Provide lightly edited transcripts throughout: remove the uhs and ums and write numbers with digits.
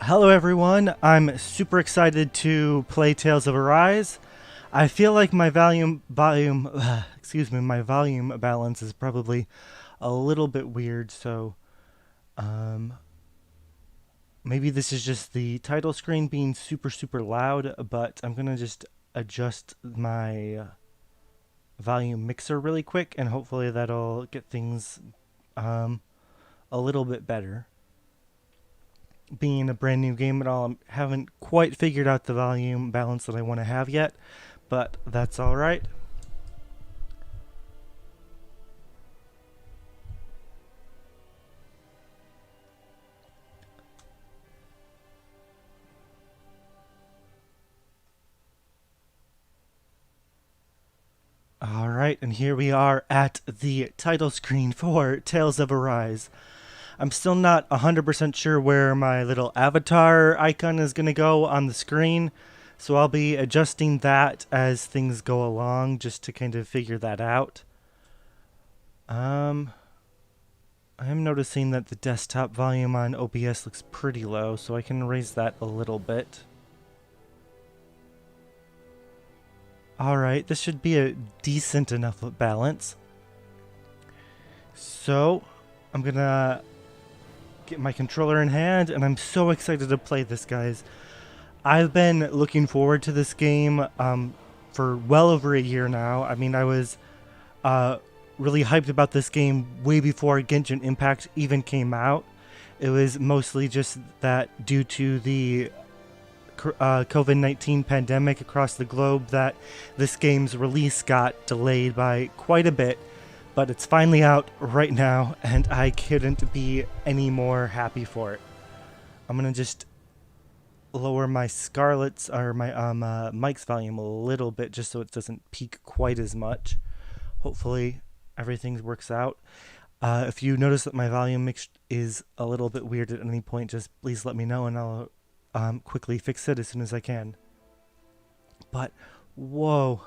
Hello everyone, I'm super excited to play Tales of Arise. I feel like my my volume balance is probably a little bit weird, so um, maybe this is just the title screen being super loud, but I'm gonna just adjust my volume mixer really quick, and hopefully that'll get things um, a little bit better. Being a brand new game at all, I haven't quite figured out the volume balance that I want to have yet, but that's all right. All right, and here we are at the title screen for Tales of Arise. I'm still not 100% sure where my little avatar icon is going to go on the screen, so I'll be adjusting that as things go along just to kind of figure that out. Um, I'm noticing that the desktop volume on OBS looks pretty low, so I can raise that a little bit. Alright, this should be a decent enough balance. So, I'm gonna get my controller in hand, and I'm so excited to play this, guys. I've been looking forward to this game for well over a year now. I mean, I was uh, really hyped about this game way before Genshin Impact even came out. It was mostly just that due to the COVID-19 pandemic across the globe that this game's release got delayed by quite a bit, but it's finally out right now, and I couldn't be any more happy for it. I'm gonna just lower my Scarlet's or my mic's volume a little bit just so it doesn't peak quite as much. Hopefully everything works out. If you notice that my volume mix is a little bit weird at any point, just please let me know and I'll quickly fix it as soon as I can. But whoa,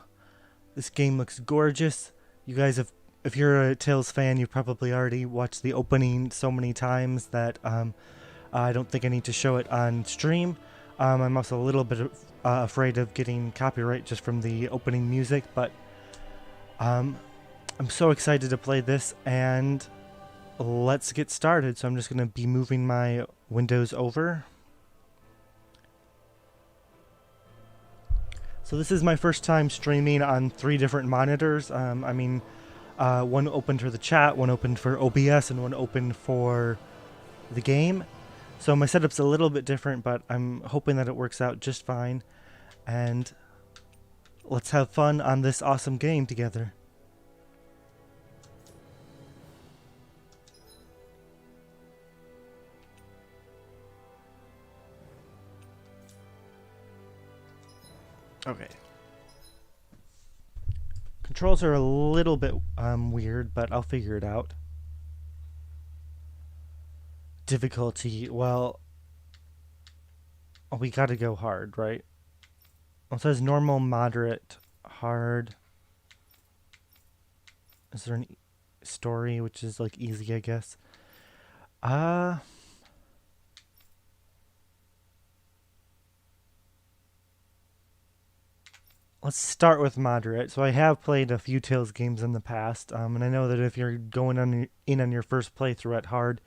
this game looks gorgeous. You guys have, if you're a Tales fan, you've probably already watched the opening so many times that I don't think I need to show it on stream. I'm also a little bit afraid of getting copyright just from the opening music, but I'm so excited to play this, and let's get started. So I'm just going to be moving my windows over. So this is my first time streaming on 3 different monitors. One opened for the chat, one opened for OBS, and one opened for the game. So my setup's a little bit different, but I'm hoping that it works out just fine. And let's have fun on this awesome game together. Okay. Controls are a little bit weird, but I'll figure it out. Difficulty, well, we gotta go hard, right? It says normal, moderate, hard. Is there an story, which is like easy, I guess? Let's start with moderate. So I have played a few Tales games in the past, and I know that if you're going in on your first playthrough at hard,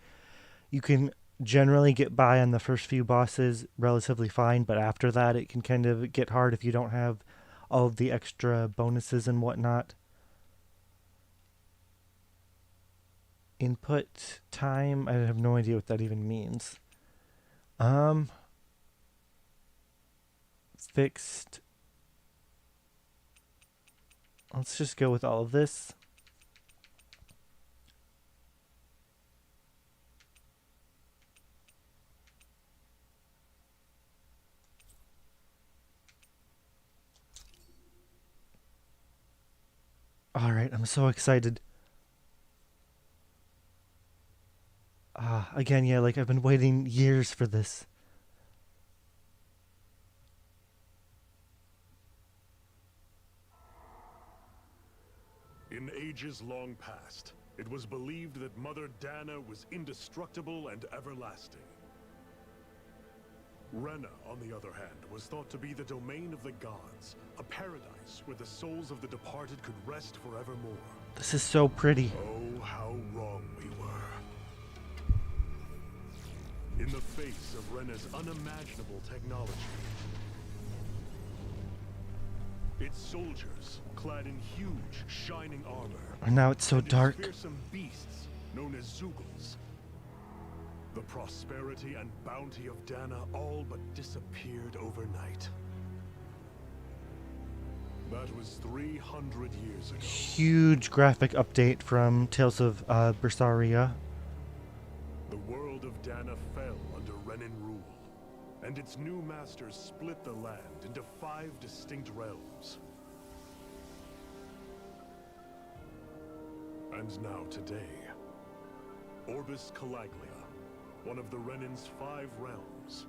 you can generally get by on the first few bosses relatively fine, but after that it can kind of get hard if you don't have all of the extra bonuses and whatnot. Input time, I have no idea what that even means. Fixed. Let's just go with all of this. All right, I'm so excited. Again, yeah, like I've been waiting years for this. In ages long past, it was believed that Mother Dana was indestructible and everlasting. Rena, on the other hand, was thought to be the domain of the gods, a paradise where the souls of the departed could rest forevermore. This is so pretty. Oh, how wrong we were. In the face of Rena's unimaginable technology, its soldiers, clad in huge, shining armor, And now it's so and its dark. fearsome beasts, known as Zeugles. The prosperity and bounty of Dana all but disappeared overnight. That was 300 years ago. Huge graphic update from Tales of Berseria. The world of Dana fell under Renan rule, and its new masters split the land into 5 distinct realms. And now today, Orbis Calaglia, one of the Renan's 5 realms.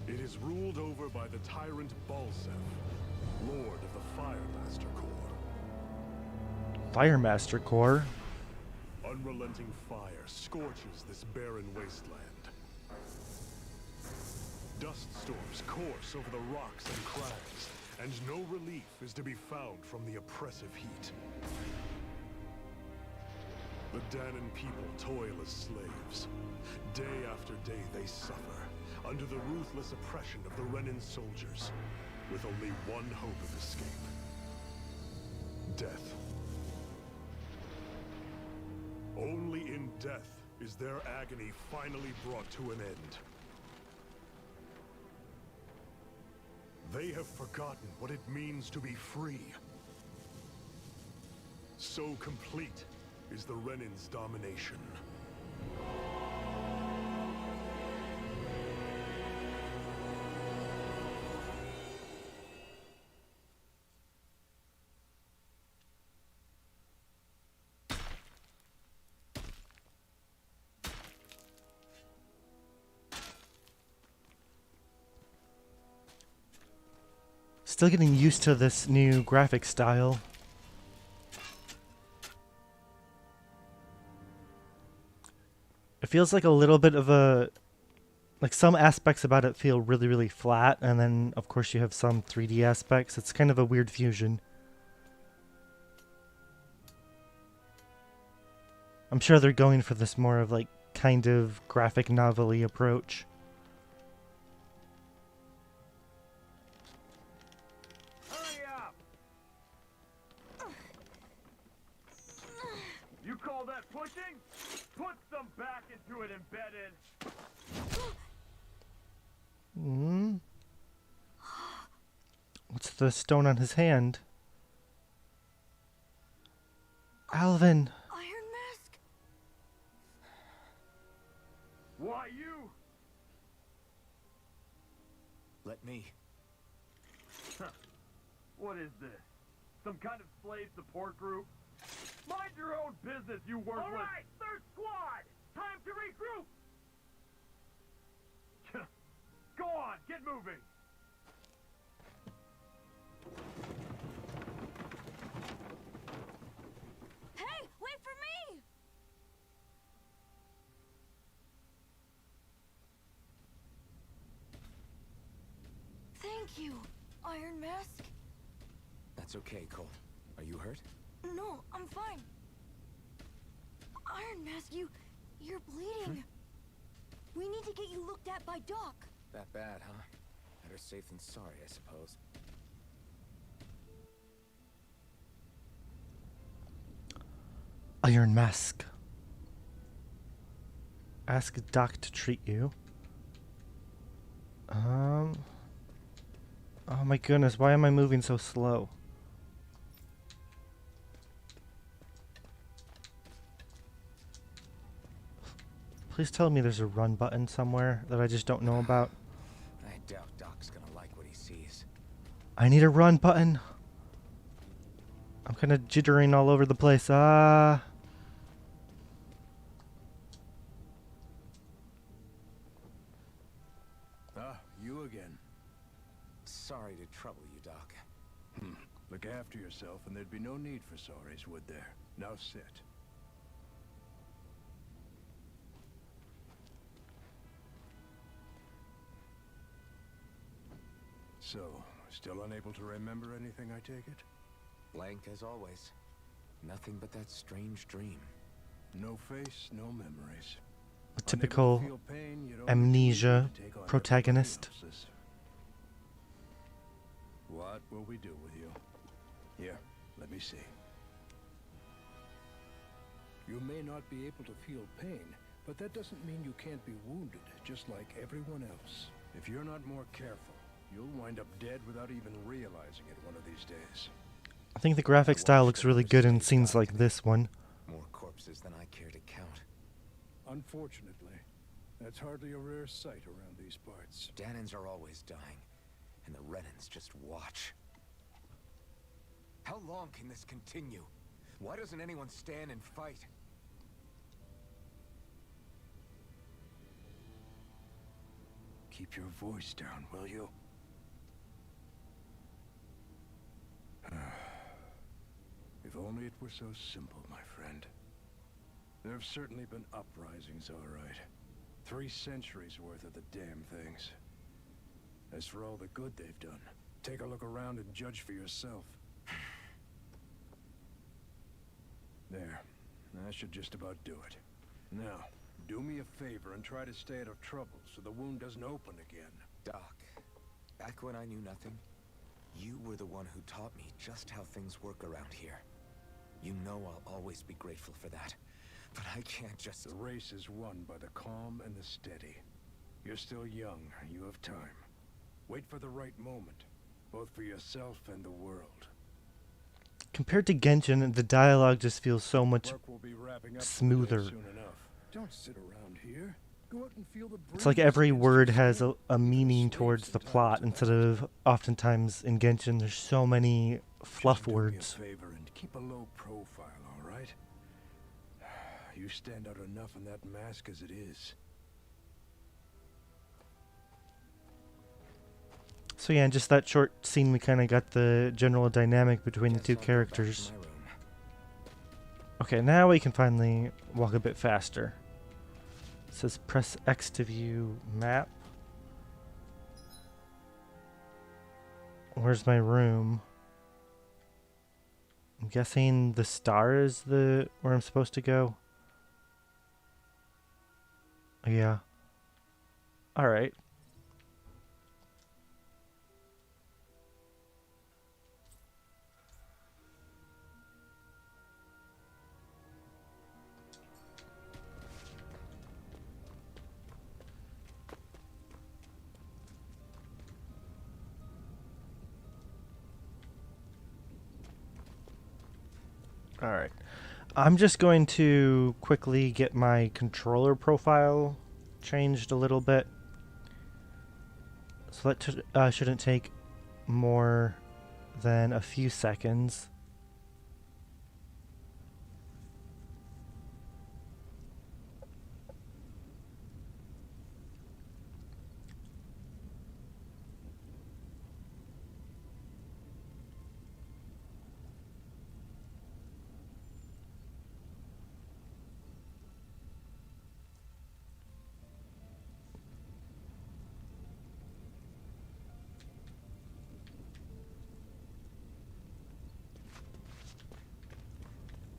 It is ruled over by the tyrant Balsef, Lord of the Firemaster Corps. Firemaster Core. Unrelenting fire scorches this barren wasteland. Dust storms course over the rocks and crags, and no relief is to be found from the oppressive heat. The Danan people toil as slaves. Day after day they suffer, under the ruthless oppression of the Renan soldiers, with only one hope of escape. Death. Only in death is their agony finally brought to an end. They have forgotten what it means to be free. So complete is the Renan's domination. Still getting used to this new graphic style. It feels like a little bit of a... Like some aspects about it feel really, really flat, and then of course you have some 3D aspects. It's kind of a weird fusion. I'm sure they're going for this more of like kind of graphic novel-y approach. Hurry up! You call that pushing? Put some back into it, embedded. Hmm? What's the stone on his hand? Alvin! Iron Mask? Why you? Let me. What is this? Some kind of slave support group? Mind your own business, you worthless... All right, third squad! Time to regroup! Go on, get moving! Hey, wait for me! Thank you, Iron Mask. That's okay, Cole. Are you hurt? No, I'm fine. Iron Mask, you're bleeding. We need to get you looked at by Doc. That bad, huh? Better safe than sorry, I suppose. Iron Mask. Ask Doc to treat you. Oh my goodness, why am I moving so slow? Please tell me there's a run button somewhere that I just don't know about. I doubt Doc's gonna like what he sees. I need a run button. I'm kind of jittering all over the place. Ah. Ah, you again. Sorry to trouble you, Doc. Look after yourself and there'd be no need for sorries, would there? Now sit. So, still unable to remember anything, I take it? Blank as always. Nothing but that strange dream. No face, no memories. A typical Unable to feel pain, you don't amnesia need to take on protagonist. everybody else's. What will we do with you? Here, let me see. You may not be able to feel pain, but that doesn't mean you can't be wounded, just like everyone else. If you're not more careful, you'll wind up dead without even realizing it one of these days. I think the graphic style looks really good in scenes like this one. More corpses than I care to count. Unfortunately, that's hardly a rare sight around these parts. Danans are always dying, and the Renans just watch. How long can this continue? Why doesn't anyone stand and fight? Keep your voice down, will you? If only it were so simple, my friend. There have certainly been uprisings, all right. 3 centuries worth of the damn things. As for all the good they've done, take a look around and judge for yourself. There. That should just about do it. Now, do me a favor and try to stay out of trouble so the wound doesn't open again. Doc, back when I knew nothing, you were the one who taught me just how things work around here. You know I'll always be grateful for that. But I can't just... The race is won by the calm and the steady. You're still young. You have time. Wait for the right moment, both for yourself and the world. Compared to Genshin, the dialogue just feels so much Work will be wrapping up smoother. soon enough. Don't sit around here. Go out and feel the It's like breeze every against word your has skin. a meaning Slaves towards the and plot tyrants instead of oftentimes in Genshin there's so many fluff Just do words. me a favor and keep a low profile, all right? You stand out enough in that mask as it is. So yeah, in just that short scene we kind of got the general dynamic between the Guess two I'll go back to characters. my room. Okay, now we can finally walk a bit faster. It says press X to view map. Where's my room? I'm guessing the star is the where I'm supposed to go. Yeah. Alright. Alright. I'm just going to quickly get my controller profile changed a little bit. So that shouldn't take more than a few seconds.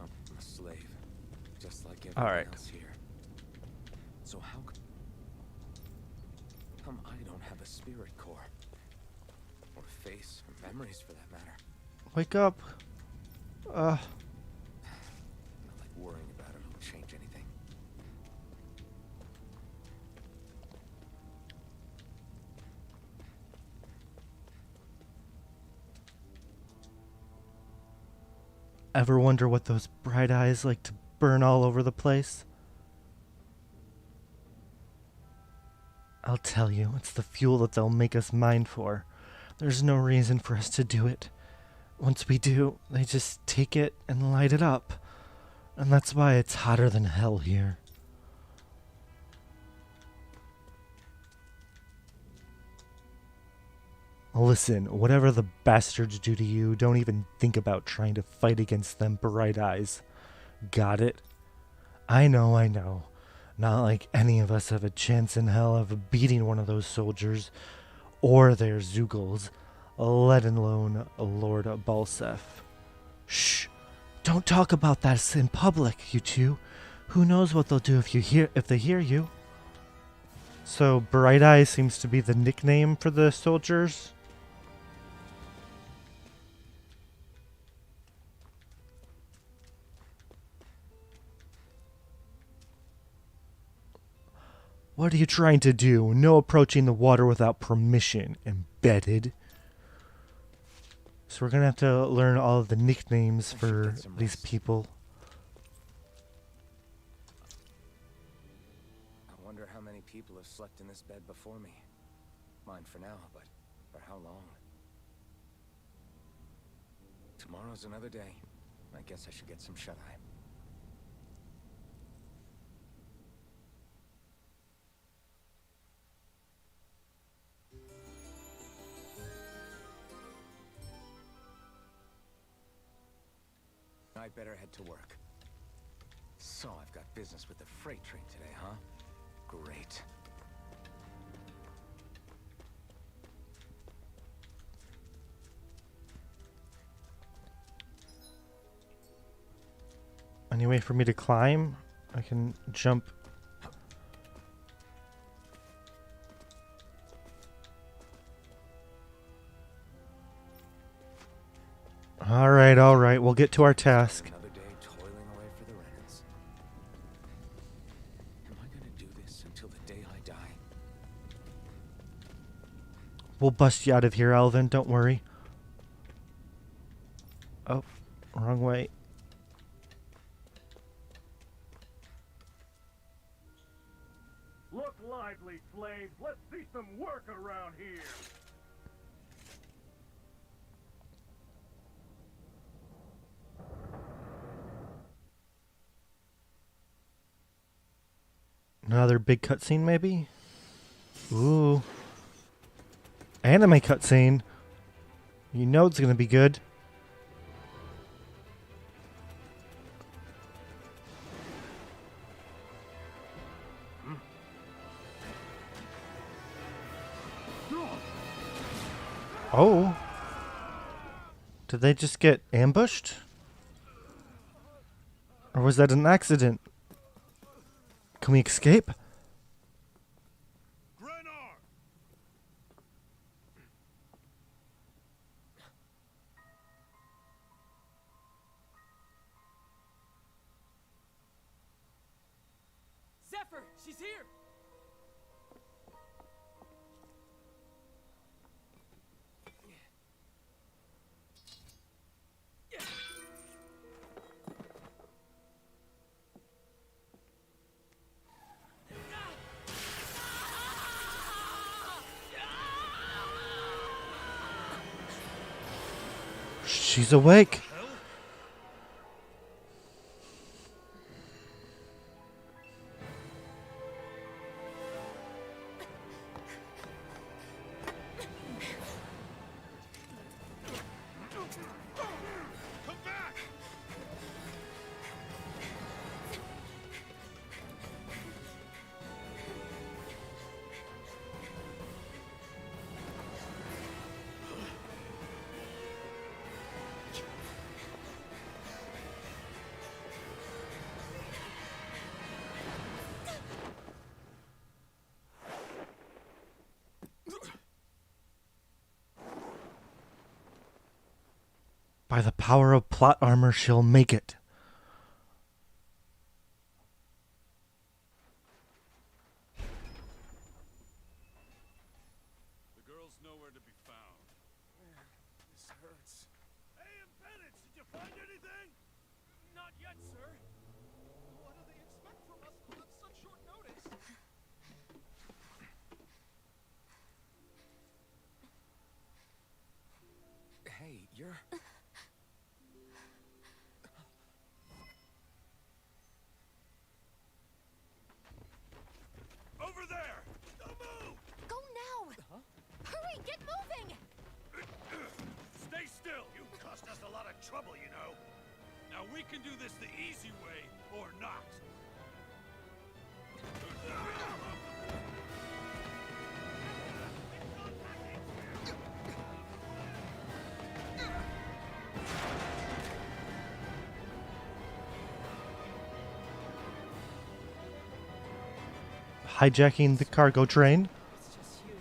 I'm a slave, just like All everyone right. else here. So how come I don't have a spirit core? Or face, or memories for that matter? Wake up. Not like worrying about it will change anything. Ever wonder what those bright eyes like to burn all over the place? I'll tell you, it's the fuel that they'll make us mine for. There's no reason for us to do it. Once we do, they just take it and light it up. And that's why it's hotter than hell here. Listen, whatever the bastards do to you, don't even think about trying to fight against them bright eyes. Got it? I know, I know. Not like any of us have a chance in hell of beating one of those soldiers, or their Zeugles. let alone Lord Balsef. Shh! Don't talk about that in public, you two. Who knows what they'll do if they hear you. So Bright Eye seems to be the nickname for the soldiers. What are you trying to do? No approaching the water without permission, embedded. So we're gonna have to learn all of the nicknames for these people. I wonder how many people have slept in this bed before me. Mine for now, but for how long? Tomorrow's another day. I guess I should get some shut-eye. I'd better head to work. So I've got business with the freight train today, huh? Great. Any way for me to climb? I can jump. All right. We'll get to our task. Another day toiling away for the Renans. Am I gonna do this until the day I die? We'll bust you out of here, Elvin. Don't worry. Oh, wrong way. Look lively, slaves. Let's see some work around here. Another big cutscene, maybe? Ooh. Anime cutscene. You know it's gonna be good. Oh. Did they just get ambushed? Or was that an accident? Can we escape? Zephyr, she's here! She's awake. By the power of plot armor, she'll make it. The girl's nowhere to be found. This hurts. Hey, Impedance, did you find anything? Not yet, sir. What do they expect from us on such short notice? Hey, you're... Over there! Don't move! Go now! Hurry, get moving! Stay still! You cost us a lot of trouble, you know. Now we can do this the easy way, or not. hijacking the cargo train. It's just you.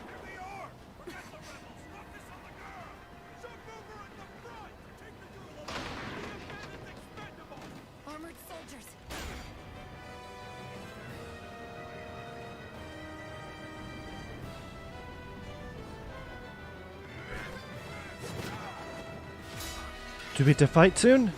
Here they are! Forget the rebels! Focus on the girl! Zephyr at the front! Take the girl along! The bandits expendable! Armored soldiers. Do we get to fight soon?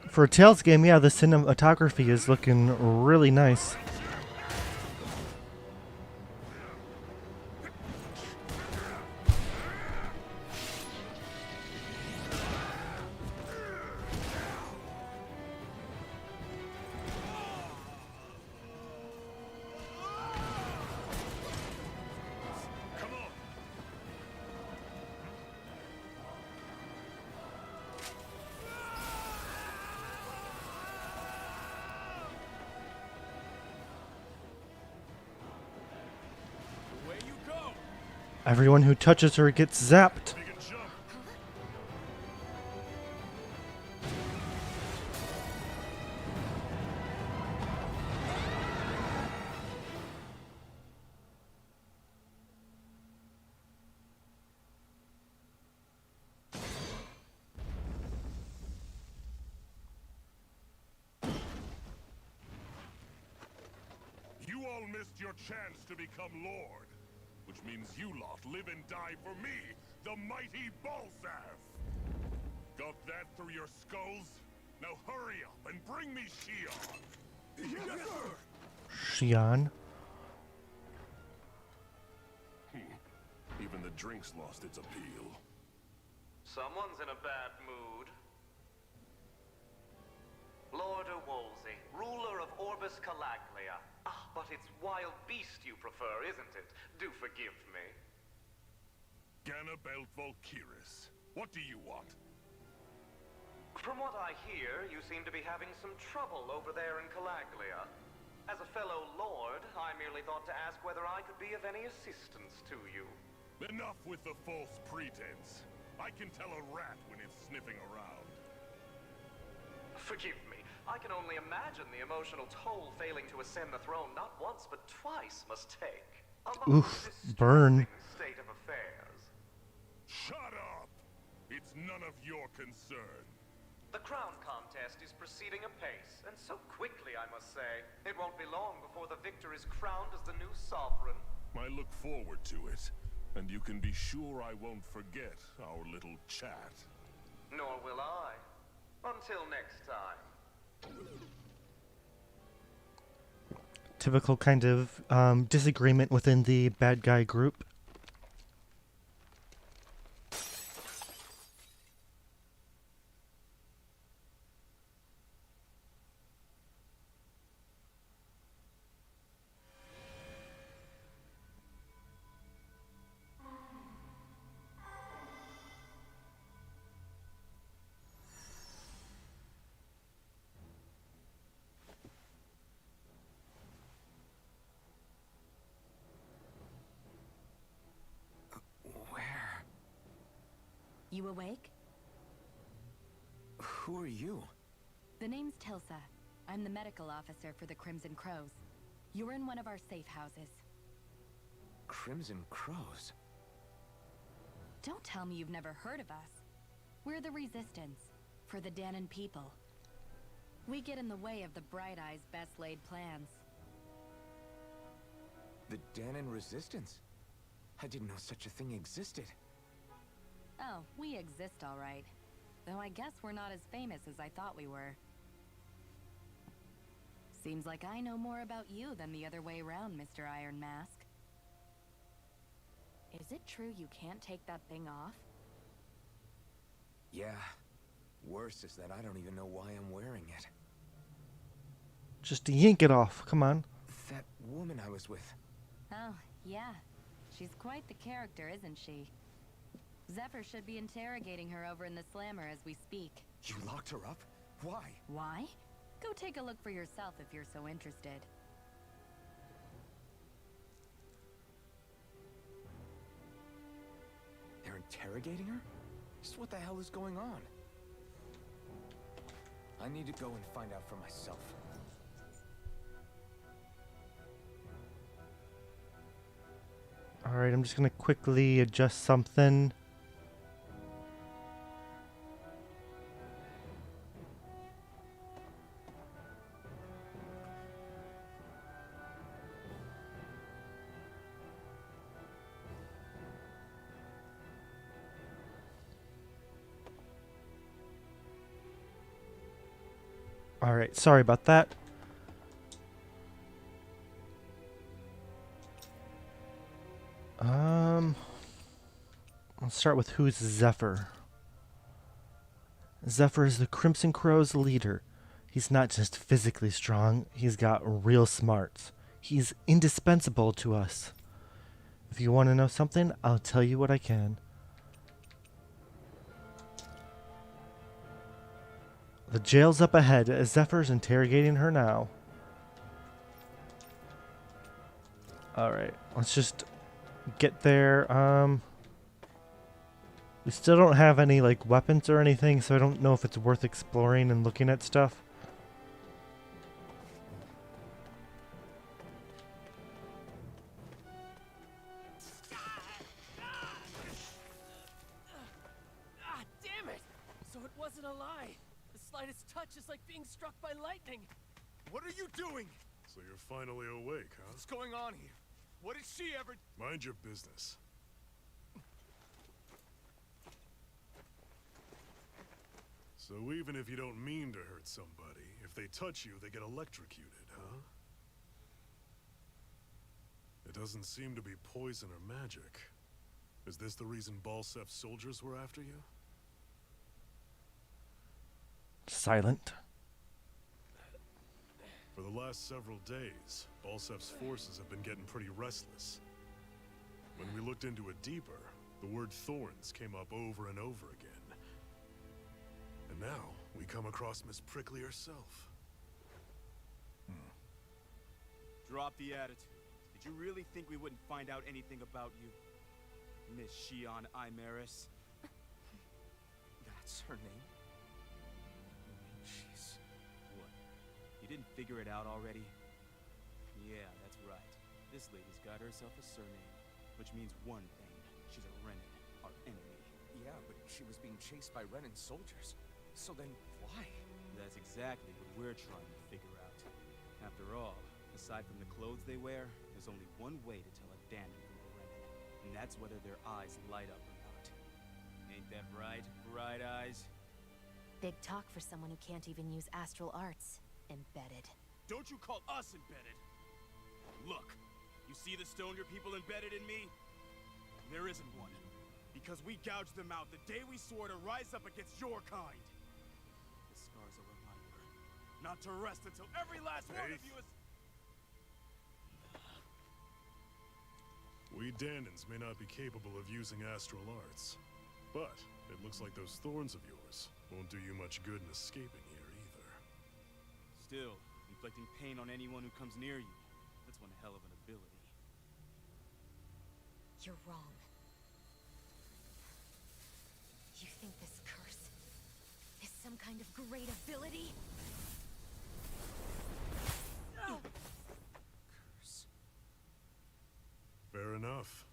For a Tales game, yeah, the cinematography is looking really nice. Come on! Away you go! Everyone who touches her gets zapped. Make a jump! You all missed your chance to become Lord, which means you lot live and die for me, the mighty Balzath! Got that through your skulls? Now hurry up and bring me Shion! Yes, sir! Shion. Even the drink's lost its appeal. Someone's in a bad mood. Lord Wolsey, ruler of Orbis Calaglia. Ah, but it's wild beast you prefer, isn't it? Do forgive me. Ganabelt Volkiris, what do you want? From what I hear, you seem to be having some trouble over there in Calaglia. As a fellow lord, I merely thought to ask whether I could be of any assistance to you. Enough with the false pretense. I can tell a rat when it's sniffing around. Forgive me. I can only imagine the emotional toll failing to ascend the throne not once but twice must take. A most Oof, burn. distressing state of affairs. Shut up! It's none of your concern. The crown contest is proceeding apace, and so quickly, I must say. It won't be long before the victor is crowned as the new sovereign. I look forward to it, and you can be sure I won't forget our little chat. Nor will I. Until next time. Typical kind of disagreement within the bad guy group. Where? You awake? Who are you? The name's Tilsa. I'm the medical officer for the Crimson Crows. You're in one of our safe houses. Crimson Crows? Don't tell me you've never heard of us. We're the Resistance, for the Danon people. We get in the way of the Bright Eye's best laid plans. The Danon Resistance? I didn't know such a thing existed. Oh, we exist all right. Though I guess we're not as famous as I thought we were. Seems like I know more about you than the other way around, Mr. Iron Mask. Is it true you can't take that thing off? Yeah. Worse is that I don't even know why I'm wearing it. Just yank it off. Come on. That woman I was with. Oh, yeah. She's quite the character, isn't she? Zephyr should be interrogating her over in the slammer as we speak. You locked her up? Why? Why? Go take a look for yourself if you're so interested. They're interrogating her? Just what the hell is going on? I need to go and find out for myself. Alright, I'm just gonna quickly adjust something. Alright, sorry about that. Let's start with who's Zephyr. Zephyr is the Crimson Crow's leader. He's not just physically strong, he's got real smarts. He's indispensable to us. If you want to know something, I'll tell you what I can. The jail's up ahead. Zephyr's interrogating her now. Alright, let's just get there. We still don't have any, like, weapons or anything, so I don't know if it's worth exploring and looking at stuff. Ah, damn it! So it wasn't a lie. The slightest touch is like being struck by lightning. What are you doing? So you're finally awake, huh? What's going on here? What did she ever... Mind your business. So even if you don't mean to hurt somebody, if they touch you, they get electrocuted, huh? It doesn't seem to be poison or magic. Is this the reason Balsef's soldiers were after you? Silent. For the last several days, Balsef's forces have been getting pretty restless. When we looked into it deeper, the word thorns came up over and over again. And now, we come across Miss Prickly herself. Drop the attitude. Did you really think we wouldn't find out anything about you? Miss Shion Imaris? That's her name? Jeez. What? You didn't figure it out already? Yeah, that's right. This lady's got herself a surname, which means one thing. She's a Renin, our enemy. Yeah, but she was being chased by Renin soldiers. So then, why? That's exactly what we're trying to figure out. After all, aside from the clothes they wear, there's only one way to tell a Danon from a Renin, and that's whether their eyes light up or not. Ain't that right, Bright Eyes? Big talk for someone who can't even use astral arts. Embedded. Don't you call us embedded! Look, you see the stone your people embedded in me? There isn't one. Because we gouged them out the day we swore to rise up against your kind. The scar's a reminder. Not to rest until every last one of you is... We Danons may not be capable of using astral arts, but it looks like those thorns of yours won't do you much good in escaping here either. Still, inflicting pain on anyone who comes near you, that's one hell of an ability. You're wrong. You think this curse is some kind of great ability? Curse. Fair enough.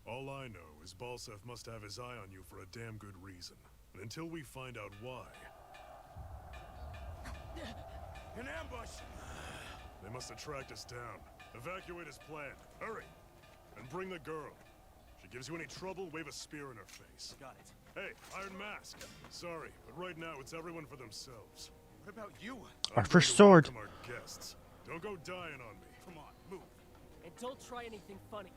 All I know is Balsef must have his eye on you for a damn good reason. And until we find out why... An ambush! They must have tracked us down. Evacuate as planned. Hurry! And bring the girl. If she gives you any trouble, wave a spear in her face. Got it. Hey, Iron Mask. Sorry, but right now it's everyone for themselves. What about you? Our I'm first here to sword. welcome our guests. Don't go dying on me. Come on, move. And don't try anything funny.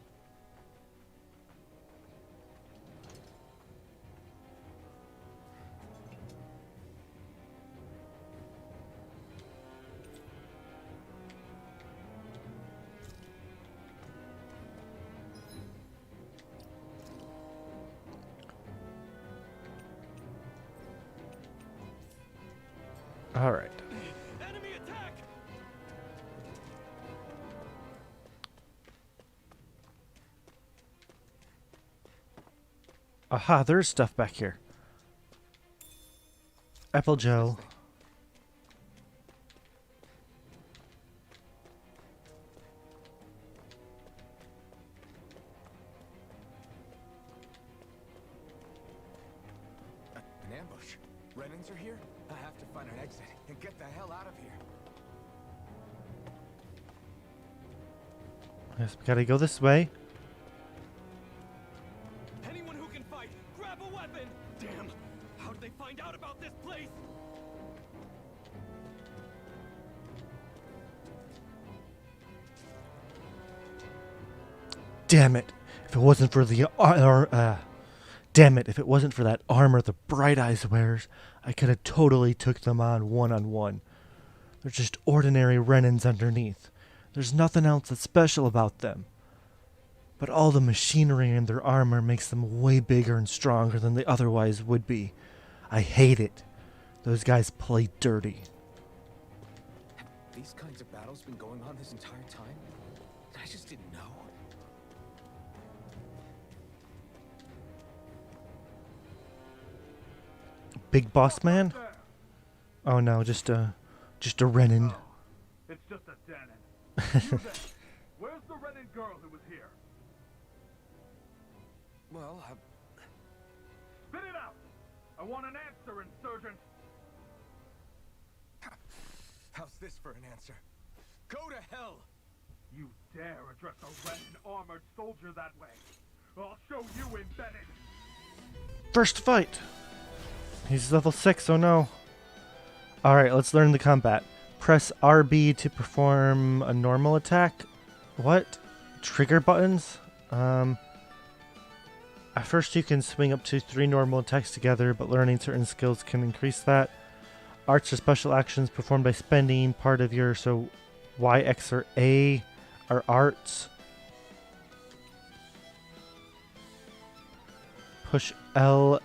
All right. Enemy attack! Aha, there's stuff back here. Apple gel. An ambush. Renans are here? I have to find an exit and get the hell out of here. Yes, we gotta go this way. Anyone who can fight, grab a weapon! Damn! How did they find out about this place? Damn it! If it wasn't for the damn it! If it wasn't for that armor the Bright Eyes wears, I could have totally took them on one. They're just ordinary Renans underneath. There's nothing else that's special about them. But all the machinery in their armor makes them way bigger and stronger than they otherwise would be. I hate it. Those guys play dirty. Have these kinds of battles been going on this entire time? I just didn't know. Big boss man? Oh no, just a Renan. It's just a Danon. You there. Where's the Renin girl who was here? Well, Spit it out! I want an answer, insurgent! how's this for an answer? Go to hell! You dare address a Renin armored soldier that way? I'll show you embedded! First fight! He's level 6, oh no. Alright, let's learn the combat. Press RB to perform a normal attack. What? Trigger buttons? At first you can swing up to 3 normal attacks together, but learning certain skills can increase that. Arts are special actions performed by spending part of your, so Y, X, or A are arts. Push L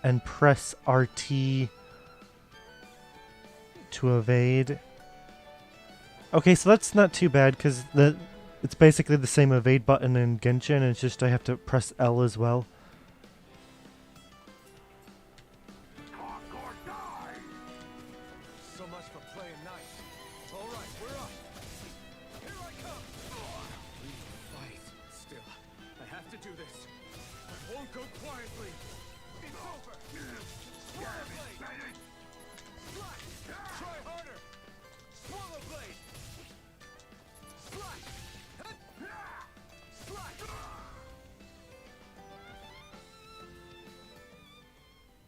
and press RT to evade. Okay, so that's not too bad because it's basically the same evade button in Genshin. It's just I have to press L as well. So much for playing nice. All right, we're up. Here I come. We fight. Still, I have to do this. I won't go quietly. It's over. Swallow blade. Slash. Try harder. Swallow blade. Slash. Slash.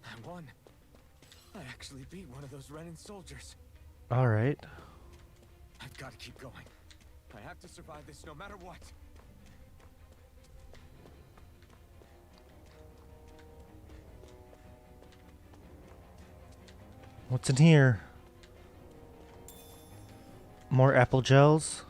I won. I actually beat one of those Renin soldiers. Alright. I've got to keep going. I have to survive this no matter what. What's in here? More apple gels.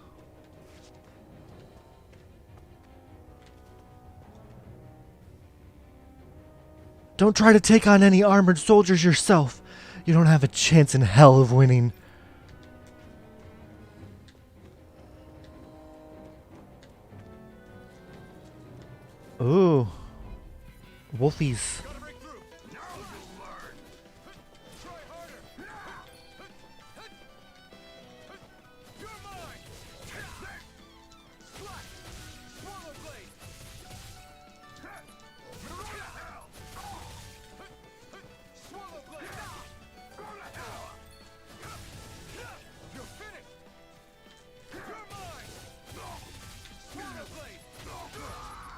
Don't try to take on any armored soldiers yourself. You don't have a chance in hell of winning. Ooh. Wolfies. Gotta break through! Now you'll learn! Try harder! You're mine! Take this! Slash! Swallow blade! You're going to hell! Swallow blade! Go to hell! You're finished! You're mine! Swallow blade!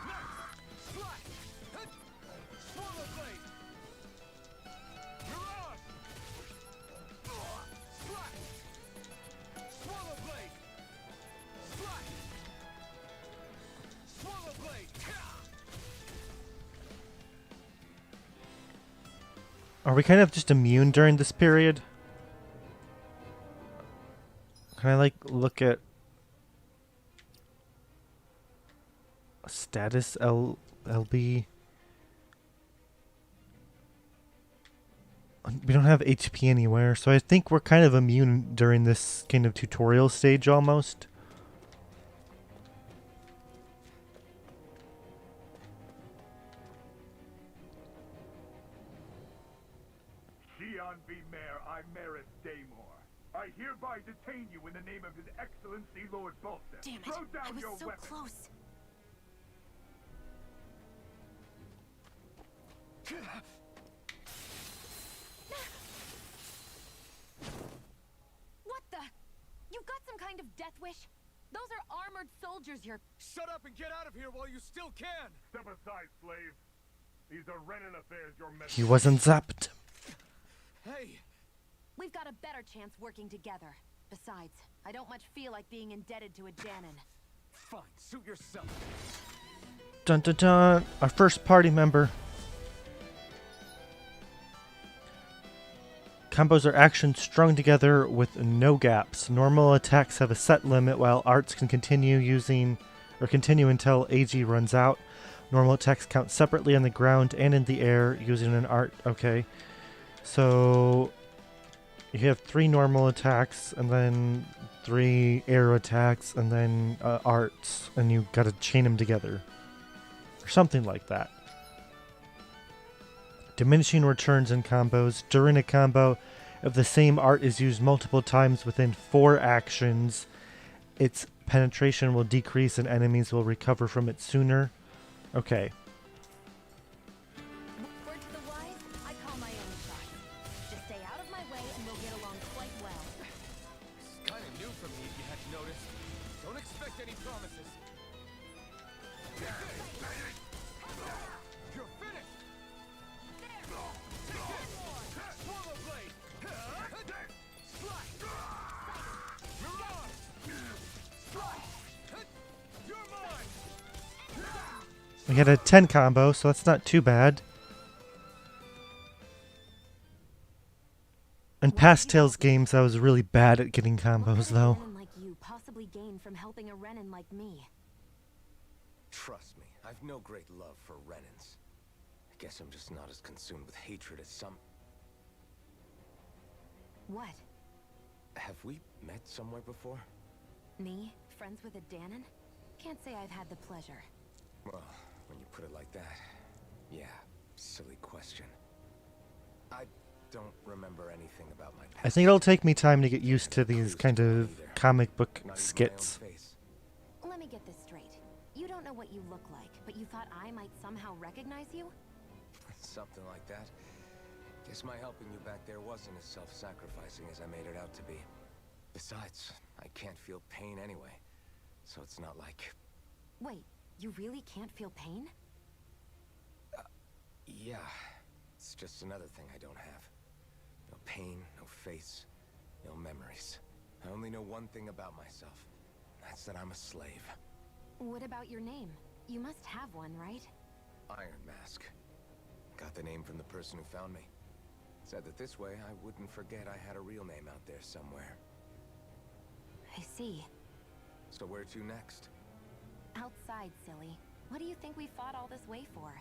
Next! Slash! Swallow blade! You're on! Slash! Swallow blade! Slash! Swallow blade! Are we kind of just immune during this period? Can I like look at status LB? We don't have HP anywhere, so I think we're kind of immune during this kind of tutorial stage almost. Shion V. Mayor, I Merit Daymore. I hereby detain you in the name of His Excellency Lord Bolster. Damn it! Throw down I was your so weapon. close. What the? You've got some kind of death wish? Those are armored soldiers you're... Shut up and get out of here while you still can! Step aside, slave. These are Renin affairs you're messing He wasn't zapped. Hey! We've got a better chance working together. Besides, I don't much feel like being indebted to a Danon. Fine, suit yourself. Dun dun dun! Our first party member. Combos are actions strung together with no gaps. Normal attacks have a set limit, while arts can continue until AG runs out. Normal attacks count separately on the ground and in the air using an art. Okay. So you have 3 normal attacks and then 3 air attacks and then arts, and you gotta chain them together. Or something like that. Diminishing returns in combos. During a combo, if the same art is used multiple times within 4 actions, its penetration will decrease and enemies will recover from it sooner. Okay. Word to the wise, I call my own shots. Just stay out of my way and we'll get along quite well. It's kind of new for me, if you hadn't noticed. Don't expect any promises. You're finished! Swallow blade! Slash! Mirage! Slash! You're mine! We had a 10 combo, so that's not too bad. In past Tales games, I was really bad at getting combos, though. What could a Renin like you possibly gain from helping a Renin like me? Trust me, I've no great love for Renins. I guess I'm just not as consumed with hatred as some... What? Have we met somewhere before? Me? Friends with a Danon? Can't say I've had the pleasure. Well, when you put it like that, yeah, silly question. I don't remember anything about my past. I think it'll take me time to get used to these kind of comic book Not even my own skits. face. Let me get this straight. You don't know what you look like, but you thought I might somehow recognize you? Something like that. Guess my helping you back there wasn't as self-sacrificing as I made it out to be. Besides, I can't feel pain anyway, so it's not like... Wait, you really can't feel pain? Yeah, it's just another thing I don't have. No pain, no face, no memories. I only know one thing about myself. That's that I'm a slave. What about your name? You must have one, right? Iron Mask. Got the name from the person who found me. Said that this way I wouldn't forget I had a real name out there somewhere. I see. So where to next? Outside, silly. What do you think we fought all this way for?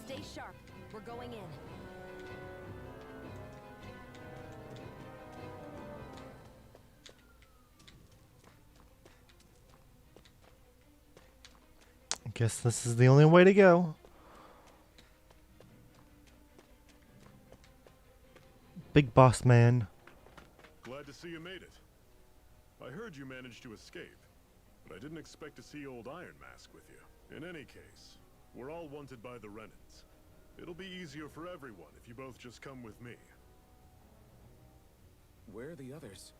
Stay sharp. We're going in. I guess this is the only way to go. Big boss man. Glad to see you made it. I heard you managed to escape, but I didn't expect to see old Iron Mask with you. In any case, we're all wanted by the Renins. It'll be easier for everyone if you both just come with me. Where are the others?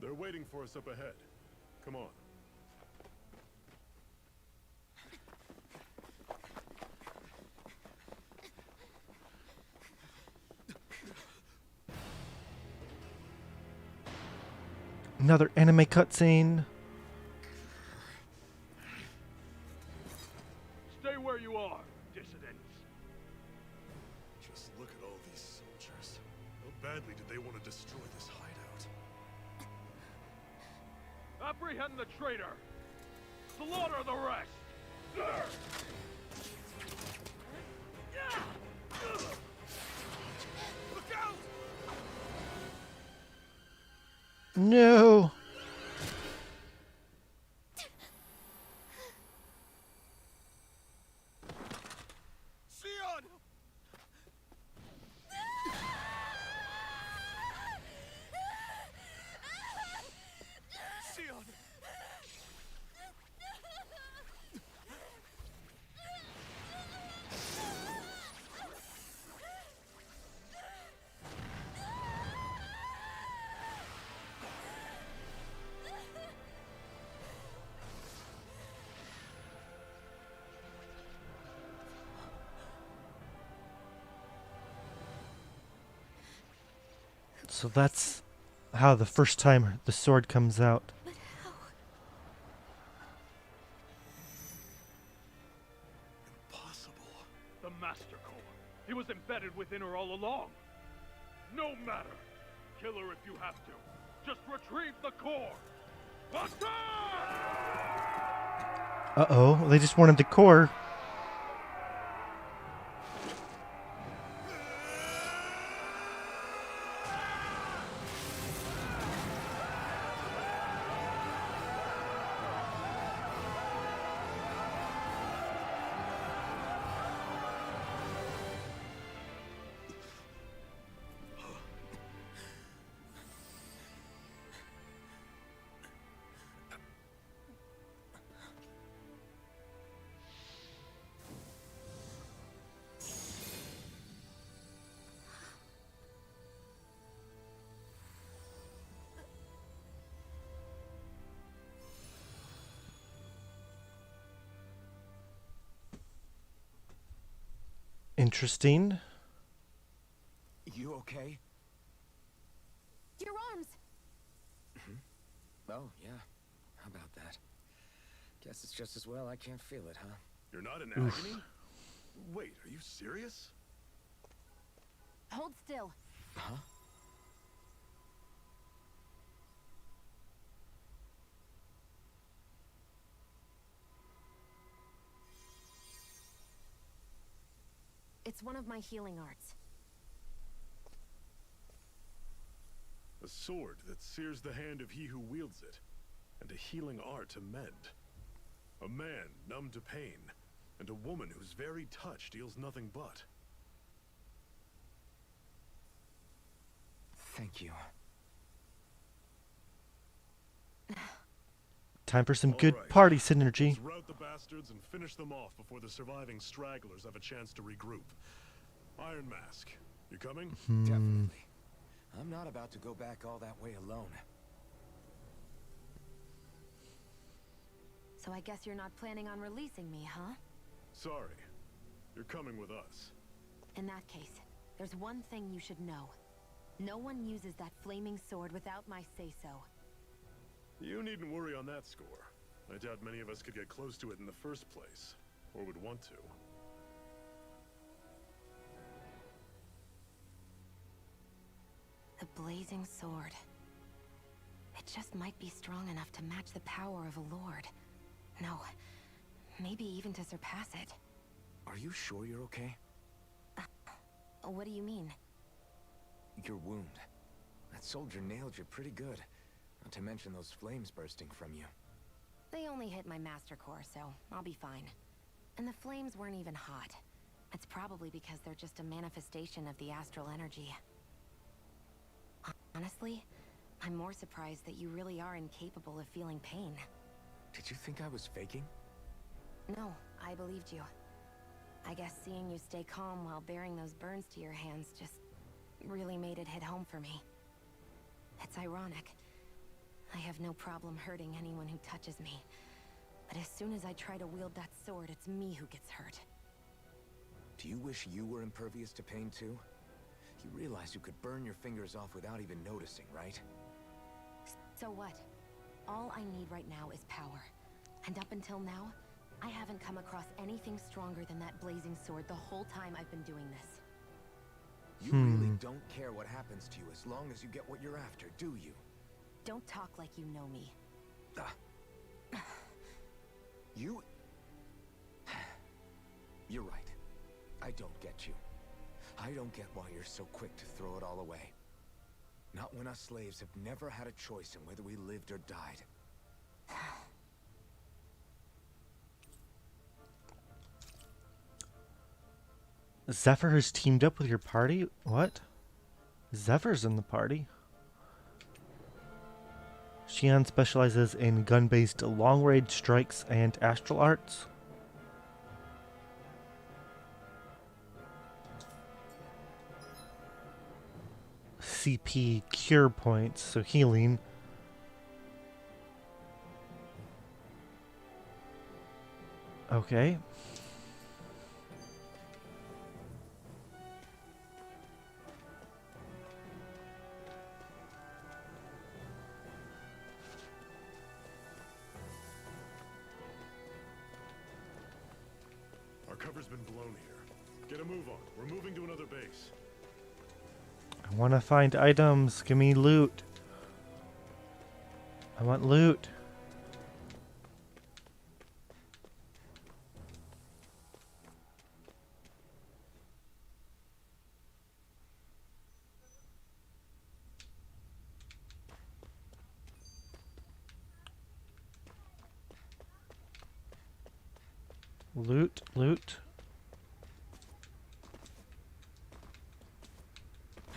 They're waiting for us up ahead. Come on. Another anime cutscene. Stay where you are, dissidents. Just look at all these soldiers. How badly did they want to destroy this hideout? Apprehend the traitor. Slaughter the rest. No. Sion! Sion! So that's how the first time the sword comes out. But how? Impossible. The Master Core. He was embedded within her all along. No matter. Kill her if you have to. Just retrieve the core. Attack! Uh-oh, they just wanted the core. Interesting. You okay? Your arms! Oh, yeah. How about that? Guess it's just as well I can't feel it, huh? You're not in agony? Wait, are you serious? Hold still. Huh? It's one of my healing arts. A sword that sears the hand of he who wields it, and a healing art to mend. A man numb to pain, and a woman whose very touch deals nothing but. Thank you. Time for some All good right. party synergy. Let's rout the bastards and finish them off before the surviving stragglers have a chance to regroup. Iron Mask, you coming? Definitely. I'm not about to go back all that way alone. So I guess you're not planning on releasing me, huh? Sorry. You're coming with us. In that case, there's one thing you should know. No one uses that flaming sword without my say-so. You needn't worry on that score. I doubt many of us could get close to it in the first place, or would want to. The blazing sword. It just might be strong enough to match the power of a lord. No, maybe even to surpass it. Are you sure you're okay? What do you mean? Your wound. That soldier nailed you pretty good. Not to mention those flames bursting from you. They only hit my master core, so I'll be fine. And the flames weren't even hot. It's probably because they're just a manifestation of the astral energy. Honestly, I'm more surprised that you really are incapable of feeling pain. Did you think I was faking? No, I believed you. I guess seeing you stay calm while bearing those burns to your hands just really made it hit home for me. It's ironic. I have no problem hurting anyone who touches me. But as soon as I try to wield that sword, it's me who gets hurt. Do you wish you were impervious to pain too? You realize you could burn your fingers off without even noticing, right? So what? All I need right now is power. And up until now, I haven't come across anything stronger than that blazing sword the whole time I've been doing this. You really don't care what happens to you as long as you get what you're after, do you? Don't talk like you know me. You... You're right. I don't get you. I don't get why you're so quick to throw it all away. Not when us slaves have never had a choice in whether we lived or died. Zephyr has teamed up with your party? What? Zephyr's in the party. Xian specializes in gun-based long-range strikes and astral arts. CP cure points, so healing. Okay. Our cover's been blown here. Get a move on. We're moving to another base. I want to find items. Give me loot. I want loot. Loot, loot.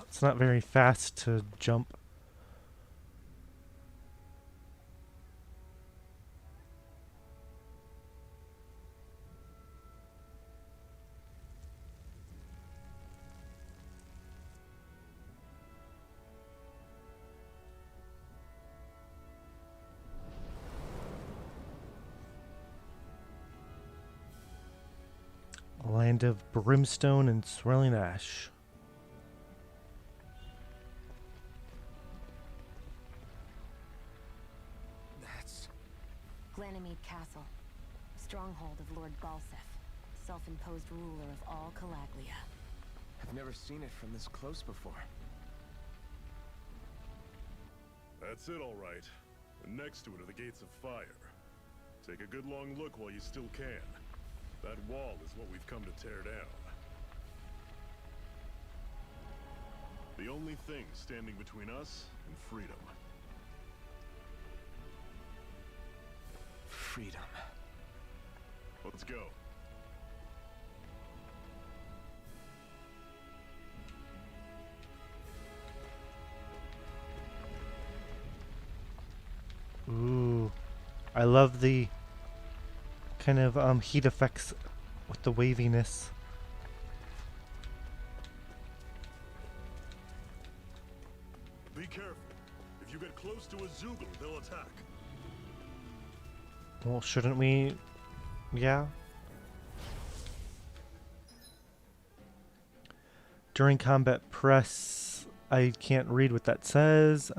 It's not very fast to jump. A land of brimstone and swirling ash. That's... Glanimede Castle. Stronghold of Lord Balsef. Self-imposed ruler of all Calaglia. I've never seen it from this close before. That's it, all right. And next to it are the gates of fire. Take a good long look while you still can. That wall is what we've come to tear down. The only thing standing between us and freedom. Freedom. Let's go. Ooh. I love the kind of heat effects with the waviness. Be careful. If you get close to a Zoogle, they'll attack. Well, shouldn't we? Yeah. During combat, press. I can't read what that says.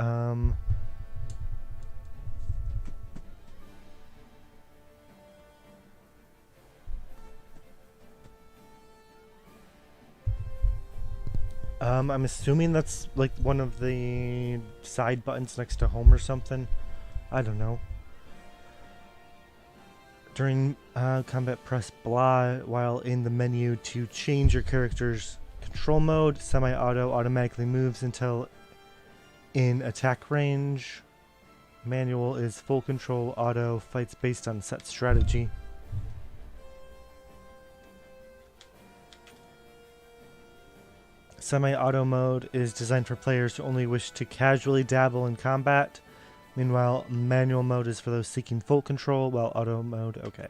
I'm assuming that's like one of the side buttons next to home or something. I don't know. During combat, press blah while in the menu to change your character's control mode. Semi-auto automatically moves until in attack range. Manual is full control. Auto fights based on set strategy. Semi-auto mode is designed for players who only wish to casually dabble in combat. Meanwhile, manual mode is for those seeking full control, while auto mode, okay.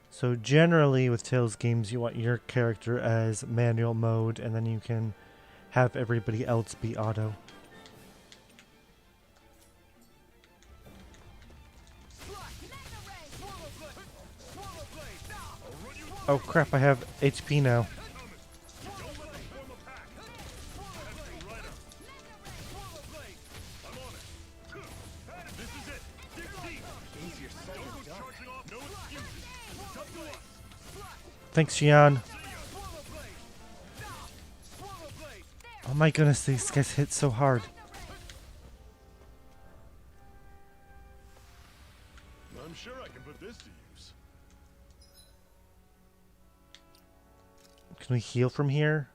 So generally with Tales games, you want your character as manual mode, and then you can have everybody else be auto. Oh crap, I have HP now. Thanks, Xian. Oh my goodness, these guys hit so hard. I'm sure I can put this to use. Can we heal from here?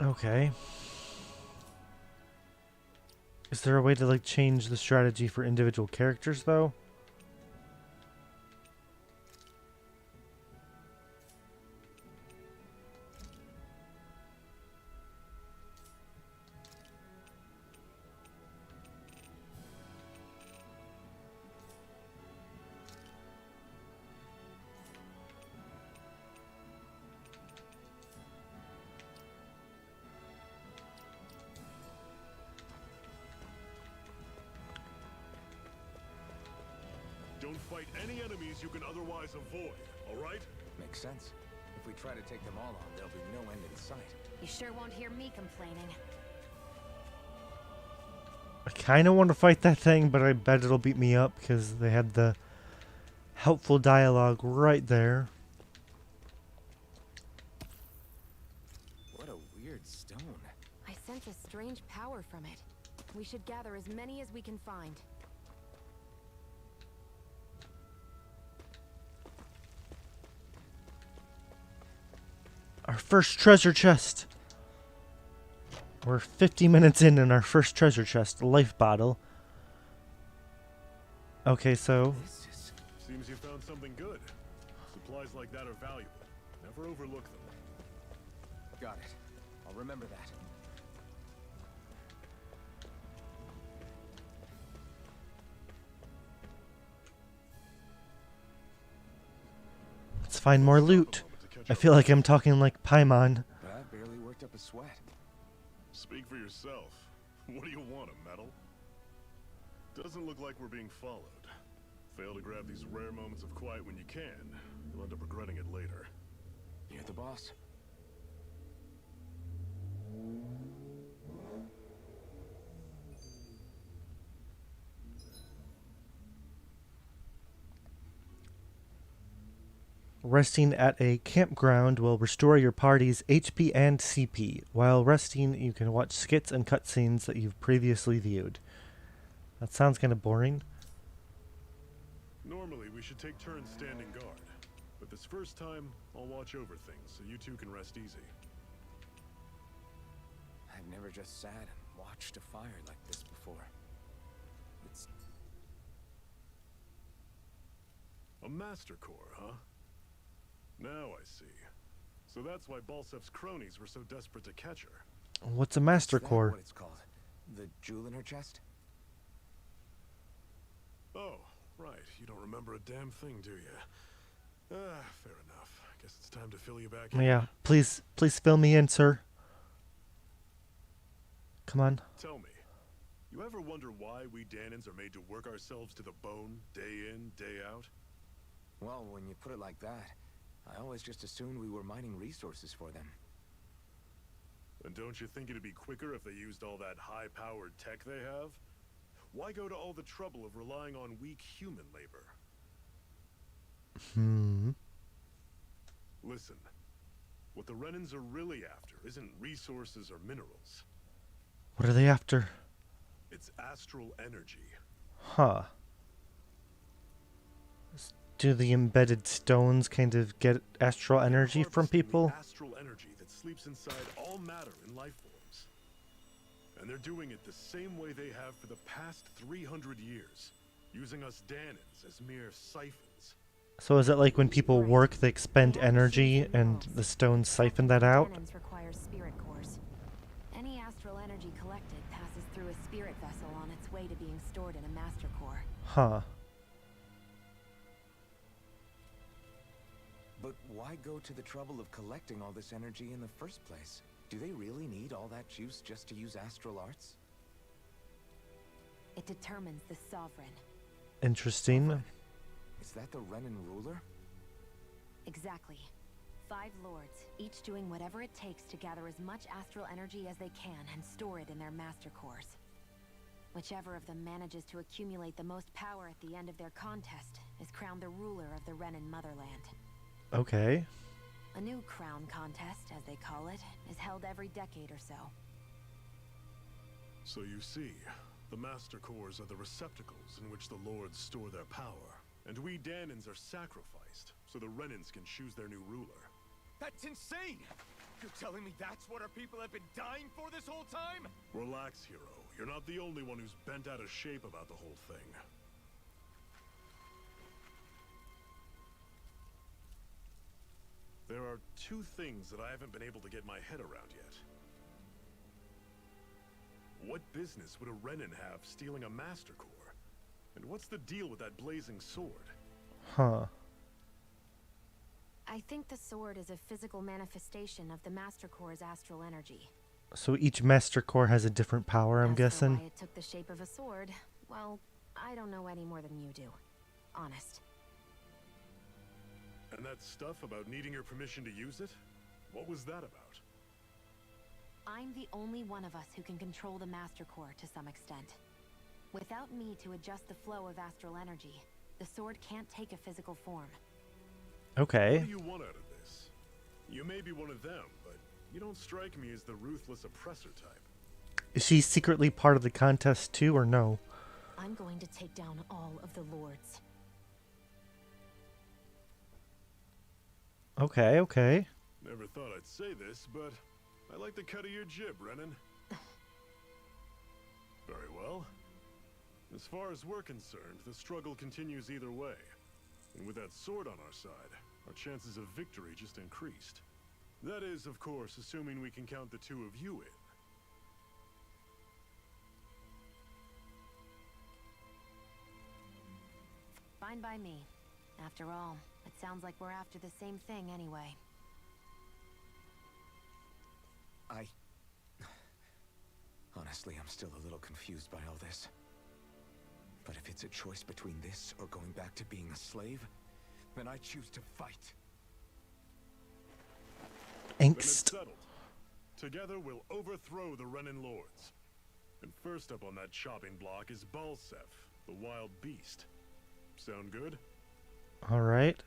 Okay. Is there a way to like change the strategy for individual characters though? Don't fight any enemies you can otherwise avoid, alright? Makes sense. If we try to take them all on, there'll be no end in sight. You sure won't hear me complaining. I kind of want to fight that thing, but I bet it'll beat me up because they had the helpful dialogue right there. What a weird stone. I sense a strange power from it. We should gather as many as we can find. Our first treasure chest. We're 50 minutes in our first treasure chest, a life bottle. Okay, so Seems you found something good. Supplies like that are valuable. Never overlook them. Got it. I'll remember that. let's find more loot. I feel like I'm talking like Paimon. But I barely worked up a sweat. Speak for yourself. What do you want, a medal? Doesn't look like we're being followed. Fail to grab these rare moments of quiet when you can, you'll end up regretting it later. You're the boss. Resting at a campground will restore your party's HP and CP. While resting, you can watch skits and cutscenes that you've previously viewed. That sounds kind of boring. Normally, we should take turns standing guard. But this first time, I'll watch over things so you two can rest easy. I've never just sat and watched a fire like this before. It's... A Master Core, huh? Now I see. So that's why Balsef's cronies were so desperate to catch her. What's a Master Is that Core? what it's called? The jewel in her chest? Oh, right. You don't remember a damn thing, do you? Fair enough. Guess it's time to fill you back in. Yeah, please fill me in, sir. Come on. Tell me, you ever wonder why we Danans are made to work ourselves to the bone, day in, day out? Well, when you put it like that, I always just assumed we were mining resources for them. And don't you think it'd be quicker if they used all that high-powered tech they have? Why go to all the trouble of relying on weak human labor? Listen, what the Renans are really after isn't resources or minerals. What are they after? It's astral energy. Huh. Do the embedded stones kind of get astral energy from people? The astral energy that sleeps inside all matter in life forms. And they're doing it the same way they have for the past 300 years, using us Danans as mere siphons. So is it like when people work, they expend energy, and the stones siphon that out? Cannons require spirit cores. Any astral energy collected passes through a spirit vessel on its way to being stored in a master core. Huh. But why go to the trouble of collecting all this energy in the first place? Do they really need all that juice just to use astral arts? It determines the sovereign. Interesting. Is that the Renan ruler? Exactly. 5 lords, each doing whatever it takes to gather as much astral energy as they can and store it in their master cores. Whichever of them manages to accumulate the most power at the end of their contest is crowned the ruler of the Renan motherland. Okay. A new crown contest, as they call it, is held every decade or so. So you see, the Master Cores are the receptacles in which the Lords store their power. And we Danans are sacrificed, so the Renans can choose their new ruler. That's insane! You're telling me that's what our people have been dying for this whole time? Relax, hero. You're not the only one who's bent out of shape about the whole thing. There are two things that I haven't been able to get my head around yet. What business would a Renin have stealing a Master Core? And what's the deal with that blazing sword? Huh. I think the sword is a physical manifestation of the Master Core's astral energy. So each Master Core has a different power, I'm As for guessing. why it took the shape of a sword, well, I don't know any more than you do. Honest. And that stuff about needing your permission to use it? What was that about? I'm the only one of us who can control the Master Core to some extent. Without me to adjust the flow of astral energy, the sword can't take a physical form. Okay. What do you want out of this? You may be one of them, but you don't strike me as the ruthless oppressor type. Is she secretly part of the contest too, or no? I'm going to take down all of the lords. Okay, okay. Never thought I'd say this, but I like the cut of your jib, Renin. Very well. As far as we're concerned, the struggle continues either way. And with that sword on our side, our chances of victory just increased. That is, of course, assuming we can count the two of you in. Fine by me. After all, it sounds like we're after the same thing anyway. Honestly, I'm still a little confused by all this. But if it's a choice between this or going back to being a slave, then I choose to fight. Then it's Angst. settled. Together we'll overthrow the Renin lords. And first up on that chopping block is Balsef, the wild beast. Sound good? All right.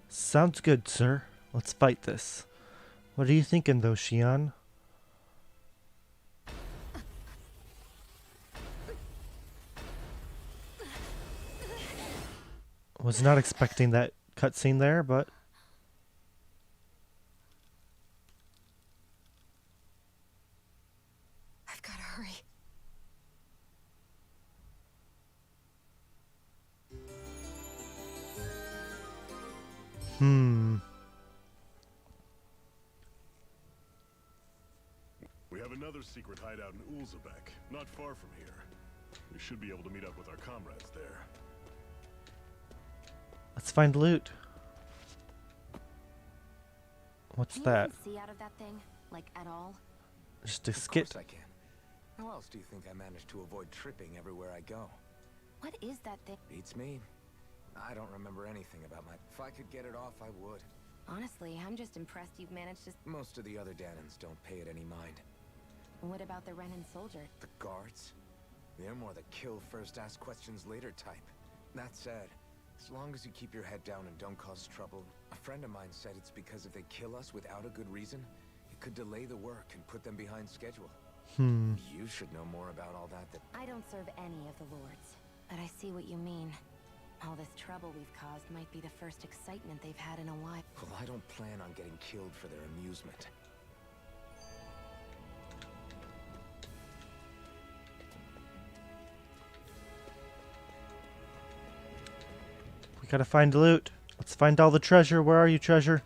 Sounds good, sir. Let's fight this. What are you thinking, though, Shion? Was not expecting that cutscene there, but... I've got to hurry. We have another secret hideout in Ulzebek, not far from here. We should be able to meet up with our comrades there. Let's find loot. What's Can that? you even see out of that thing? Like, at all? Just a Of skit. course I can. How else do you think I managed to avoid tripping everywhere I go? What is that thing? Beats me. I don't remember anything about my... If I could get it off, I would. Honestly, I'm just impressed you've managed to... Most of the other Danans don't pay it any mind. What about the Renin soldier? The guards? They're more the kill first, ask questions later type. That said, as long as you keep your head down and don't cause trouble, a friend of mine said it's because if they kill us without a good reason, it could delay the work and put them behind schedule. You should know more about all that. I don't serve any of the lords, but I see what you mean. All this trouble we've caused might be the first excitement they've had in a while. Well, I don't plan on getting killed for their amusement. We gotta find loot. Let's find all the treasure. Where are you, treasure?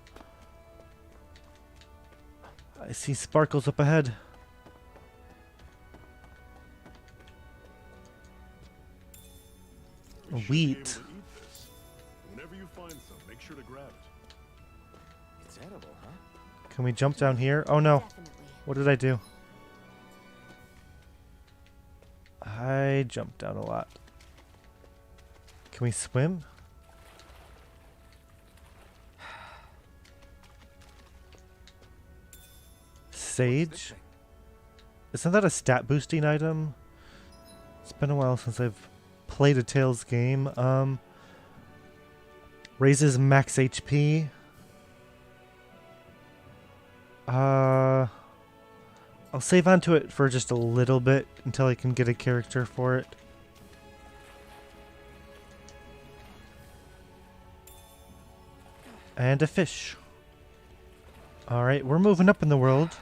I see sparkles up ahead. We should be Wheat. able to eat this. Whenever you find some, make sure to grab it. It's edible, huh? Can we jump down here? Oh no. Definitely. What did I do? I jumped down a lot. Can we swim? Sage? Isn't that a stat boosting item? It's been a while since I've played a Tales game. Raises max HP. I'll save onto it for just a little bit until I can get a character for it. And a fish. Alright, we're moving up in the world.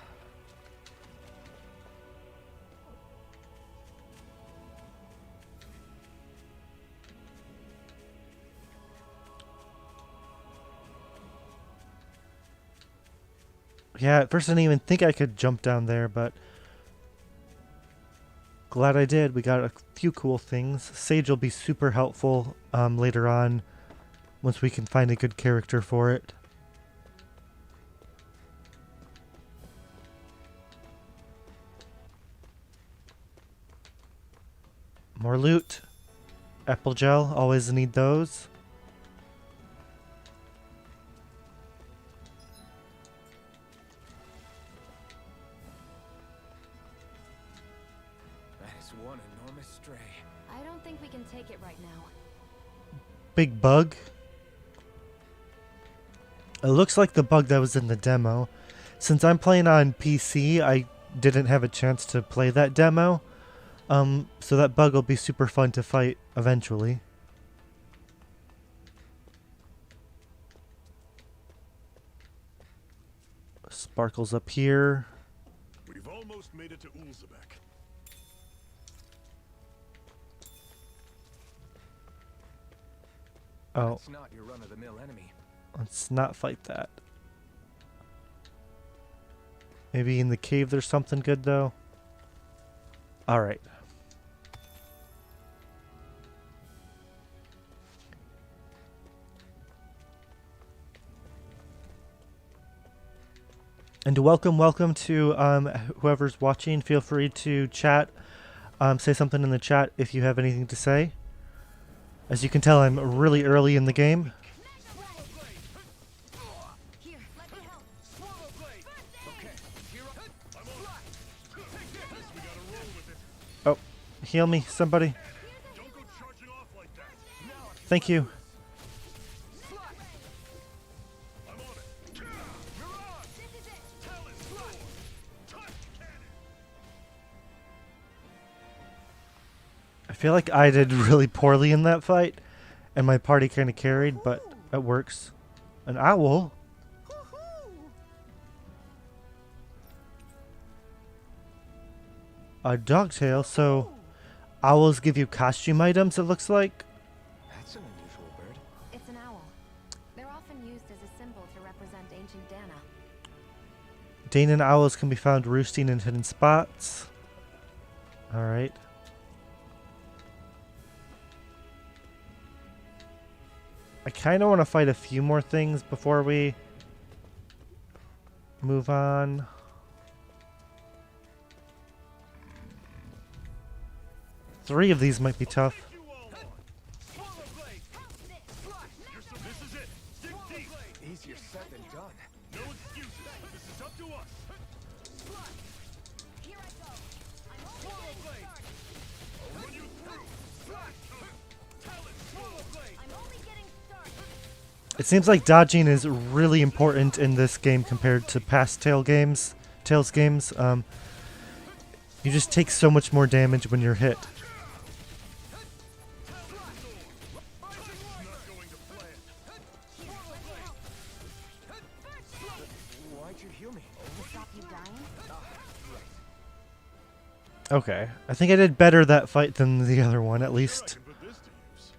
Yeah, at first I didn't even think I could jump down there, but glad I did. We got a few cool things. Sage will be super helpful later on once we can find a good character for it. More loot. Apple gel, always need those. That is one enormous stray. I don't think we can take it right now. Big bug. It looks like the bug that was in the demo. Since I'm playing on PC, I didn't have a chance to play that demo. So that bug will be super fun to fight eventually. Sparkles up here. We've almost made it to Ulzebek. Oh, It's not your run-of-the-mill enemy. let's not fight that. Maybe in the cave there's something good though. Alright. And welcome to whoever's watching. Feel free to chat. Say something in the chat if you have anything to say. As you can tell, I'm really early in the game. Here, let me help. Oh, heal me, somebody. Don't go charging off like that. Thank you. I'm on it. You're on. Tell it, Thor. Touch cannon. I feel like I did really poorly in that fight, and my party kind of carried, but it works. An owl? A dogtail, so owls give you costume items, it looks like. That's an unusual bird. It's an owl. They're often used as a symbol to represent ancient Dana. Danan owls can be found roosting in hidden spots. Alright. I kind of want to fight a few more things before we move on. Three of these might be tough. You all want. This is it. Dig deep. Easier said than done. No excuses. This is up to us. Here I go. I'm Swallow blade. I'll run you through. Tell it, Thor. only getting started. It seems like dodging is really important in this game compared to past Tales games. You just take so much more damage when you're hit. Why'd you heal me? To stop you dying? Okay, I think I did better that fight than the other one, at I least. can put this to use.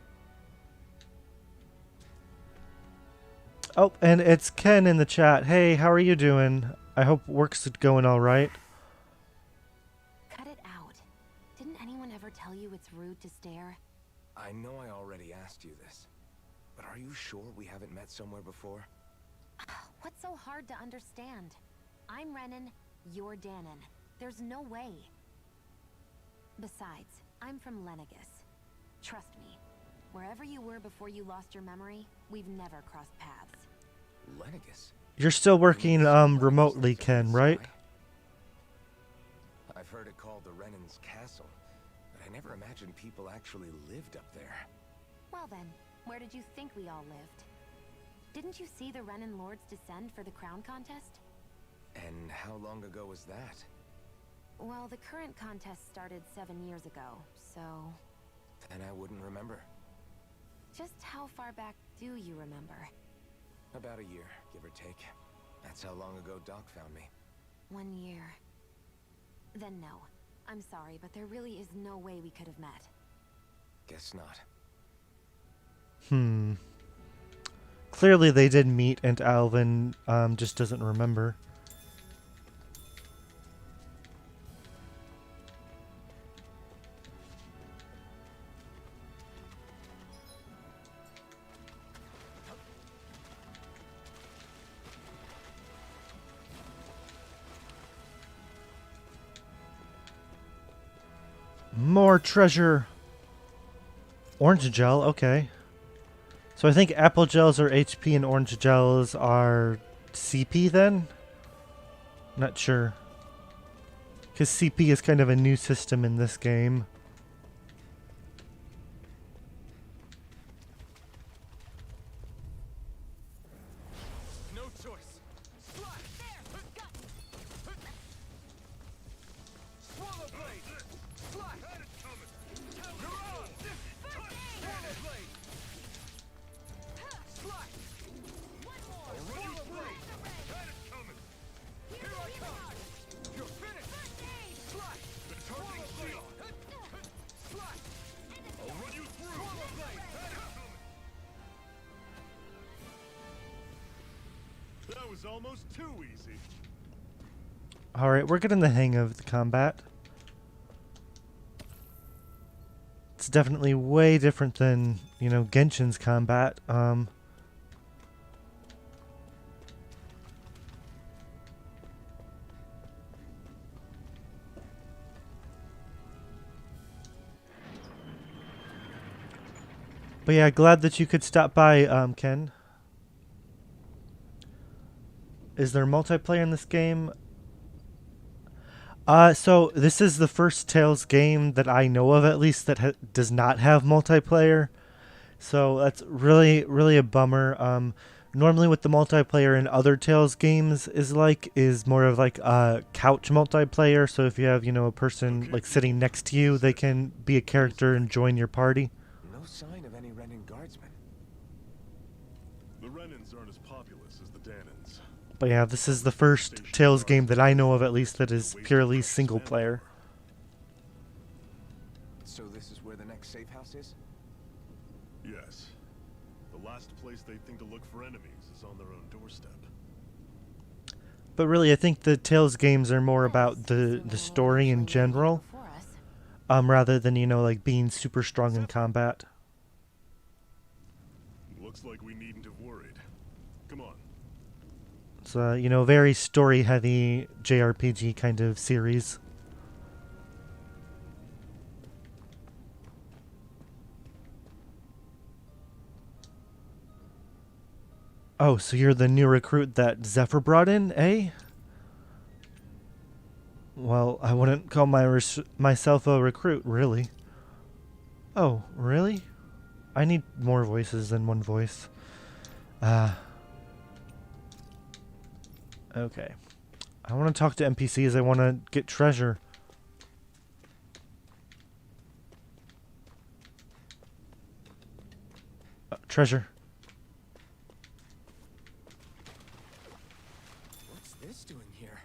Oh, and it's Ken in the chat. Hey, how are you doing? I hope work's going all right. Cut it out. Didn't anyone ever tell you it's rude to stare? I know I already asked you this, but are you sure we haven't met somewhere before? What's so hard to understand? I'm Renan, you're Danon. There's no way. Besides, I'm from Lenegus. Trust me, wherever you were before you lost your memory, we've never crossed paths. Lenegus? You're still working remotely, Ken, right? I've heard it called the Renan's Castle, but I never imagined people actually lived up there. Well then, where did you think we all lived? Didn't you see the Renan Lords descend for the crown contest? And how long ago was that? Well, the current contest started 7 years ago, so... Then I wouldn't remember. Just how far back do you remember? About a year, give or take. That's how long ago Doc found me. 1 year. Then no. I'm sorry, but there really is no way we could have met. Guess not. Clearly they did meet, and Alvin just doesn't remember. More treasure. Orange gel, okay. So I think apple gels are HP and orange gels are CP then? Not sure. Because CP is kind of a new system in this game. No choice. Slide. Swallow blade. Slide. You're on. Swallow blade. Slide. Swallow blade. Here I come. You're finished. Slide. Swallow blade. Slide. I'll run you through. Swallow blade. That was almost too easy. Alright, we're getting the hang of the combat. It's definitely way different than, you know, Genshin's combat. But yeah, glad that you could stop by, Ken. Is there multiplayer in this game? So this is the first Tales game that I know of, at least, that does not have multiplayer. So that's really, really a bummer. Normally what the multiplayer in other Tales games is more of like a couch multiplayer. So if you have, you know, a person like sitting next to you, they can be a character and join your party. No sign of any Renin guardsmen. The Renins aren't as populous as the Danins. But yeah, this is the first Tales game that I know of, at least, that is purely single player. So this is where the next safe house is? Yes. The last place they think to look for enemies is on their own doorstep. But really, I think the Tales games are more about the story in general, rather than, you know, like being super strong in combat. Looks like we needn't have worried. Come on. It's you know, very story-heavy JRPG kind of series. Oh, so you're the new recruit that Zephyr brought in, eh? Well, I wouldn't call myself a recruit, really. Oh, really? I need more voices than one voice. Okay. I want to talk to NPCs. I want to get treasure. Treasure. What's this doing here?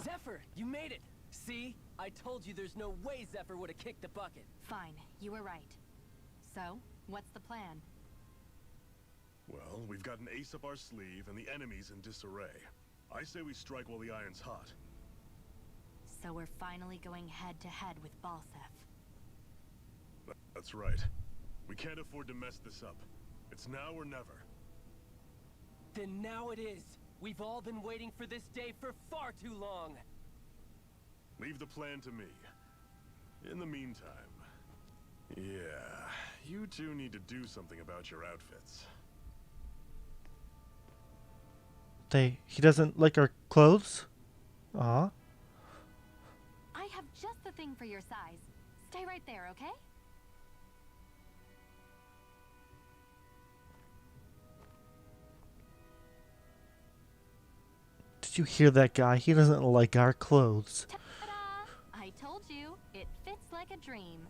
Zephyr, you made it! See? I told you there's no way Zephyr would have kicked the bucket. Fine, you were right. So, what's the plan? Well, we've got an ace up our sleeve and the enemy's in disarray. I say we strike while the iron's hot. So we're finally going head-to-head with Balsef. That's right. We can't afford to mess this up. It's now or never. Then now it is. We've all been waiting for this day for far too long. Leave the plan to me. In the meantime... Yeah, you two need to do something about your outfits. He doesn't like our clothes? Aw. I have just the thing for your size. Stay right there, okay? Did you hear that guy? He doesn't like our clothes. Ta-da! I told you, it fits like a dream.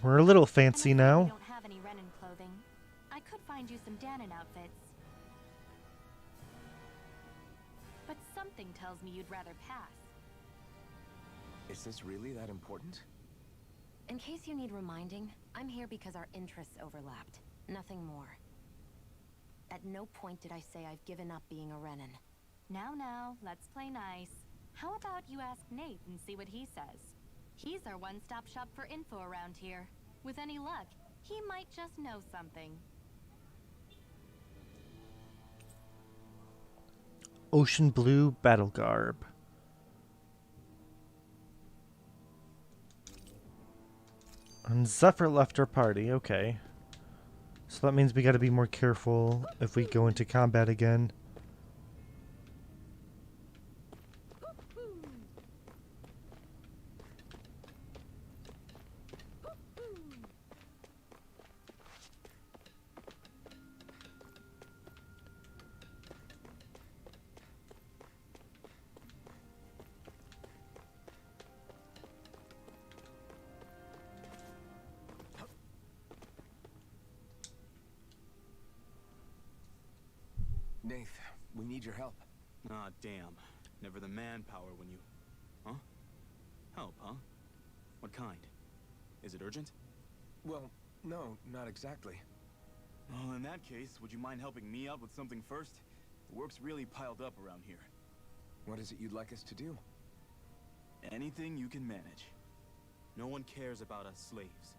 We're a little I'm fancy afraid now. we don't have any Renin clothing. I could find you some Danon outfits. But something tells me you'd rather pass. Is this really that important? In case you need reminding, I'm here because our interests overlapped. Nothing more. At no point did I say I've given up being a Renin. Now, let's play nice. How about you ask Nate and see what he says? He's our one-stop shop for info around here. With any luck, he might just know something. Ocean blue battle garb. And Zephyr left our party, okay. So that means we gotta be more careful if we go into combat again. Nath, we need your help. Ah, damn. Never the manpower when you... Huh? Help, huh? What kind? Is it urgent? Well, no, not exactly. Well, in that case, would you mind helping me out with something first? The work's really piled up around here. What is it you'd like us to do? Anything you can manage. No one cares about us slaves.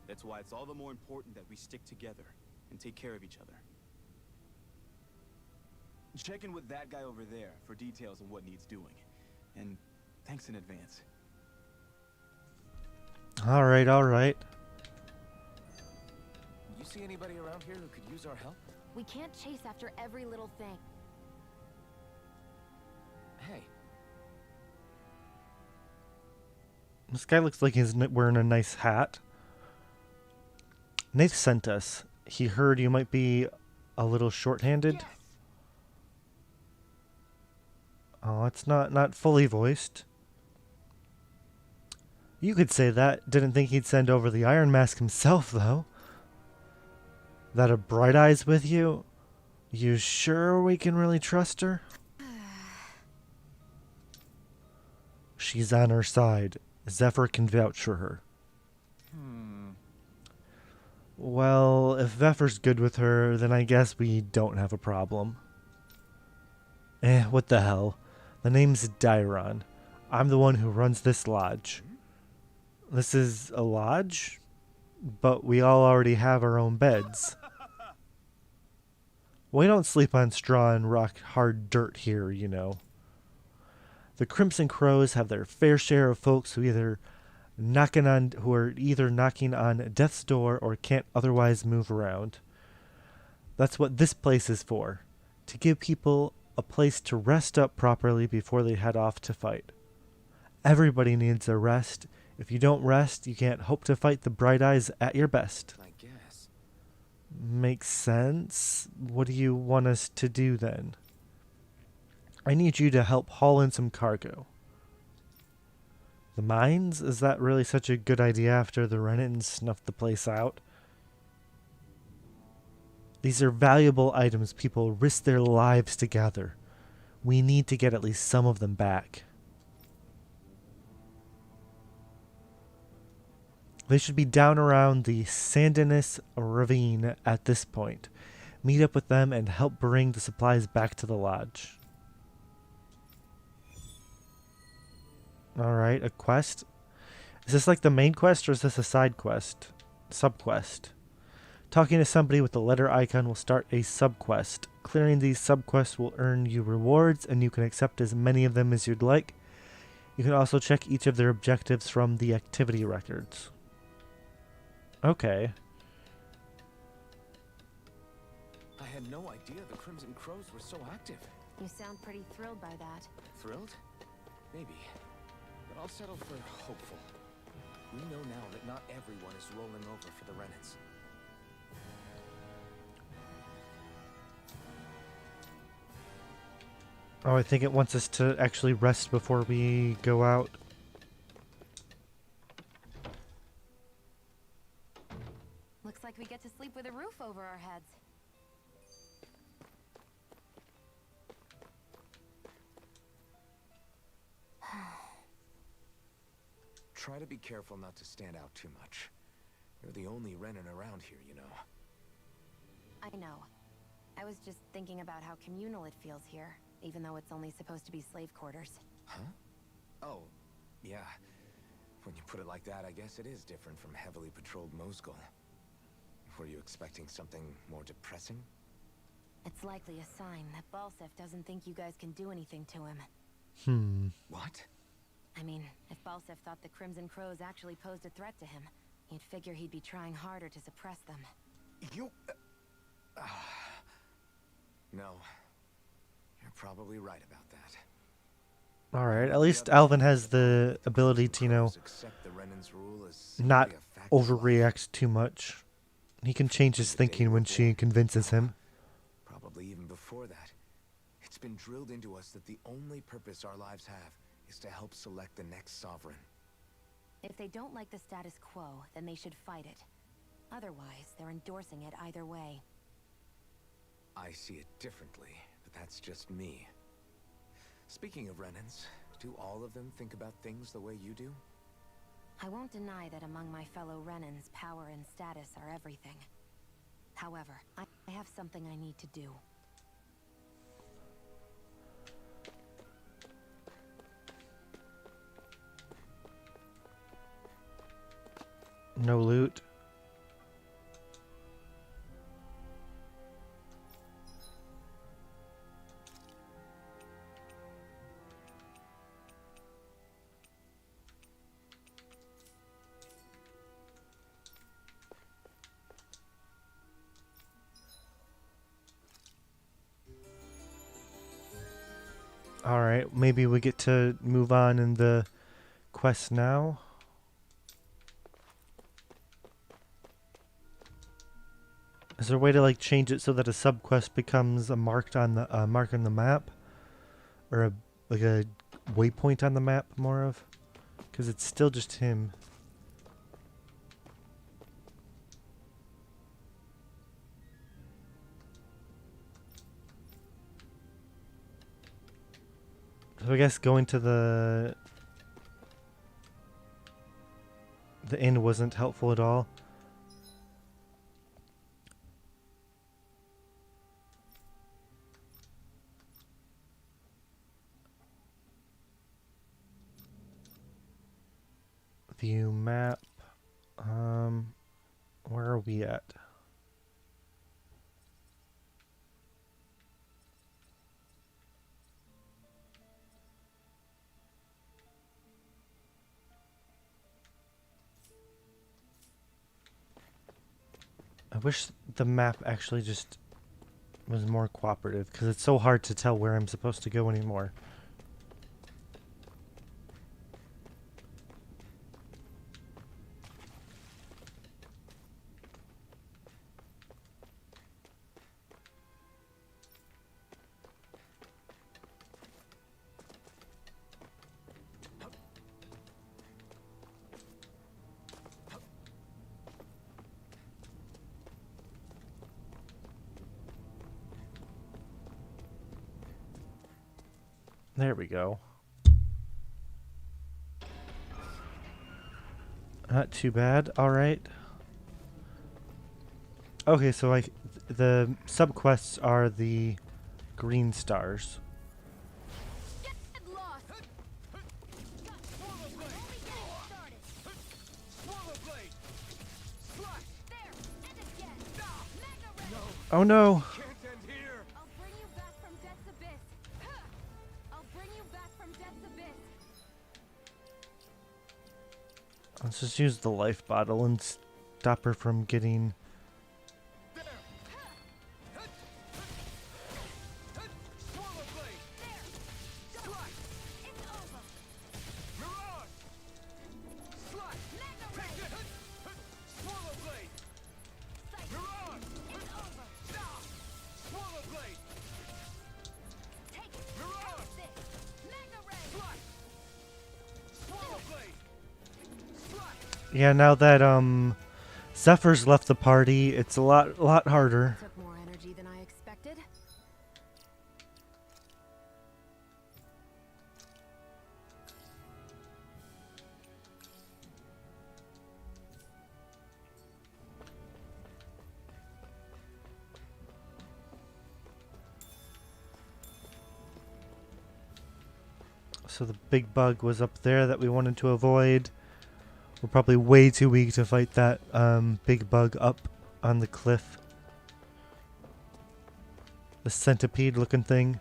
That's why it's all the more important that we stick together and take care of each other. Check in with that guy over there for details on what needs doing. And thanks in advance. Alright, alright. You see anybody around here who could use our help? We can't chase after every little thing. Hey. This guy looks like he's wearing a nice hat. Nath sent us. He heard you might be a little short-handed. Yes. Oh, it's not fully voiced. You could say that. Didn't think he'd send over the Iron Mask himself, though. That a Bright Eyes with you? You sure we can really trust her? She's on our side. Zephyr can vouch for her. Well, if Zephyr's good with her, then I guess we don't have a problem. What the hell? The name's Dairon. I'm the one who runs this lodge. This is a lodge? But we all already have our own beds. We don't sleep on straw and rock hard dirt here, you know. The Crimson Crows have their fair share of folks who are either knocking on death's door or can't otherwise move around. That's what this place is for, to give people a place to rest up properly before they head off to fight. Everybody needs a rest. If you don't rest, you can't hope to fight the Bright Eyes at your best. I guess. Makes sense. What do you want us to do then? I need you to help haul in some cargo. The mines? Is that really such a good idea after the Renans snuffed the place out? These are valuable items people risk their lives to gather. We need to get at least some of them back. They should be down around the Sandinis Ravine at this point. Meet up with them and help bring the supplies back to the lodge. Alright, a quest. Is this like the main quest or is this a side quest? Subquest. Talking to somebody with the letter icon will start a subquest. Clearing these subquests will earn you rewards and you can accept as many of them as you'd like. You can also check each of their objectives from the activity records. Okay. I had no idea the Crimson Crows were so active. You sound pretty thrilled by that. Thrilled? Maybe. But I'll settle for hopeful. We know now that not everyone is rolling over for the Renans. Oh, I think it wants us to actually rest before we go out. Looks like we get to sleep with a roof over our heads. Try to be careful not to stand out too much. You're the only Renin around here, you know. I know. I was just thinking about how communal it feels here, even though it's only supposed to be slave quarters. Huh? Oh, yeah. When you put it like that, I guess it is different from heavily patrolled Mosgul. Were you expecting something more depressing? It's likely a sign that Balsef doesn't think you guys can do anything to Hmm. What? I mean, if Balsef thought the Crimson Crows actually posed a threat to him, you'd figure he'd be trying harder to suppress them. You... No. You're probably right about that. Alright, at least Alvin has the ability to, you know, Accept the Renin's rule as not simply a fact of life. overreact too much. He can change his thinking when she convinces him. Probably even before that. It's been drilled into us that the only purpose our lives have is to help select the next sovereign. If they don't like the status quo, then they should fight it. Otherwise, they're endorsing it either way. I see it differently, but that's just me. Speaking of Renins, do all of them think about things the way you do? I won't deny that among my fellow Renins, power and status are everything. However, I have something I need to do. No loot. Alright, maybe we get to move on in the quest now. Is there a way to like change it so that a subquest becomes a mark on the map, or a like a waypoint on the map, more of? Because it's still just him. So I guess going to the inn wasn't helpful at all. View map. Where are we at? I wish the map actually just was more cooperative, because it's so hard to tell where I'm supposed to go anymore. There we go. Not too bad. All right. Okay, so like the subquests are the green stars. Get lost! Oh no. Can't end here! I'll bring you back from Death's Abyss. I'll bring you back from Death's Abyss. Let's just use the life bottle and stop her from getting... Yeah, now that Zephyr's left the party, it's a lot harder. Took more energy than I expected. So the big bug was up there that we wanted to avoid. We're probably way too weak to fight that big bug up on the cliff. The centipede looking thing.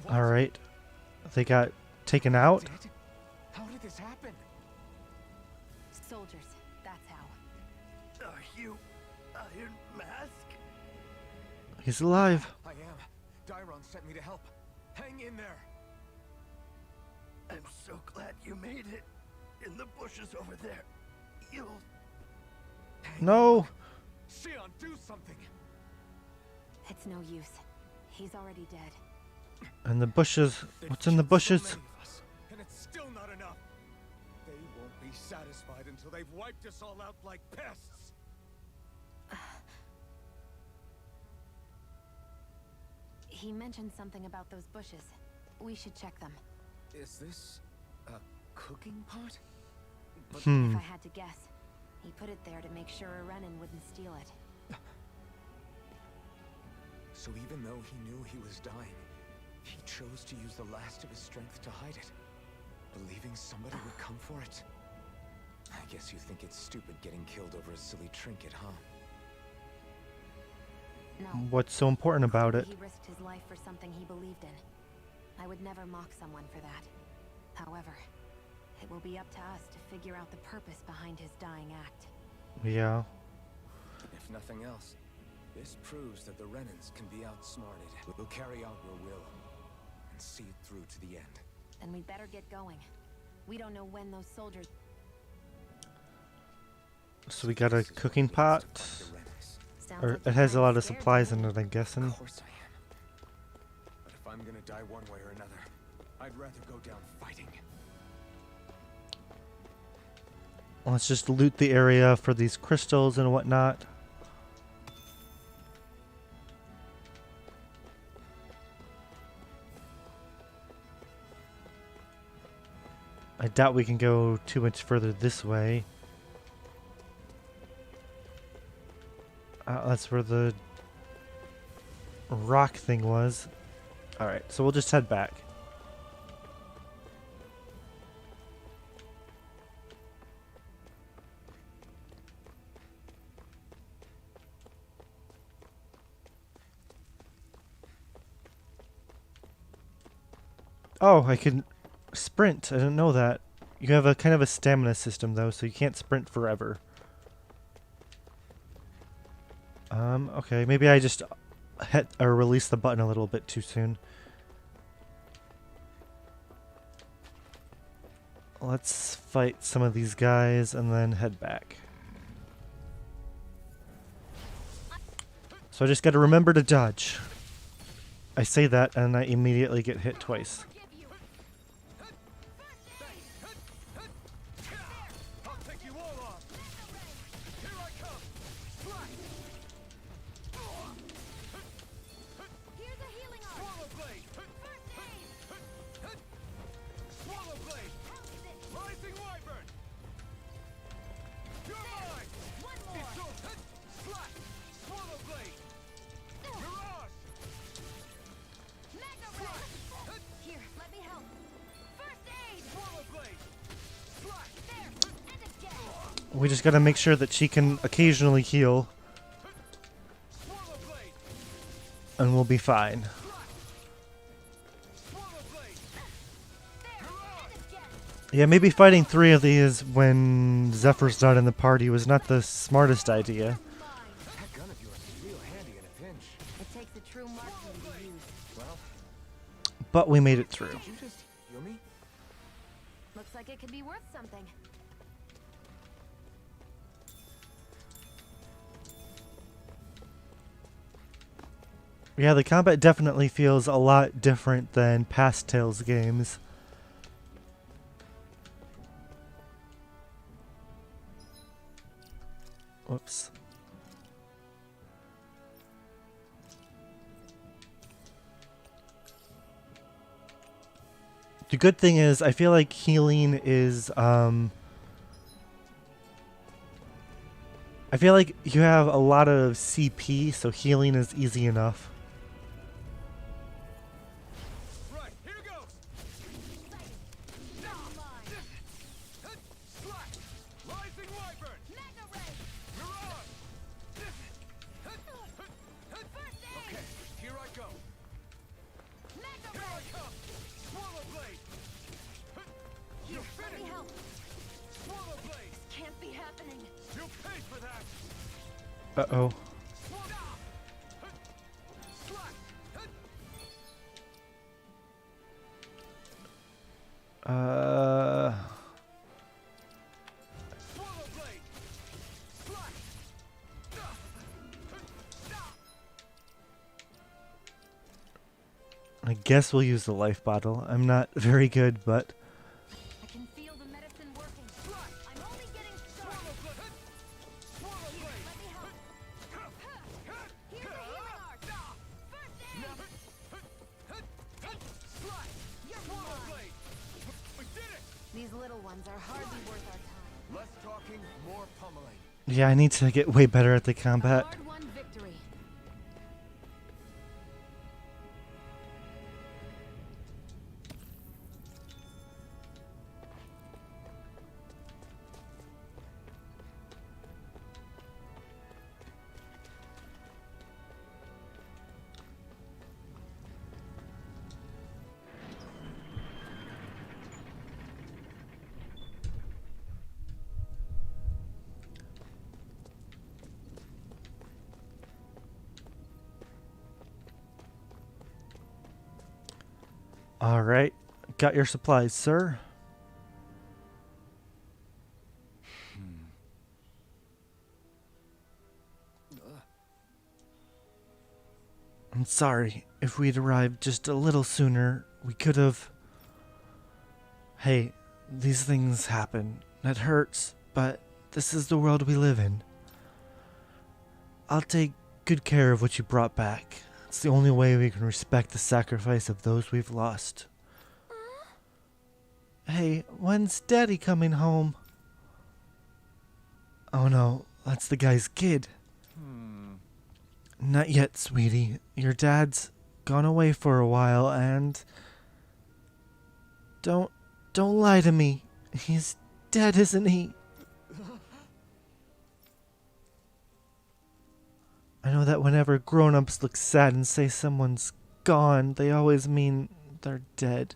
Alright. They got taken out. How did this happen? Soldiers, that's how. Are you Iron Mask? He's alive. I am. Dairon sent me to help. Hang in there. I'm so glad you made it. In the bushes over there. You'll... No. Xion, do something. It's no use. He's already dead. And the bushes. What's in the bushes? So many of us, and it's still not enough. They won't be satisfied until they've wiped us all out like pests. He mentioned something about those bushes. We should check them. Is this a cooking pot? If I had to guess, he put it there to make sure a Renin wouldn't steal it. So even though he knew he was dying, he chose to use the last of his strength to hide it, believing somebody would come for it. I guess you think it's stupid getting killed over a silly trinket, huh? No. What's so important about it? He risked his life for something he believed in. I would never mock someone for that. However, it will be up to us to figure out the purpose behind his dying act. Yeah. If nothing else, this proves that the Renins can be outsmarted. We'll carry out your will and see it through to the end. Then we'd better get going. We don't know when those soldiers... So we got a cooking pot. Sounds Or like it you're has a kinda lot of scared, supplies Danny. in it, I'm guessing. Of course I am. But if I'm gonna die one way or another, I'd rather go down fighting. Let's just loot the area for these crystals and whatnot. I doubt we can go too much further this way. That's where the rock thing was. Alright, so we'll just head back. Oh, I can sprint. I didn't know that. You have a kind of a stamina system though, so you can't sprint forever. Okay, maybe I just hit or release the button a little bit too soon. Let's fight some of these guys and then head back. So I just gotta remember to dodge. I say that and I immediately get hit twice. I'll take you all off. Here I come. Here's a healing arm. Swallow blade. First aid. Swallow blade. Rising wyvern. You're mine. One more. It's your slash. Swallow blade. Mirage. Mega red. Here, let me help. First aid. Swallow blade. Slash. There. And again. We just gotta make sure that she can occasionally heal Swallow blade. and we'll be fine. Swallow blade. There. And again. Yeah, maybe fighting 3 of these when Zephyr's not in the party was not the smartest idea. Mine. That gun of yours is real handy in a pinch. It takes a true marksman to use. Well, But we made it through. did you just heal me? Looks like it could be worth something. Yeah, the combat definitely feels a lot different than past Tales games. Whoops. The good thing is, I feel like healing is, I feel like you have a lot of CP, so healing is easy enough. Right, here goes! Slack! Rising Wyvern! Mega Ray! You're on! Okay, here I go! Mega Here Ray! I come! Swallow Blade! You Let me finished! help. Swallow Blade! Can't be happening. You paid for that! Uh-oh. Slack! Swallow Blade! Slack! I guess we'll use the life bottle. I'm not very good, but I can feel the medicine working. Slack! I'm only getting started. Swallow Blade! Let me help. Here's the healing art. First aid. Slack! You're Swallow mine. Blade! We did it! These little ones are hardly worth our time. Less talking, more pummeling. yeah, I need to get way better at the A combat. hard-won victory. All right. Got your supplies, sir. I'm sorry. If we'd arrived just a little sooner, we could have... Hey, these things happen. It hurts, but this is the world we live in. I'll take good care of what you brought back. It's the only way we can respect the sacrifice of those we've lost. Hey, when's Daddy coming home? Oh no, that's the guy's kid. Not yet, sweetie. Your dad's gone away for a while and... Don't lie to me. He's dead, isn't he? I know that whenever grown-ups look sad and say someone's gone, they always mean they're dead.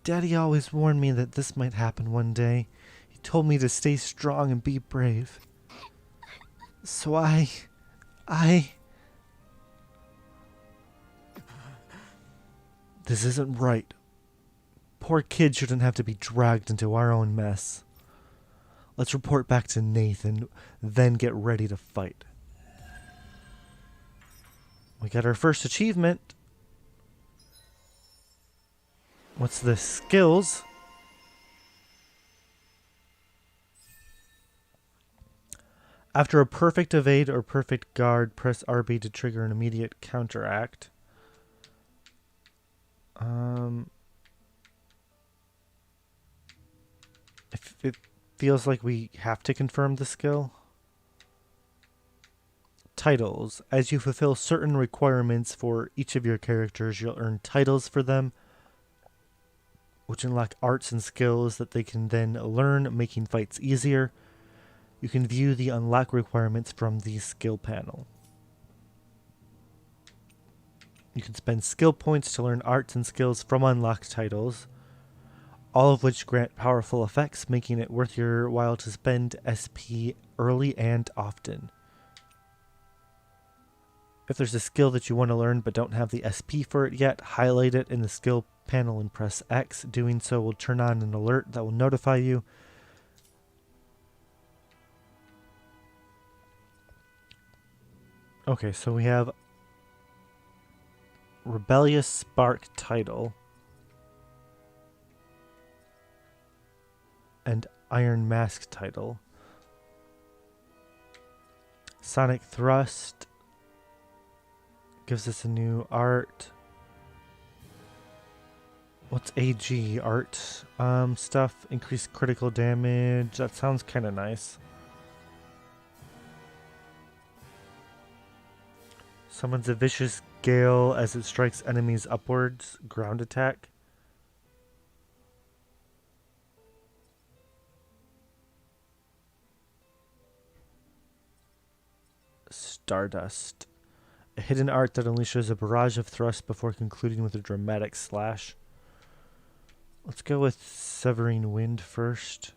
Daddy always warned me that this might happen one day. He told me to stay strong and be brave. So I... This isn't right. Poor kid shouldn't have to be dragged into our own mess. Let's report back to Nathan, then get ready to fight. We got our first achievement. What's this? Skills. After a perfect evade or perfect guard, press RB to trigger an immediate counteract. It feels like we have to confirm the skill. Titles. As you fulfill certain requirements for each of your characters, you'll earn titles for them, which unlock arts and skills that they can then learn, making fights easier. You can view the unlock requirements from the skill panel. You can spend skill points to learn arts and skills from unlocked titles, all of which grant powerful effects, making it worth your while to spend SP early and often. If there's a skill that you want to learn but don't have the SP for it yet, highlight it in the skill panel and press X. Doing so will turn on an alert that will notify you. Okay, so we have Rebellious Spark title. And Iron Mask title. Sonic Thrust gives us a new art. What's AG? Art stuff. Increased critical damage. That sounds kind of nice. Summons a vicious gale as it strikes enemies upwards. Ground attack. Stardust. A hidden art that unleashes a barrage of thrusts before concluding with a dramatic slash. Let's go with Severing Wind first.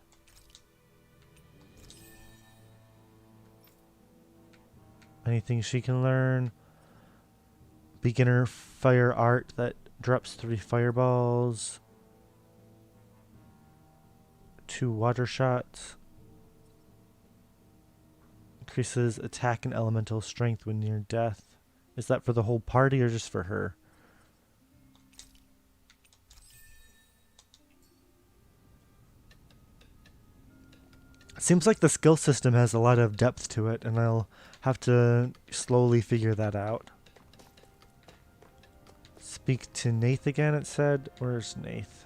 Anything she can learn. Beginner fire art that drops 3 fireballs. 2 water shots. Increases attack and elemental strength when near death. Is that for the whole party or just for her? Seems like the skill system has a lot of depth to it, and I'll have to slowly figure that out. Speak to Nath again, it said. Where's Nath?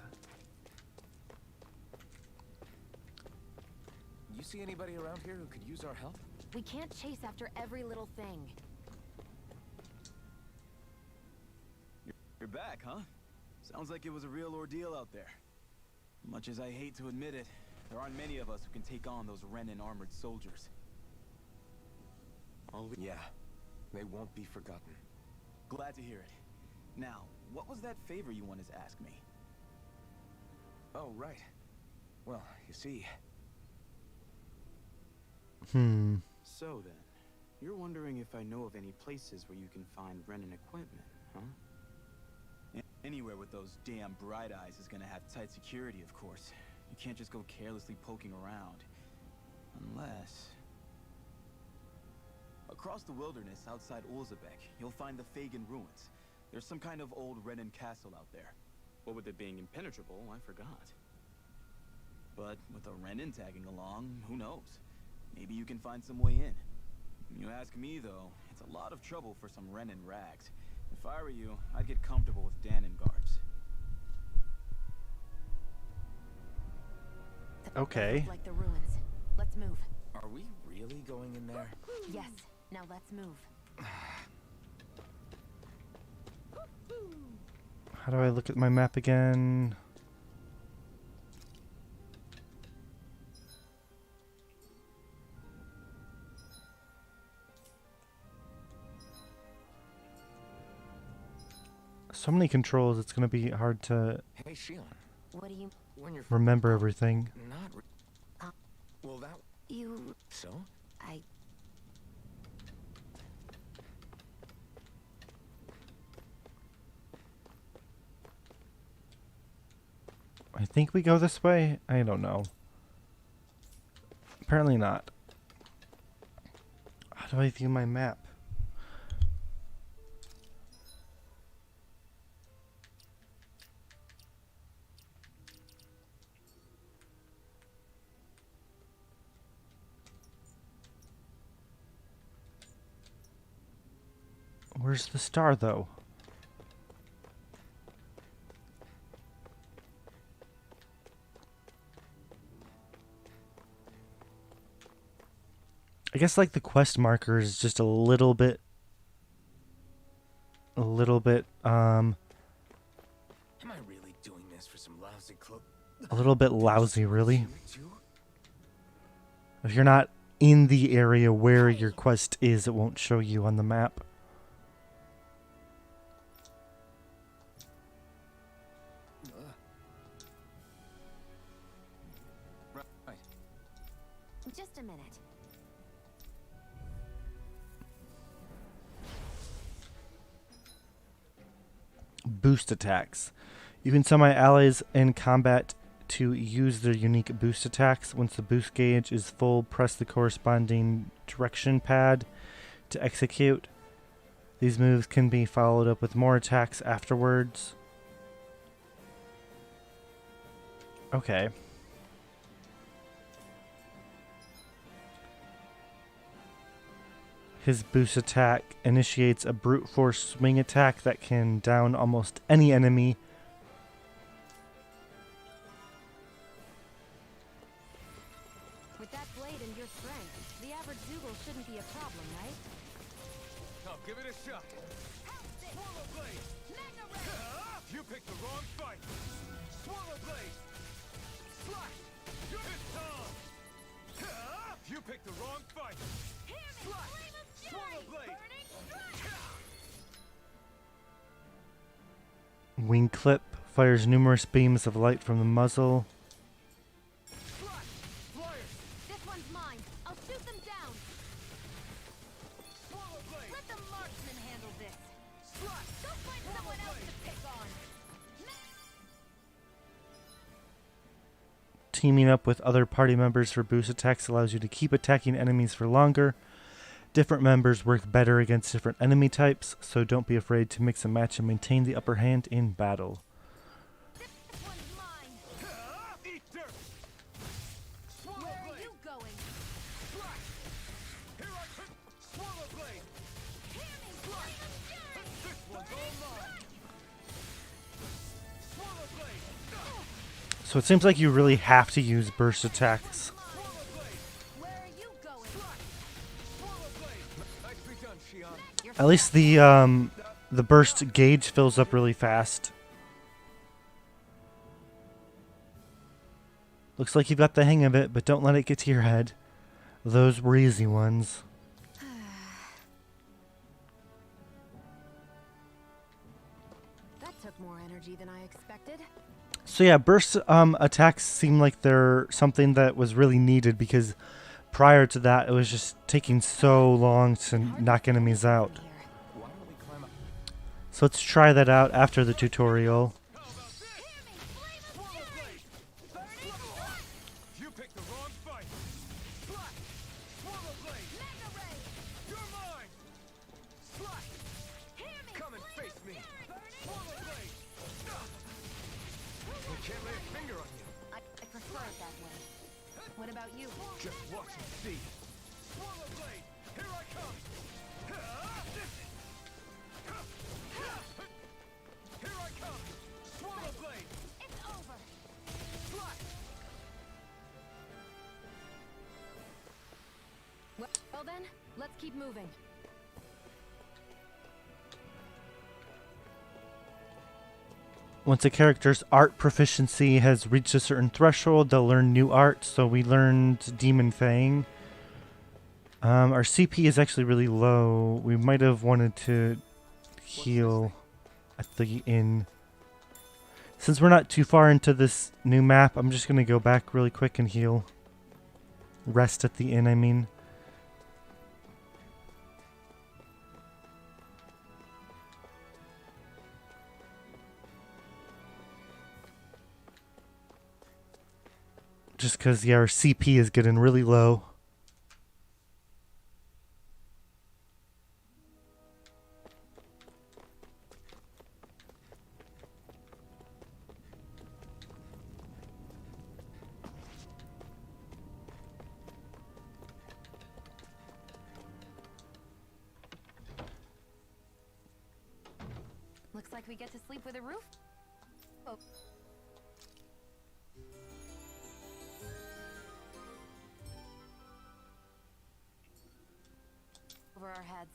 You see anybody around here who could use our help? We can't chase after every little thing. You're back, huh? Sounds like it was a real ordeal out there. Much as I hate to admit it, there aren't many of us who can take on those Renin armored soldiers. Yeah, they won't be forgotten. Glad to hear it. Now, what was that favor you wanted to ask me? Oh, right. Well, you see... So then, you're wondering if I know of any places where you can find Renin equipment, huh? Anywhere with those damn bright eyes is gonna have tight security, of course. You can't just go carelessly poking around. Unless... Across the wilderness outside Ulzebek, you'll find the Fagin ruins. There's some kind of old Renin castle out there. What with it being impenetrable, I forgot. But with a Renin tagging along, who knows? Maybe you can find some way in. You ask me, though, it's a lot of trouble for some Renin rags. If I were you, I'd get comfortable with Danon guards. Okay. Like the ruins. Let's move. Are we really going in there? Yes. Now let's move. How do I look at my map again? So many controls, it's going to be hard to Hey, Shion. What do you... When you're remember everything. not... well, that... You... So? I think we go this way? I don't know. Apparently not. How do I view my map? Where's the star, though? I guess like the quest marker is just a little bit Am I really doing this for some lousy cloak? a little bit lousy, really. If you're not in the area where your quest is, it won't show you on the map. Right. Just a minute. Boost attacks. You can summon allies in combat to use their unique boost attacks. Once the boost gauge is full, press the corresponding direction pad to execute. These moves can be followed up with more attacks afterwards. Okay. His boost attack initiates a brute force swing attack that can down almost any enemy. With that blade and your strength, the average Zoogle shouldn't be a problem, right? Come, give it a shot. Swallow blade. You picked the wrong fight. Swallow blade. Slash. It's time. You picked the wrong fight. Slash. Swallow blade. Wing clip fires numerous beams of light from the muzzle. This one's mine. I'll shoot them down. Let the marksman handle this. Go find someone else to pick on. Teaming up with other party members for boost attacks allows you to keep attacking enemies for longer. Different members work better against different enemy types, so don't be afraid to mix and match and maintain the upper hand in battle. This one's mine. Eat dirt. Where are you going? Here I come. Swallow blade. This one's all mine. Swallow blade. So it seems like you really have to use burst attacks. Where are you going? Nicely done, Shion. At least the burst gauge fills up really fast. Looks like you've got the hang of it, but don't let it get to your head. Those were easy ones. That took more energy than I expected. So yeah, burst attacks seem like they're something that was really needed because prior to that, it was just taking so long to knock enemies out. Why don't we climb up? So let's try that out after the tutorial. You picked the wrong fight. Slash. Swallow blade. You're mine. Slash. Come and face me. Swallow blade. I can't lay a finger on you. I prefer it that way. What about you? Just watch and see. Swallow blade. Here I come. Here I come. Swallow blade. It's over. Slash. Well then, let's keep moving. Once a character's art proficiency has reached a certain threshold, they'll learn new art. So we learned Demon Fang. Our CP is actually really low. We might have wanted to heal at the inn. Since we're not too far into this new map, I'm just going to go back really quick and heal. Rest at the inn, I mean. Just because, yeah, our CP is getting really low. Looks like we get to sleep with a roof. Oh. Over our heads.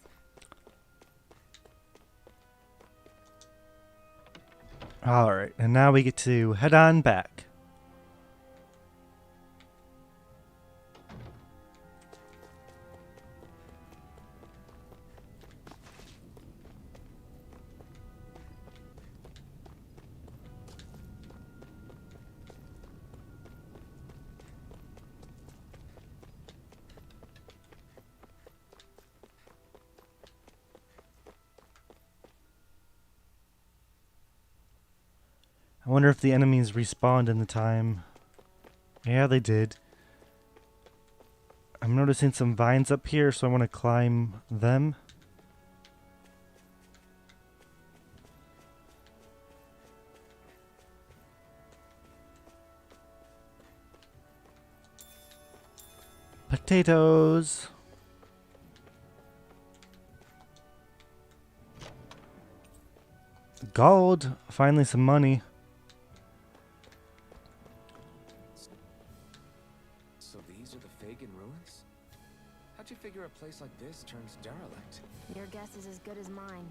Alright, and now we get to head on back. I wonder if the enemies respawned in the time. Yeah, they did. I'm noticing some vines up here, so I want to climb them. potatoes. Gold. Finally some money. So these are the Fagin ruins? How'd you figure a place like this turns derelict? Your guess is as good as mine.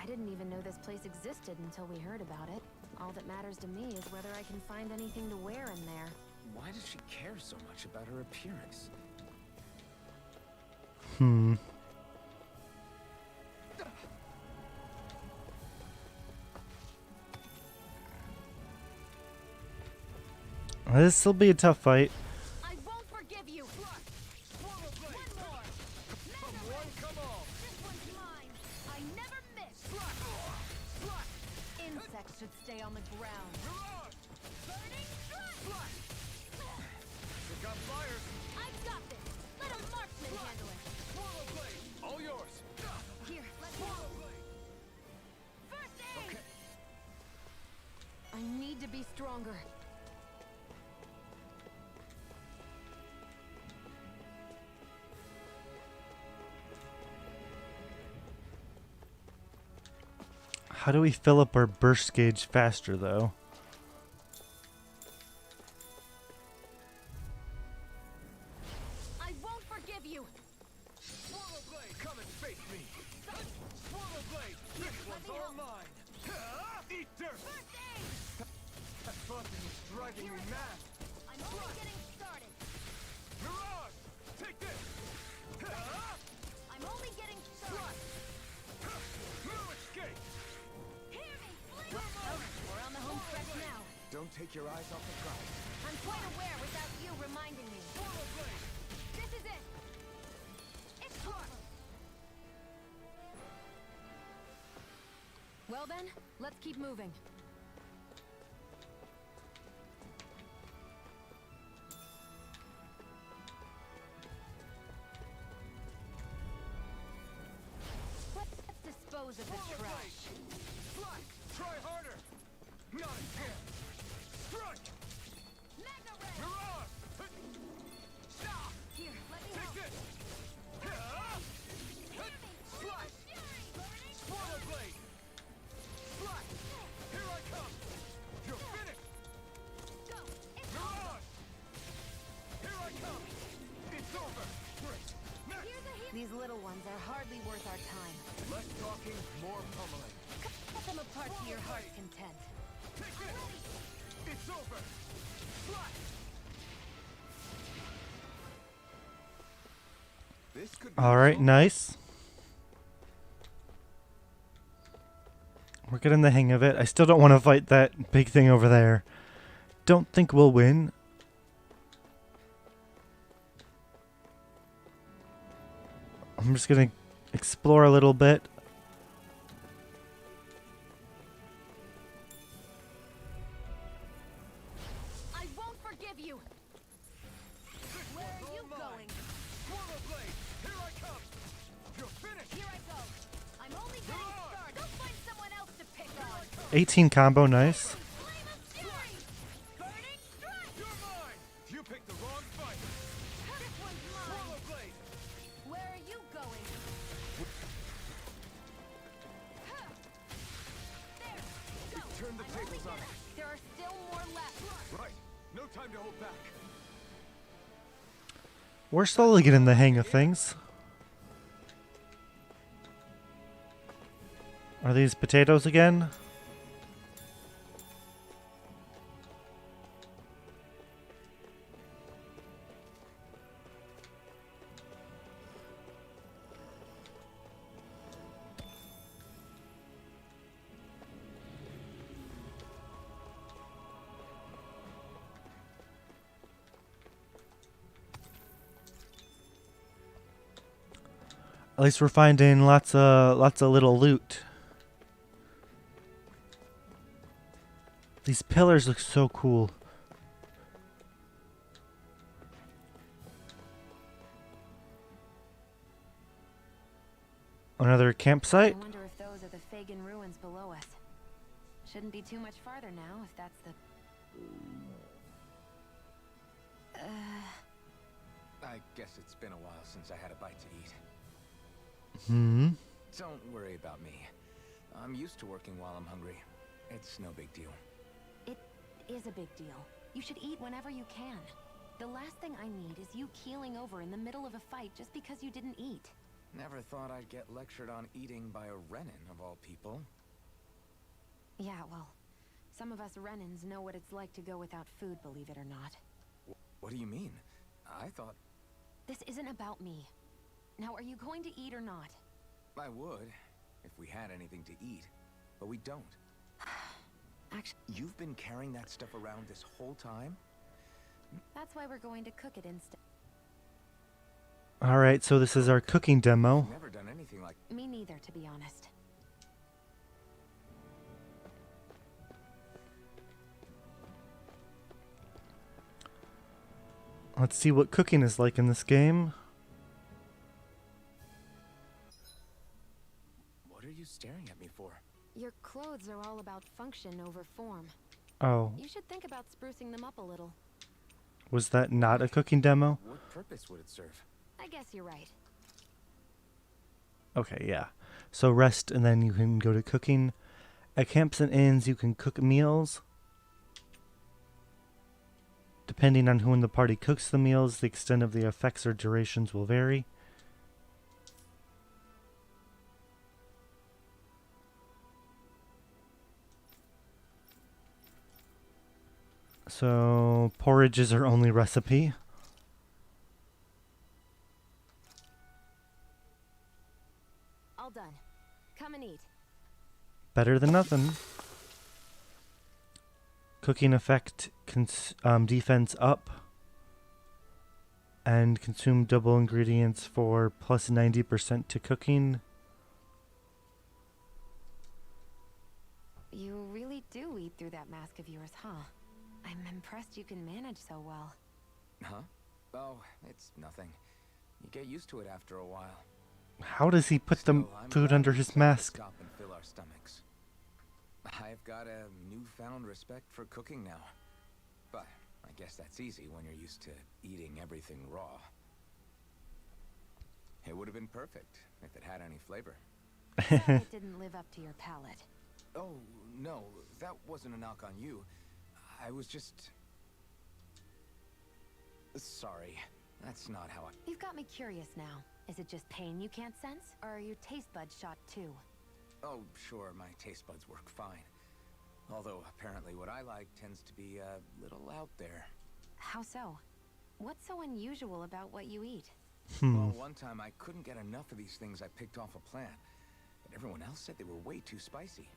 I didn't even know this place existed until we heard about it. All that matters to me is whether I can find anything to wear in there. Why does she care so much about her appearance? This'll be a tough fight. I won't forgive you. One more. Come one, come all. This one's mine. I never miss. Insects should stay on the ground. Burning strike. It got fires. I've got this. Let a marksman handle it. All yours. Here, let me help. First aid. Okay. I need to be stronger. How do we fill up our burst gauge faster, though? I won't forgive you. Swallow blade, come and face me. Swallow blade, this one's all mine. Eat dirt. First aid. That buzzing is driving me mad. I'm only getting started. Mirage, take this. I'm only getting started. No escape. Hear me, please. We're on the home stretch now. Don't take your eyes off the prize. I'm quite aware without you reminding me. Swallow blade. This is it. It's over. Well then, let's keep moving. Let's dispose of the trash. Fly. Try harder. Not again. Strike. Magna Ray! Mirage. Stop. Here, let me Take help. this. Hear me, Fly. fury! Burning Swallow blade. Fly. Here I come. You're finished. go! It's Mirage. Here I come. It's over. Great. Next. Here's a hero. These little ones are hardly worth our time. Less talking, more pummeling. Cut them apart to your heart's content. Take this. It's over. Fly. This could be All right, nice. We're getting the hang of it. I still don't want to fight that big thing over there. Don't think we'll win. I'm just gonna explore a little bit. I won't forgive you. Where are you going? Swallow blade. Here I come. You're finished. Here I go. I'm only getting started. Go find someone else to pick on. 18 combo, nice. Flame of fury! Burning strike! You're mine. You picked the wrong fight. This one's mine. Swallow blade. Where are you going? There. Go. Turn the I'm only tables on gonna- us. There are still more left. Right. No time to hold back. We're slowly getting the hang of things. Are these potatoes again? At least we're finding lots of little loot. These pillars look so cool. Another I campsite? wonder if those are the Fagin ruins below us. Shouldn't be too much farther now, if that's the... I guess it's been a while since I had a bite to eat. Hmm. Don't worry about me. I'm used to working while I'm hungry. It's no big deal. It is a big deal. You should eat whenever you can. The last thing I need is you keeling over in the middle of a fight just because you didn't eat. Never thought I'd get lectured on eating by a Renin, of all people. Yeah, well, some of us Renins know what it's like to go without food, believe it or not. What do you mean? I thought... This isn't about me. Now, are you going to eat or not? I would, if we had anything to eat. But we don't. Actually, You've been carrying that stuff around this whole time? that's why we're going to cook it instead. Alright, so this is our cooking demo. Never done anything like... Me neither, to be honest. Let's see what cooking is like in this game. What are you staring at me for? Your clothes are all about function over form. Oh, You should think about sprucing them up a little. was that not a cooking demo? What purpose would it serve? I guess you're right. Okay, yeah. So rest and then you can go to cooking. At camps and inns, you can cook meals. Depending on who in the party cooks the meals, the extent of the effects or durations will vary. So, porridge is our only recipe. All done. Come and eat. Better than nothing. Cooking effect, defense up. And consume double ingredients for plus 90% to cooking. You really do eat through that mask of yours, huh? I'm impressed you can manage so well. Huh? Oh, it's nothing. You get used to it after a while. How does he put the Still, I'm food glad under we his decided to mask? Stop and fill our stomachs. I've got a newfound respect for cooking now. But I guess that's easy when you're used to eating everything raw. It would have been perfect if it had any flavor. Sorry it didn't live up to your palate. Oh, no, that wasn't a knock on you. I was just... Sorry, that's not how I... You've got me curious now. Is it just pain you can't sense, or are your taste buds shot too? Oh, sure, my taste buds work fine. Although, apparently what I like tends to be a little out there. How so? What's so unusual about what you eat? Well, one time I couldn't get enough of these things I picked off a plant, but everyone else said they were way too spicy.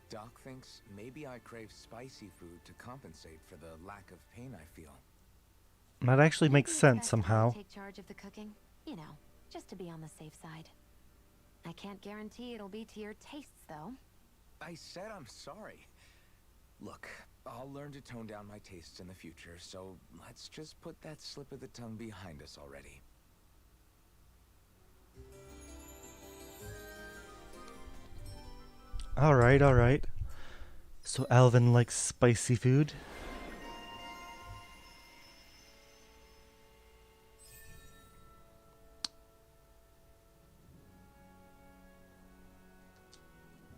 Doc thinks maybe I crave spicy food to compensate for the lack of pain I feel. That actually makes Maybe it's sense best if I somehow. take charge of the cooking, you know, just to be on the safe side. I can't guarantee it'll be to your tastes, though. I said I'm sorry. Look, I'll learn to tone down my tastes in the future, so let's just put that slip of the tongue behind us already. Alright, alright. So Alvin likes spicy food.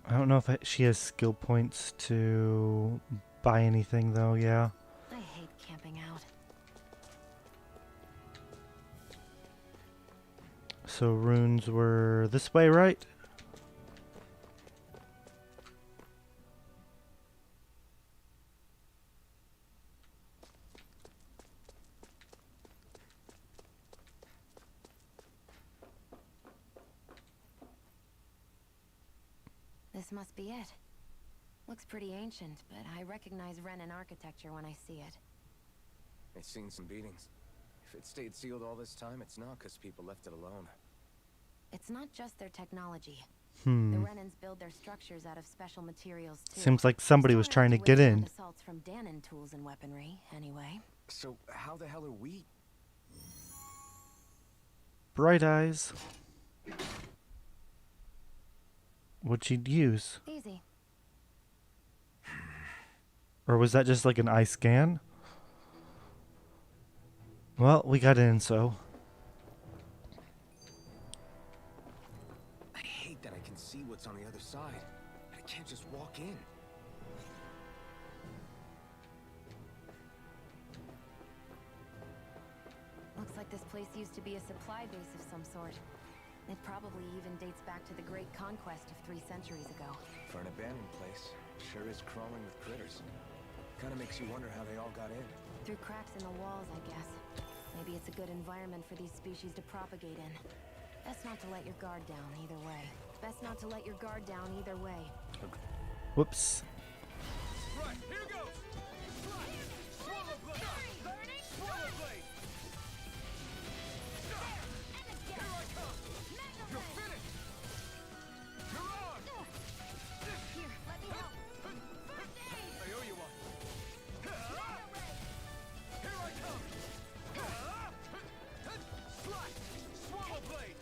I don't know if she has skill points to buy anything though, yeah. I hate camping out. So runes were this way, right? This must be it. Looks pretty ancient, but I recognize Renin architecture when I see it. It's seen some beatings. If it stayed sealed all this time, it's not because people left it alone. It's not just their technology. The Hmm. Renins build their structures out of special materials too. Seems like somebody was Still trying to have get withstand in. assaults from Danon tools and weaponry, anyway. So how the hell are we? Bright eyes. What'd she use? Easy. Or was that just like an eye scan? Well, we got in, so... I hate that I can see what's on the other side. I can't just walk in. Looks like this place used to be a supply base of some sort. It probably even dates back to the Great Conquest of 3 centuries ago. For an abandoned place, sure is crawling with critters. Kinda makes you wonder how they all got in. Through cracks in the walls, I guess. Maybe it's a good environment for these species to propagate in. Best not to let your guard down either way. Best not to let your guard down either way. Whoops. Right, here goes! Swallow blade! Swallow blade! Here I come! You're finished! You're on! Here, let me help. First aid! I owe you one. Here I come! Slash! Swallow blade!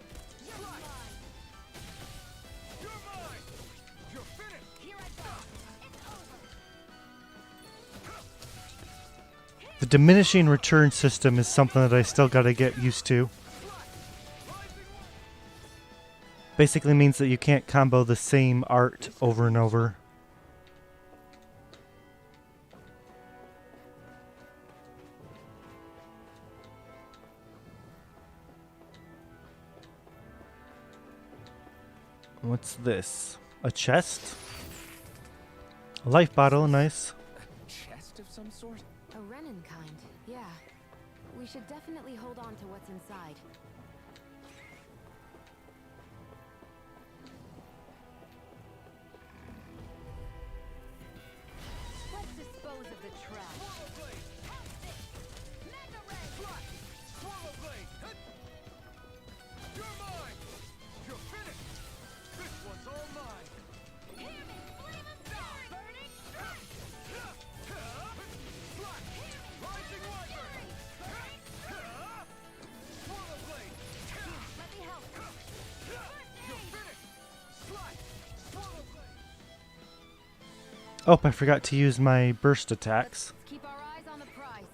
Slash! You're mine! You're finished! Here I go. It's over. The diminishing return system is something that I still gotta get used to. Basically means that you can't combo the same art over and over. What's this? A chest? A life bottle, nice. A chest of some sort? A Renin kind, yeah. We should definitely hold on to what's inside. Let's dispose of the trash. Swallow blade! Mega Ray! Slash! Swallow blade! You're mine! You're finished! This one's all mine! Hear me! Flame of fury! Burning strike! Slash! Rising wyvern! Swallow blade! Let me help. You're finished! Slash! Swallow blade! Oh, I forgot to use my burst attacks. Let's keep our eyes on the prize.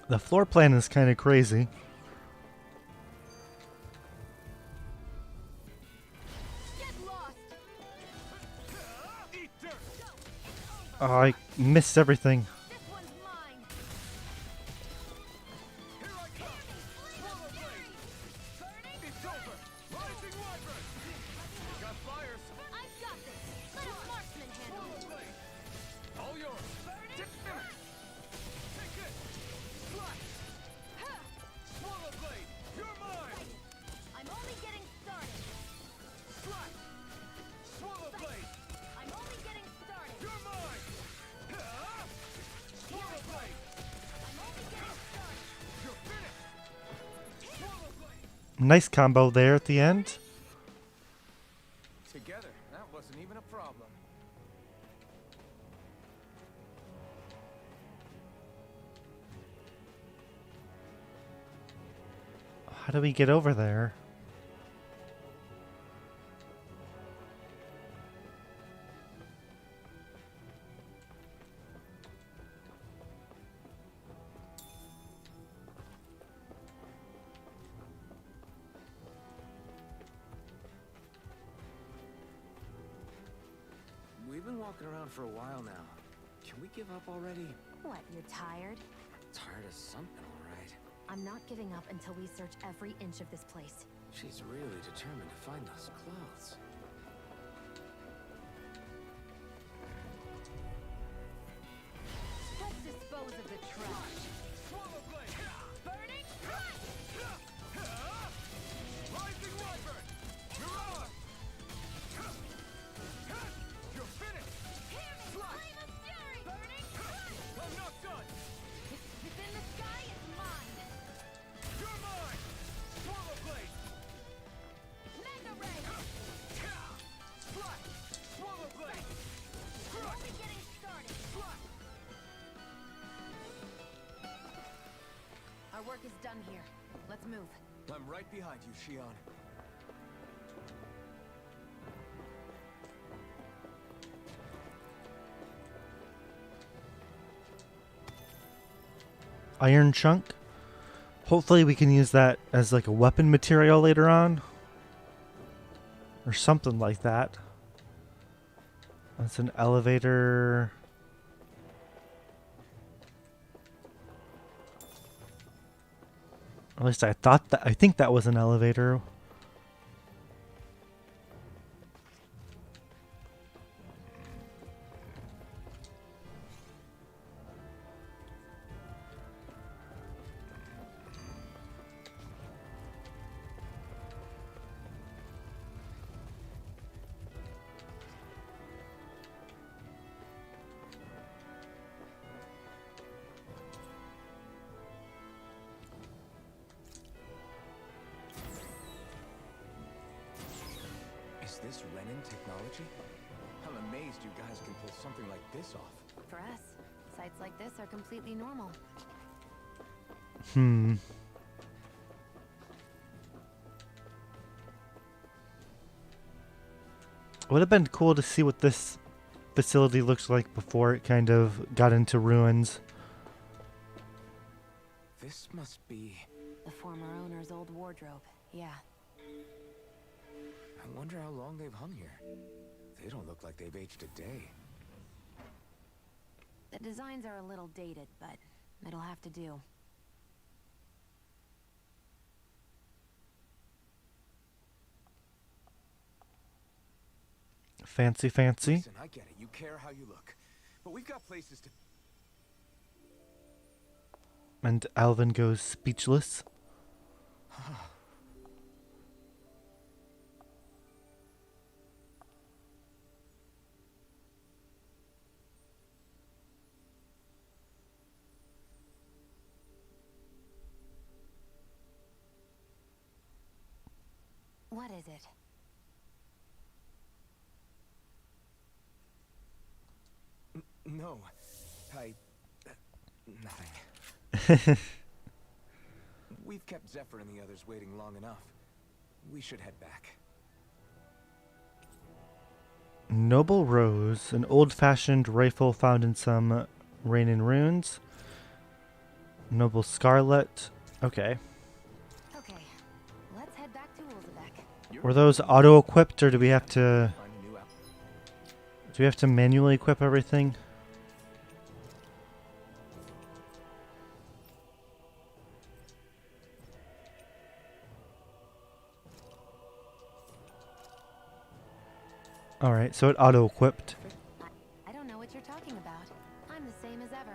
The floor plan is kind of crazy. Get lost! Eat dirt! Oh, I missed everything. This one's mine! Here I come! Swallow blade! It's over! Rising wyvern! Got fires! I've got this! Let a marksman handle Swallow it! blade! All yours! Take it! Slash! Swallow blade! You're mine! I'm only getting started! Slash! Swallow blade! I'm only getting started! You're mine! Swallow blade! I'm only getting started! You're finished! Swallow blade! Nice combo there at the end. Together, that wasn't even a problem. How do we get over there? We've been walking around for a while now. Can we give up already? What, you're tired? Tired of something, all right. I'm not giving up until we search every inch of this place. She's really determined to find those clothes. Let's dispose of the trash. Swallow blade! Burning Rising wyvern! You're on! You're finished! flame of fury! Burning I'm not done! It's in the sky, it's mine! You're mine! Swallow blade! Mega Ray! work is done here. Let's move. I'm right behind you, Shion. Iron chunk. Hopefully we can use that as like a weapon material later on. Or something like that. That's an elevator. At least I think that was an elevator. Is this Renin technology? I'm amazed you guys can pull something like this off. For us, sites like this are completely normal. Would have been cool to see what this facility looks like before it kind of got into ruins. This must be... The former owner's old wardrobe, yeah. I wonder how long they've hung here. They don't look like they've aged a day. The designs are a little dated, but it'll have to do. Fancy, fancy. Listen, I get it. You care how you look. But we've got places to... And Alvin goes speechless. What is it? No. Nothing. We've kept Zephyr and the others waiting long enough. We should head back. Noble Rose, an old-fashioned rifle found in some Renin ruins. Noble Scarlet. Okay. Okay, let's head back to Ulzebek. Were those auto-equipped, or do we have to... Do we have to manually equip everything? Alright, so it auto-equipped. I don't know what you're talking about. I'm the same as ever.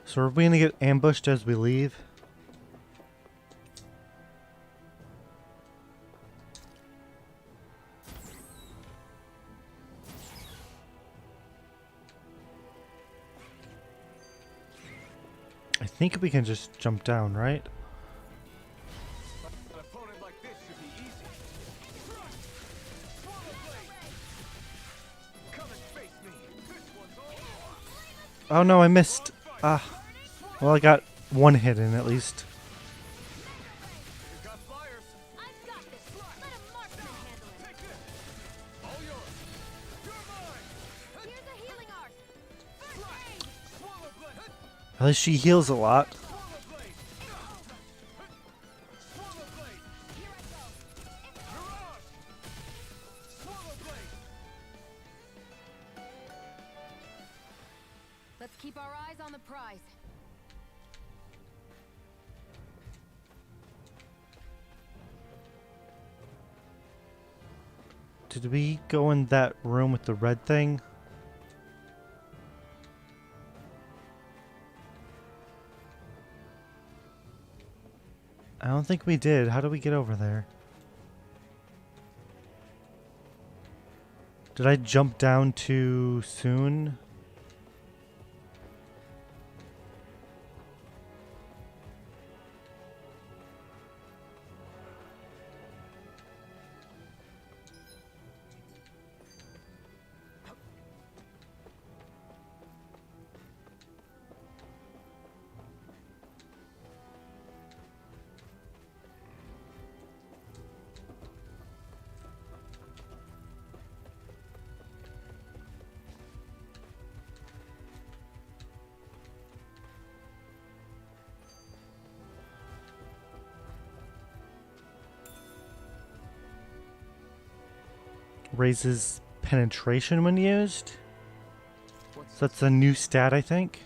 So are we gonna get ambushed as we leave? I think we can just jump down, right? An opponent like this should be easy. Come and face me. This one's all... Oh no, I missed. Ah. Well, I got one hit in at least. You got flyers. I've got this. Let him mark and handle it. Take this. All yours. You're mine. Here's a healing arc. First aid. Swallow blade. At least she heals a lot. Swallow blade. Swallow blade. Here I go. Mirage. Swallow blade. Let's keep our eyes on the prize. Did we go in that room with the red thing? I don't think we did. How do we get over there? Did I jump down too soon? raises penetration when used. So that's a new stat, I think.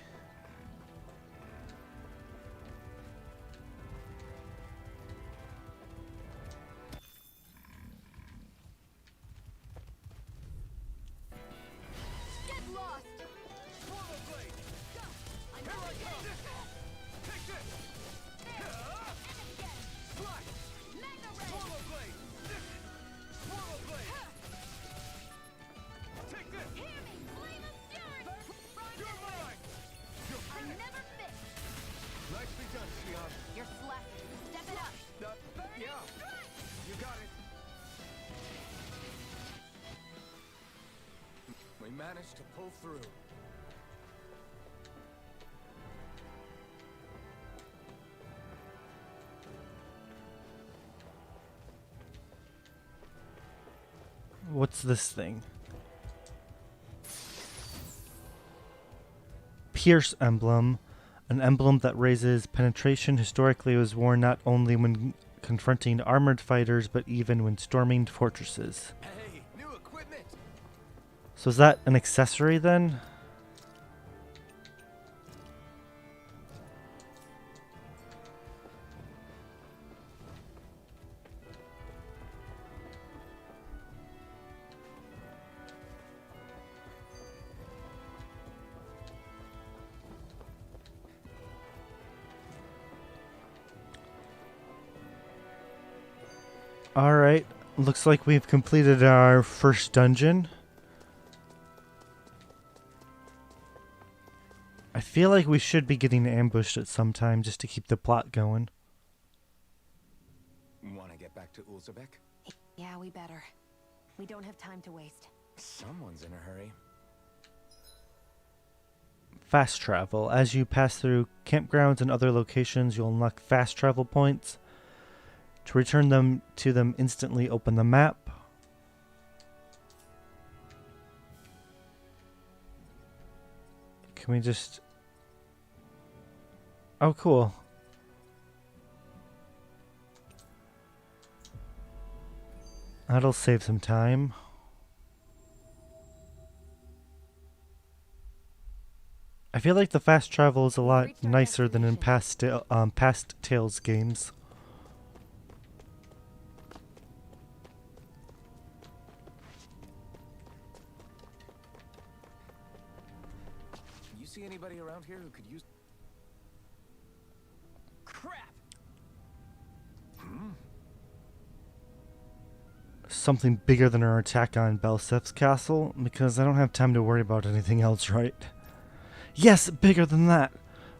We managed to pull through. What's this thing? Pierce emblem. An emblem that raises penetration. Historically, it was worn not only when confronting armored fighters, but even when storming fortresses. Hey, new equipment. So is that an accessory then? Alright, looks like we've completed our first dungeon. I feel like we should be getting ambushed at some time just to keep the plot going. Want to get back to Ulzebek? Yeah, we better. We don't have time to waste. Someone's in a hurry. Fast travel. As you pass through campgrounds and other locations, you'll unlock fast travel points. To return them to them instantly, open the map. Can we just... Oh, cool. That'll save some time. I feel like the fast travel is a lot nicer than in past Tales games. You see anybody around here who could use... Crap! Something bigger than our attack on Belseth's castle, because I don't have time to worry about anything else, right? Yes, bigger than that!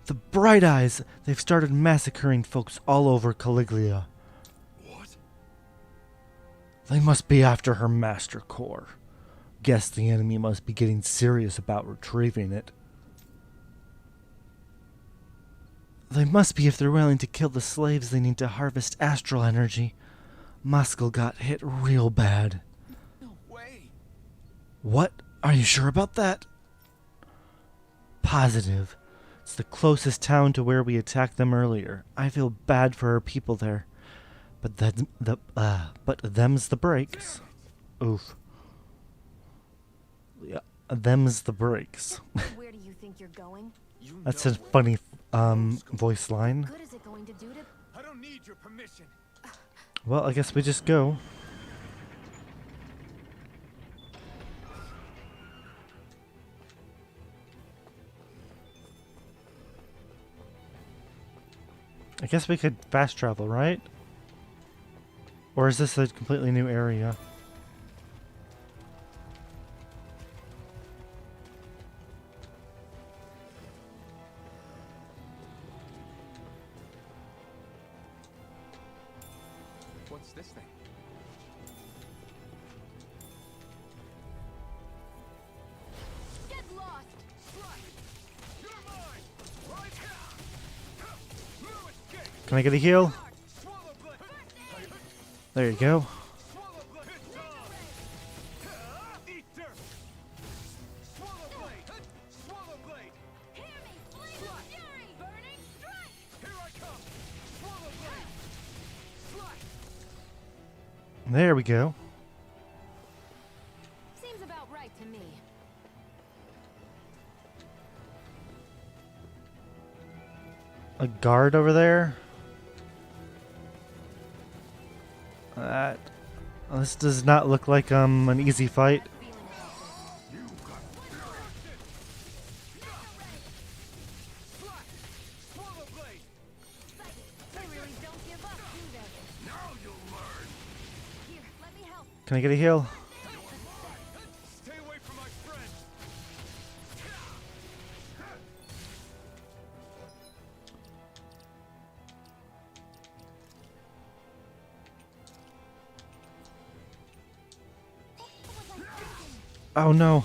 The Bright Eyes! They've started massacring folks all over Caligula. What? They must be after her master core. Guess the enemy must be getting serious about retrieving it. They must be if they're willing to kill the slaves they need to harvest astral energy. Moscow got hit real bad. No way! What? Are you sure about that? Positive. It's the closest town to where we attacked them earlier. I feel bad for our people there. But them's the breaks. Oof. Yeah, them's the breaks. Where do you think you're going? That's a funny voice line. Good is it going to do to... I don't need your permission. Well, I guess we just go. I guess we could fast travel, right? Or is this a completely new area? What's this thing? Get lost! You're mine! Right here! No escape! Can I get a heal? Swallow blade! There you go. Swallow blade! Eat dirt! Swallow blade! Swallow blade! Hear me! Flame of fury! Burning strike! Here I come! Swallow blade! Slash! There we go. a guard over there. This does not look like an easy fight. Can I get a heal? Stay away from my friend. Oh no.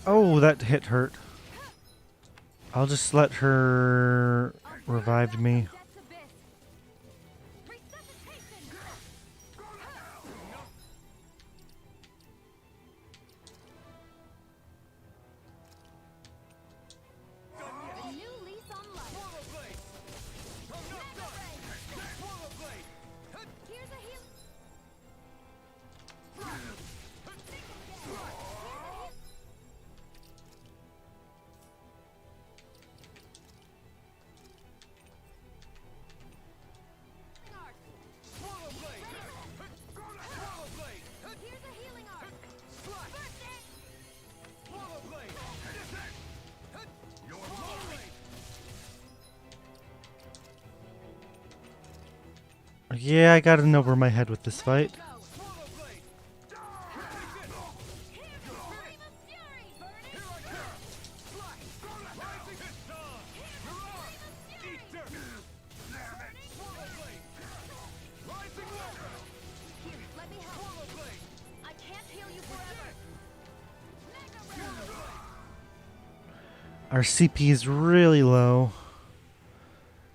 Oh, that hit hurt. I'll just let her revive me. Yeah, I got in over my head with this fight. Our CP is really low.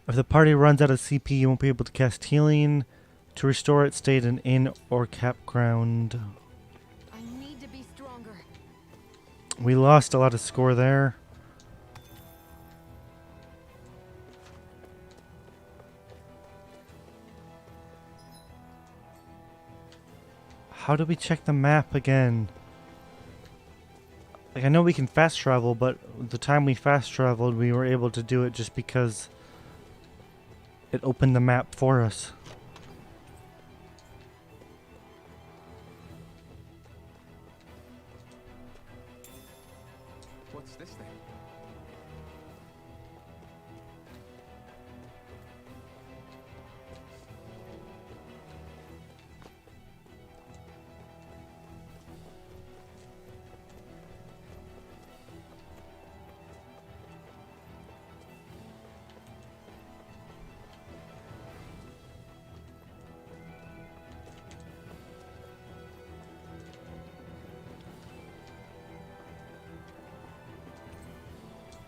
If the party runs out of CP, you won't be able to cast healing. To restore it, stay at an inn or campground. I need to be stronger. We lost a lot of score there. How do we check the map again? Like, I know we can fast travel, but the time we fast traveled, we were able to do it just because it opened the map for us. What's this thing?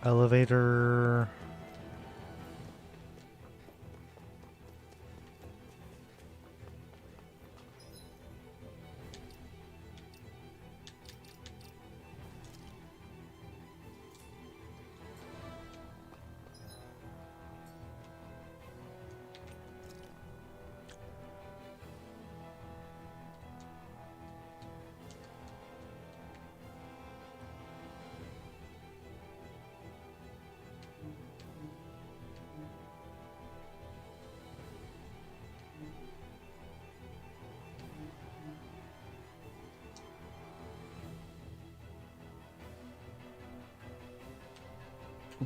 Elevator.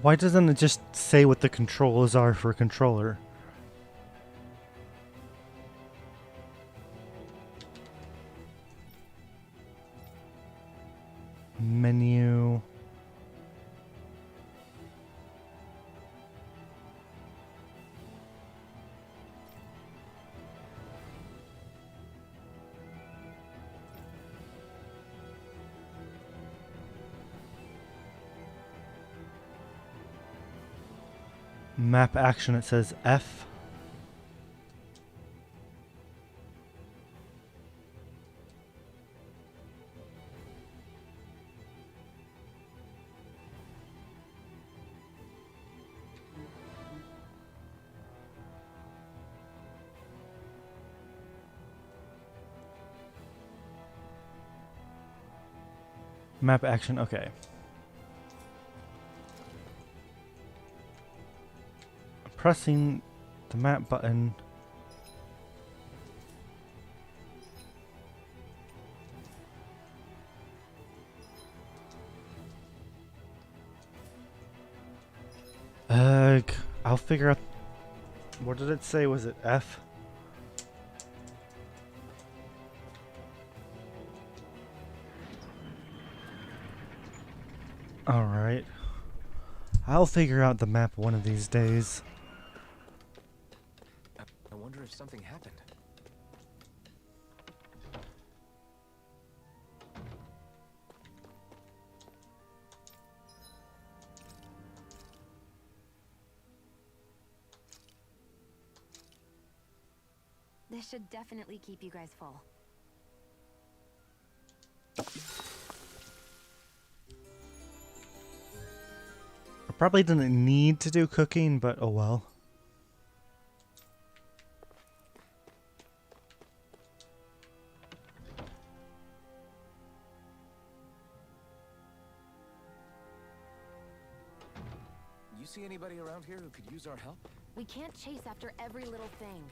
Why doesn't it just say what the controls are for a controller? Menu. Map action, it says F. Map action, okay. Pressing the map button. I'll figure out. What did it say? Was it F? Alright. I'll figure out the map one of these days. I wonder if something happened. This should definitely keep you guys full. I probably didn't need to do cooking, but oh well. You see anybody around here who could use our help? We can't chase after every little thing.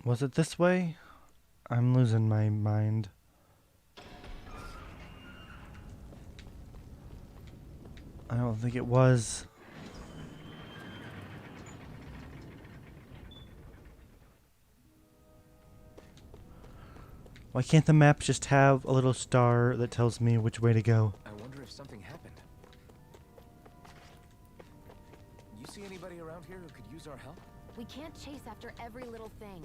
Was it this way? I'm losing my mind. I don't think it was. Why can't the map just have a little star that tells me which way to go? I wonder if something happened. You see anybody around here who could use our help? We can't chase after every little thing.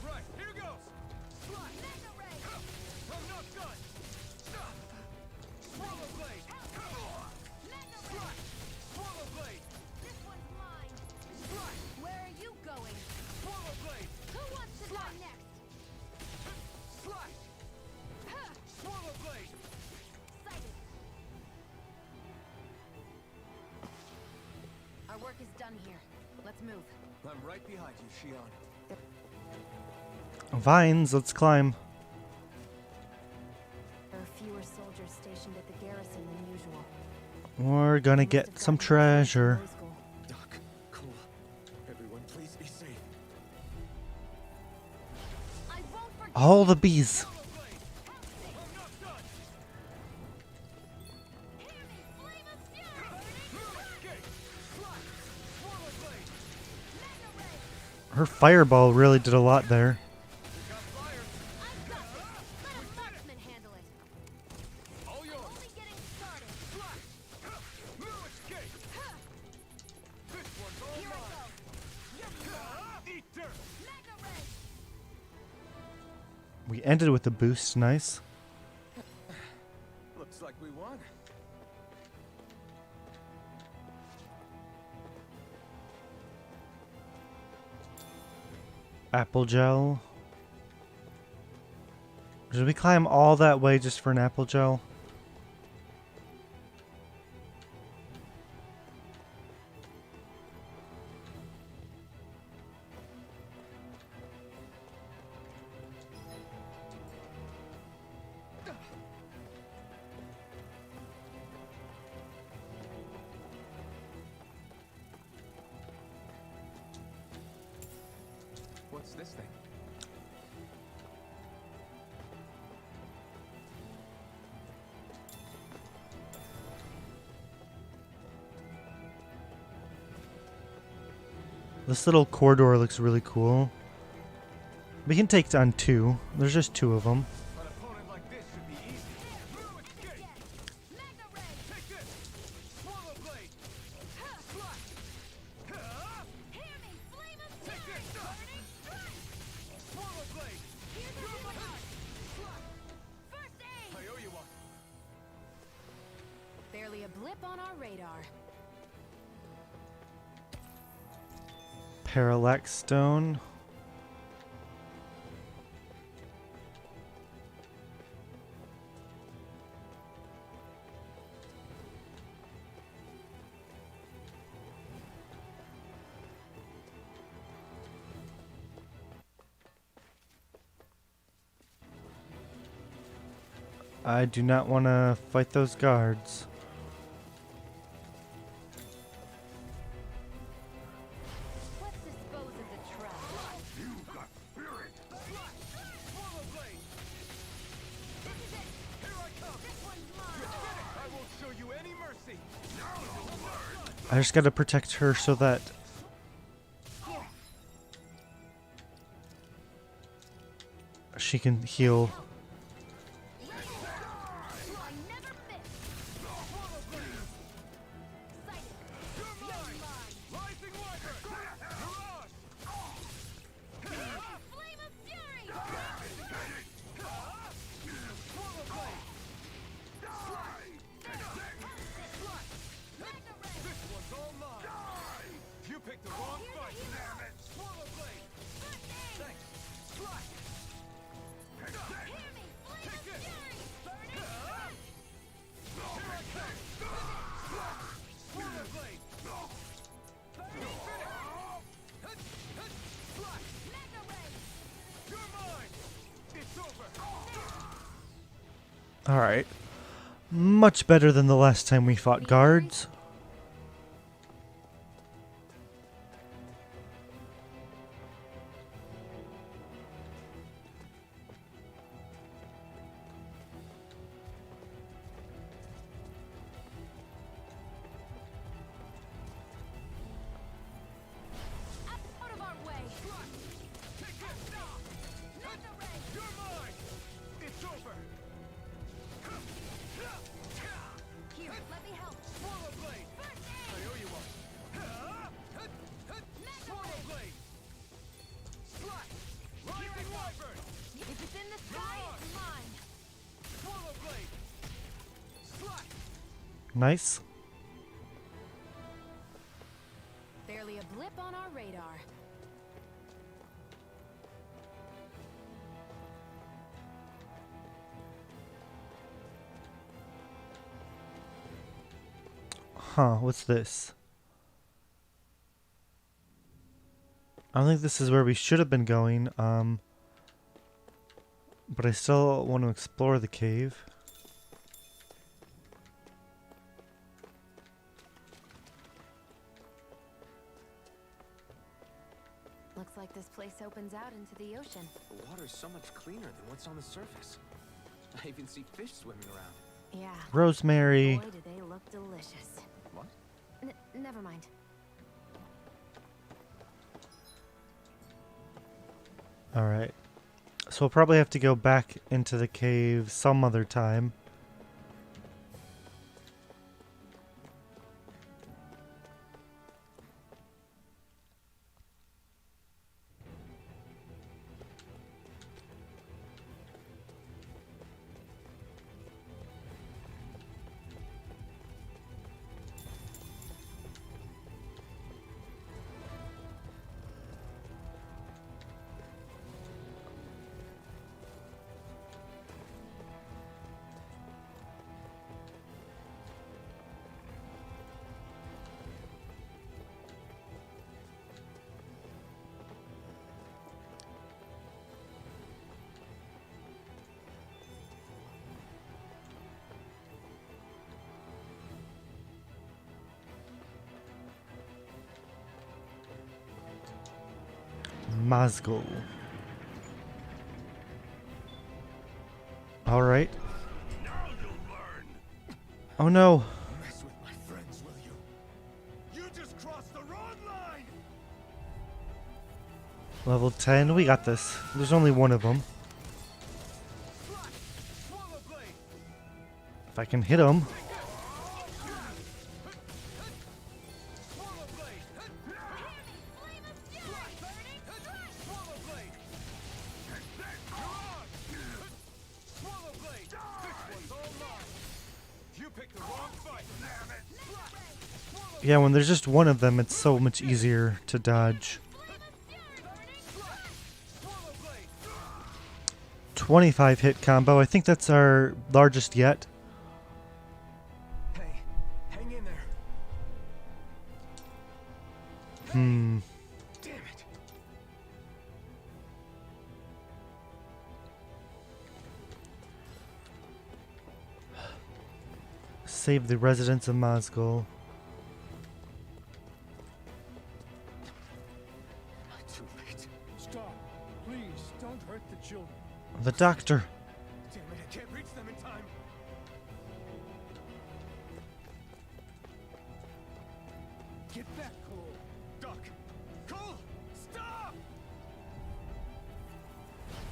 Right, here goes! Slide! Mega ray! I'm not done! Swallow blade! Mega Slide! Swallow blade! This one's mine! Slide! Where are you going? Swallow blade! Who wants to die next? Slide! Swallow blade! Sighted. Our work is done here. Let's move. I'm right behind you, Shion. Vines, let's climb. There are fewer soldiers stationed at the garrison than usual. We're gonna They must have get some gotten supplies from treasure. Low School. Doc, Cole, everyone please be safe. I won't forget. All the bees. Swallow blade! I'm not done! Hear me, flame of fury! No escape! Slide! Swallow blade! Mega ray! Her fireball really did a lot there. We got fire! I've got this. Let a marksman handle it. All yours! Only getting started. Slide! No escape! This one's all Here I mine! go. Eat dirt! Mega ray! We ended with a boost, nice. Looks like we won. Apple gel. Did we climb all that way just for an apple gel? What's this thing? This little corridor looks really cool. We can take on 2. There's just 2 of them. An opponent like this should be easy. No escape! Take this! Swallow blade! Slash! Hear me, flame of Take fury! this! Burning strike! Swallow blade! Here's the reward! Slash! First aid! I owe you one. Barely a blip on our radar. Parallax stone. I do not want to fight those guards. Let's dispose of the trap. Swallow blade! This is it! Here I come! This one's mine! I won't show you any mercy! I just gotta protect her so that she can heal. I never miss! Swallow blade! Sight it! You're mine! Rising wyvern! Mirage! Flame of fury! Swallow blade! Mega ray! This one's all mine! You picked the wrong fight! Damn it! Swallow blade! First aid! Thanks! Slash! Hear me, flame Take of this! fury! Burning Here I come! Swallow blade! You're finished! Slash! mega ray! You're mine! It's over! Alright. Much better than the last time we fought guards. Out of our way! Take this! Mega ray! You're mine! It's over! Here, let me help! Swallow blade! First I aid! owe you one! Swallow blade! Slash! Rising wyvern! If it's in the sky, it's mine! Swallow blade! Slash! Nice. Barely a blip on our radar. Huh, what's this? I don't think this is where we should have been going, but I still want to explore the cave. Looks like this place opens out into the ocean. The water's so much cleaner than what's on the surface. I even see fish swimming around. Yeah. Rosemary. Boy, do they look delicious. What? Never mind. Alright. So we'll probably have to go back into the cave some other time. Mazgul. Alright. Oh no. Mess with my friends, will you? You just crossed the wrong line! Level 10, we got this. There's only one of them. If I can hit him. Yeah, when there's just one of them, it's so much easier to dodge. 25 hit combo. I think that's our largest yet. Hey, hang in there. Hmm. Damn it. Save the residents of Moscow. Too late. Stop. Please, don't hurt the children. The doctor. Damn it, I can't reach them in time. Get back, Cole. Doc. Cole, stop!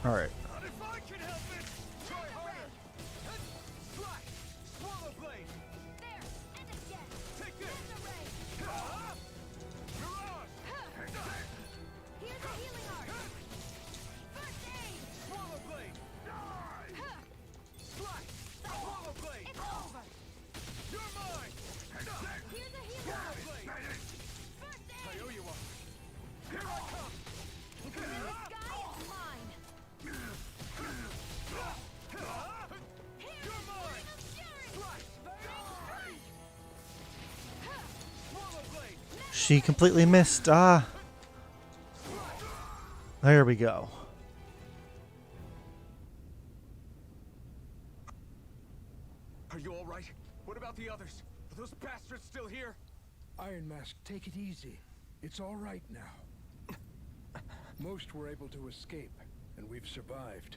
Alright. Not if I can help it! Try harder! Slash! Swallow blade! There, and again. Take this! Mirage. Mirage! Here's a healing art. First aid. Swallow blade! Slash! Swallow blade! It's over. You're mine! Here's a healing Swallow art. blade! First I aid. owe you one. Here I come! The sky is mine. You're mine! Slash! Swallow blade! She completely missed. Ah. There we go. Are you all right? What about the others? Are those bastards still here? Iron Mask, take it easy. It's all right now. Most were able to escape, and we've survived.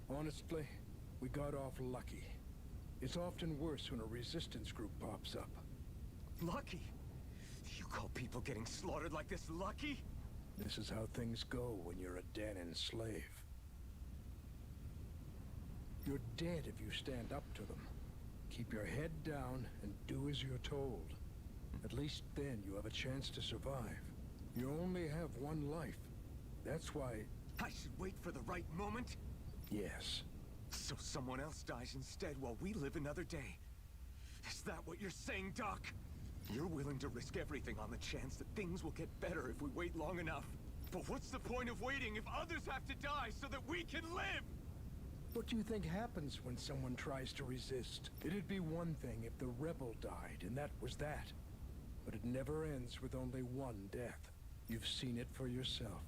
Honestly, we got off lucky. It's often worse when a resistance group pops up. Lucky? You call people getting slaughtered like this lucky? This is how things go when you're a Danon slave. You're dead if you stand up to them. Keep your head down and do as you're told. At least then you have a chance to survive. You only have one life. That's why... I should wait for the right moment? Yes. So someone else dies instead while we live another day. Is that what you're saying, Doc? You're willing to risk everything on the chance that things will get better if we wait long enough. But what's the point of waiting if others have to die so that we can live? What do you think happens when someone tries to resist? It'd be one thing if the rebel died, and that was that. But it never ends with only one death. You've seen it for yourself.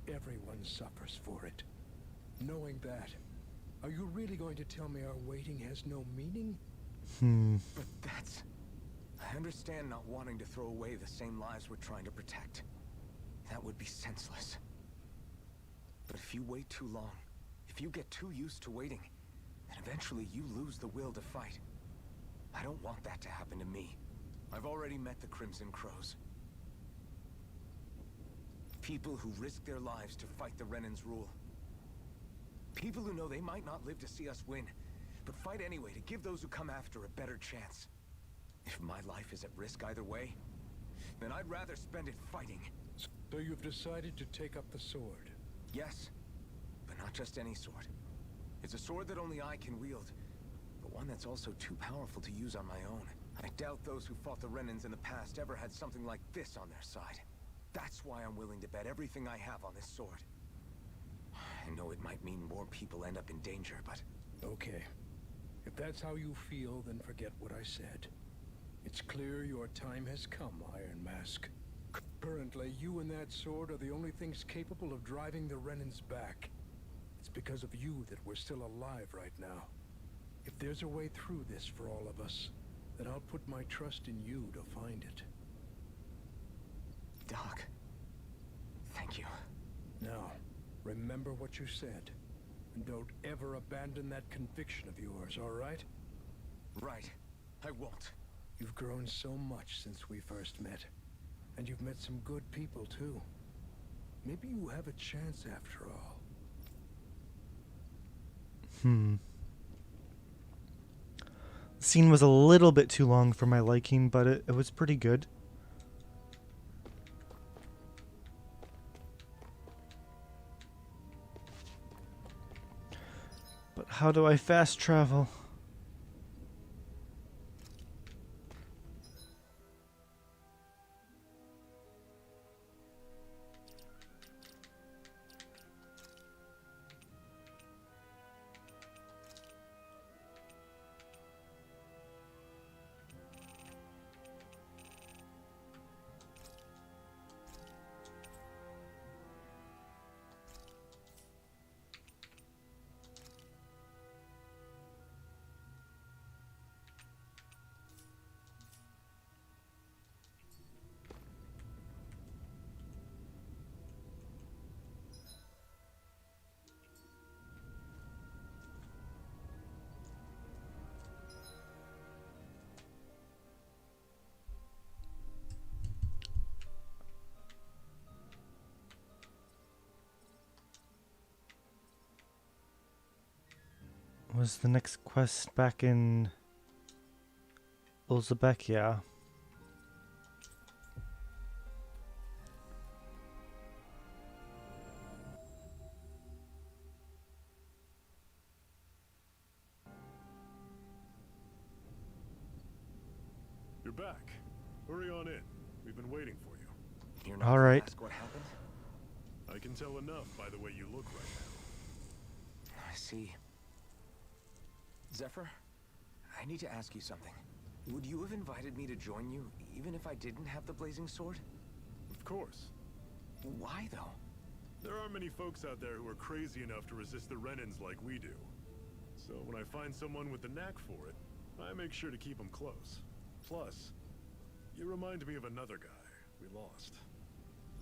Everyone suffers for it. Knowing that, are you really going to tell me our waiting has no meaning? But that's... I understand not wanting to throw away the same lives we're trying to protect. That would be senseless. But if you wait too long, if you get too used to waiting, then eventually you lose the will to fight. I don't want that to happen to me. I've already met the Crimson Crows. People who risk their lives to fight the Renan's rule. People who know they might not live to see us win, but fight anyway to give those who come after a better chance. If my life is at risk either way, then I'd rather spend it fighting. So you've decided to take up the sword? Yes, but not just any sword. It's a sword that only I can wield, but one that's also too powerful to use on my own. I doubt those who fought the Renans in the past ever had something like this on their side. That's why I'm willing to bet everything I have on this sword. I know it might mean more people end up in danger, but... Okay. If that's how you feel, then forget what I said. It's clear your time has come, Iron Mask. Currently, you and that sword are the only things capable of driving the Renans back. It's because of you that we're still alive right now. If there's a way through this for all of us, then I'll put my trust in you to find it. Doc, thank you. Now, remember what you said. And don't ever abandon that conviction of yours, all right? Right. I won't. You've grown so much since we first met. And you've met some good people, too. Maybe you have a chance after all. The scene was a little bit too long for my liking, but it was pretty good. But how do I fast travel? Was the next quest back in Ulzebek? Yeah. You're back. Hurry on in. We've been waiting for you. You're not All gonna right. ask what happened? I can tell enough by the way you look right now. I see. Zephyr, I need to ask you something. Would you have invited me to join you, even if I didn't have the blazing sword? Of course. Why, though? There aren't many folks out there who are crazy enough to resist the Renans like we do. So when I find someone with the knack for it, I make sure to keep them close. Plus, you remind me of another guy we lost.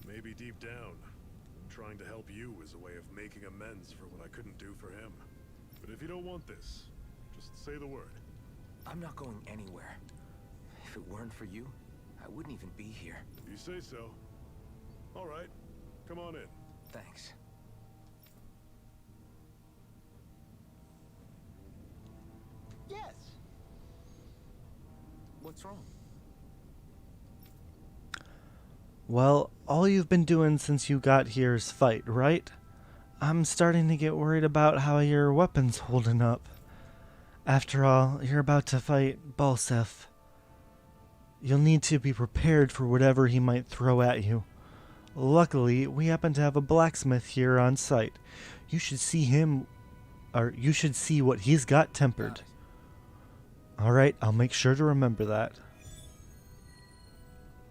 Maybe deep down, trying to help you is a way of making amends for what I couldn't do for him. But if you don't want this, just say the word. I'm not going anywhere. If it weren't for you, I wouldn't even be here. If you say so. All right, come on in. Thanks. Yes. What's wrong? Well, all you've been doing since you got here is fight, right? I'm starting to get worried about how your weapon's holding up. After all, you're about to fight Balseph. You'll need to be prepared for whatever he might throw at you. Luckily, we happen to have a blacksmith here on site. You should see him, or you should see what he's got tempered. Alright, I'll make sure to remember that.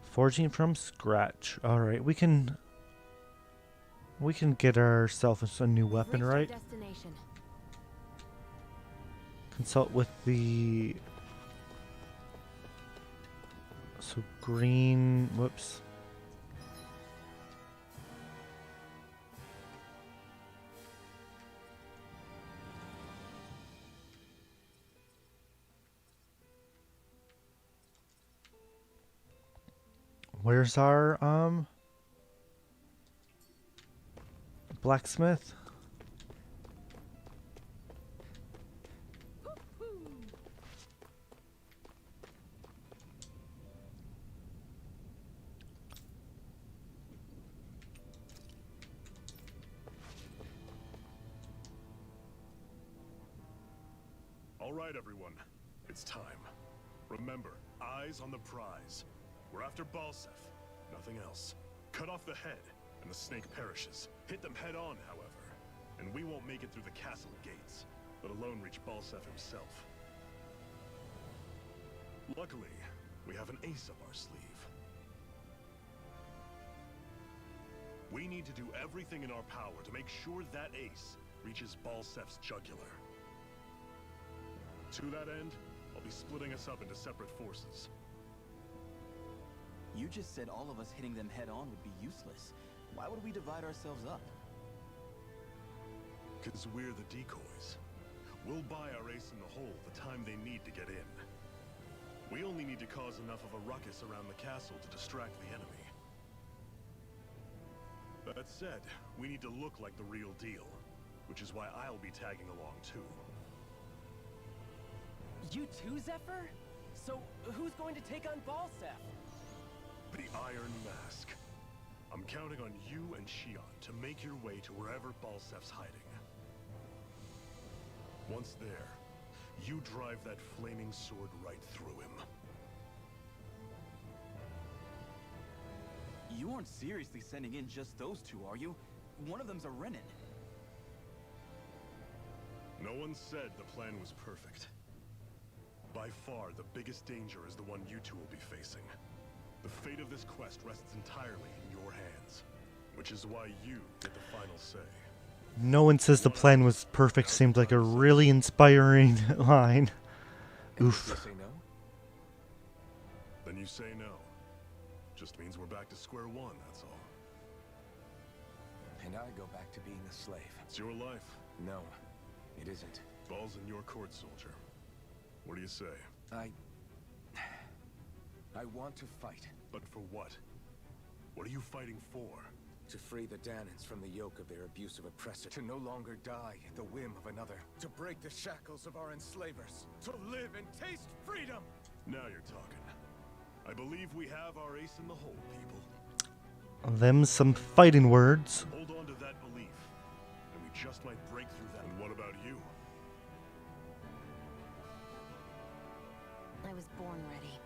Forging from scratch. Alright, we can get ourselves a new weapon, right? Destination. Consult with the... So green... Whoops. Where's our, blacksmith? All right, everyone. It's time. Remember, eyes on the prize. We're after Balseph, nothing else. Cut off the head, and the snake perishes. Hit them head on, however, and we won't make it through the castle gates, let alone reach Balseph himself. Luckily, we have an ace up our sleeve. We need to do everything in our power to make sure that ace reaches Balseph's jugular. To that end, I'll be splitting us up into separate forces. You just said all of us hitting them head on would be useless. Why would we divide ourselves up? Because we're the decoys. We'll buy our ace in the hole the time they need to get in. We only need to cause enough of a ruckus around the castle to distract the enemy. That said, we need to look like the real deal, which is why I'll be tagging along too. You too, Zephyr? So, who's going to take on Balseph? The Iron Mask. I'm counting on you and Shion to make your way to wherever Balseph's hiding. Once there, you drive that flaming sword right through him. You aren't seriously sending in just those two, are you? One of them's a Renin. No one said the plan was perfect. By far, the biggest danger is the one you two will be facing. The fate of this quest rests entirely in your hands, which is why you get the final say. No one says the plan was perfect seemed like a really inspiring line. Oof. You say no? Then you say no. Just means we're back to square one, that's all. And I go back to being a slave. It's your life. No, it isn't. Ball's in your court, soldier. What do you say? I want to fight. But for what? What are you fighting for? To free the Danans from the yoke of their abusive oppressor. To no longer die at the whim of another. To break the shackles of our enslavers. To live and taste freedom! Now you're talking. I believe we have our ace in the hole, people. Them some fighting words. Hold on to that belief, and we just might break through that. And what about you? I was born ready.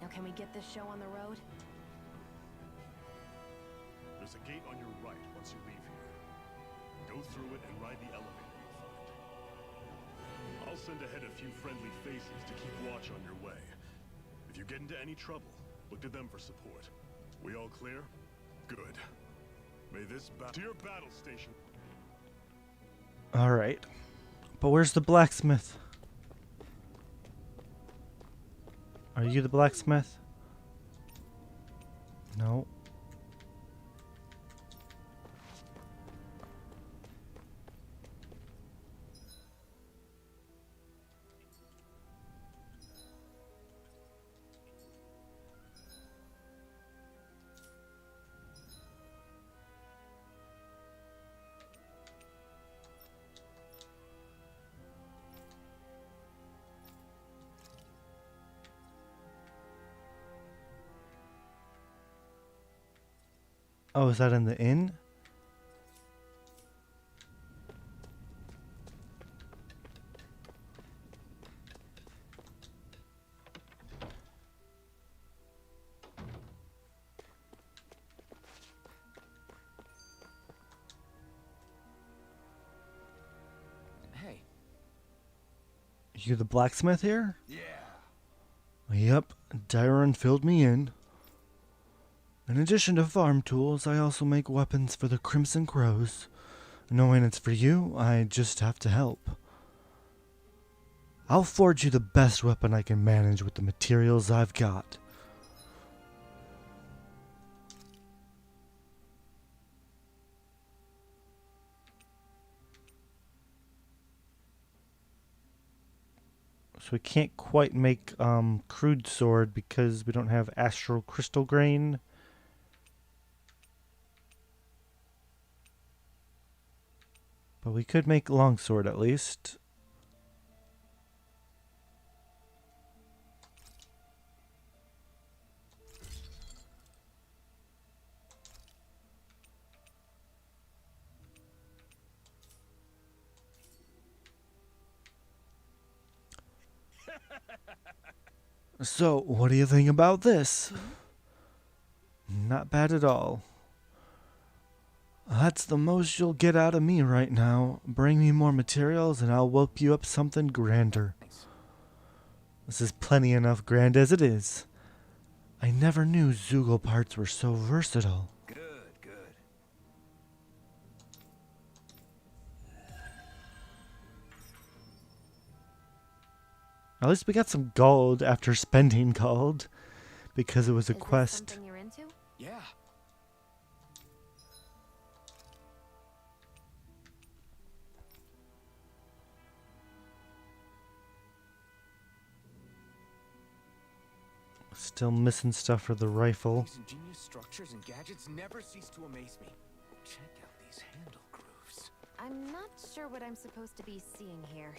Now can we get this show on the road? There's a gate on your right once you leave here. Go through it and ride the elevator you'll find. I'll send ahead a few friendly faces to keep watch on your way. If you get into any trouble, look to them for support. We all clear? Good. May this to your battle station. Alright. But where's the blacksmith? Are you the blacksmith? No. Oh, is that in the inn? Hey. You the blacksmith here? Yeah. Yep, Dyron filled me in. In addition to farm tools, I also make weapons for the Crimson Crows. Knowing it's for you, I just have to help. I'll forge you the best weapon I can manage with the materials I've got. So we can't quite make crude sword because we don't have astral crystal grain. But we could make longsword at least. So, what do you think about this? Not bad at all. That's the most you'll get out of me right now. Bring me more materials and I'll whip you up something grander. This is plenty enough grand as it is. I never knew Zoogle parts were so versatile. Good, good. At least we got some gold after spending gold. Because it was a Is this quest. something you're into? Yeah. Still missing stuff for the rifle. These ingenious structures and gadgets never cease to amaze me. Check out these handle grooves. I'm not sure what I'm supposed to be seeing here.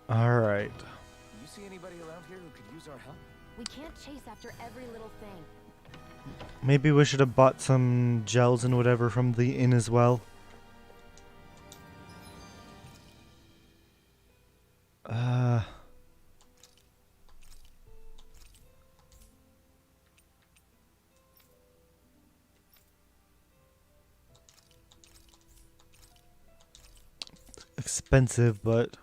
All right. You see anybody around here who could use our help? We can't chase after every little thing. Maybe we should have bought some gels and whatever from the inn as well. Expensive, but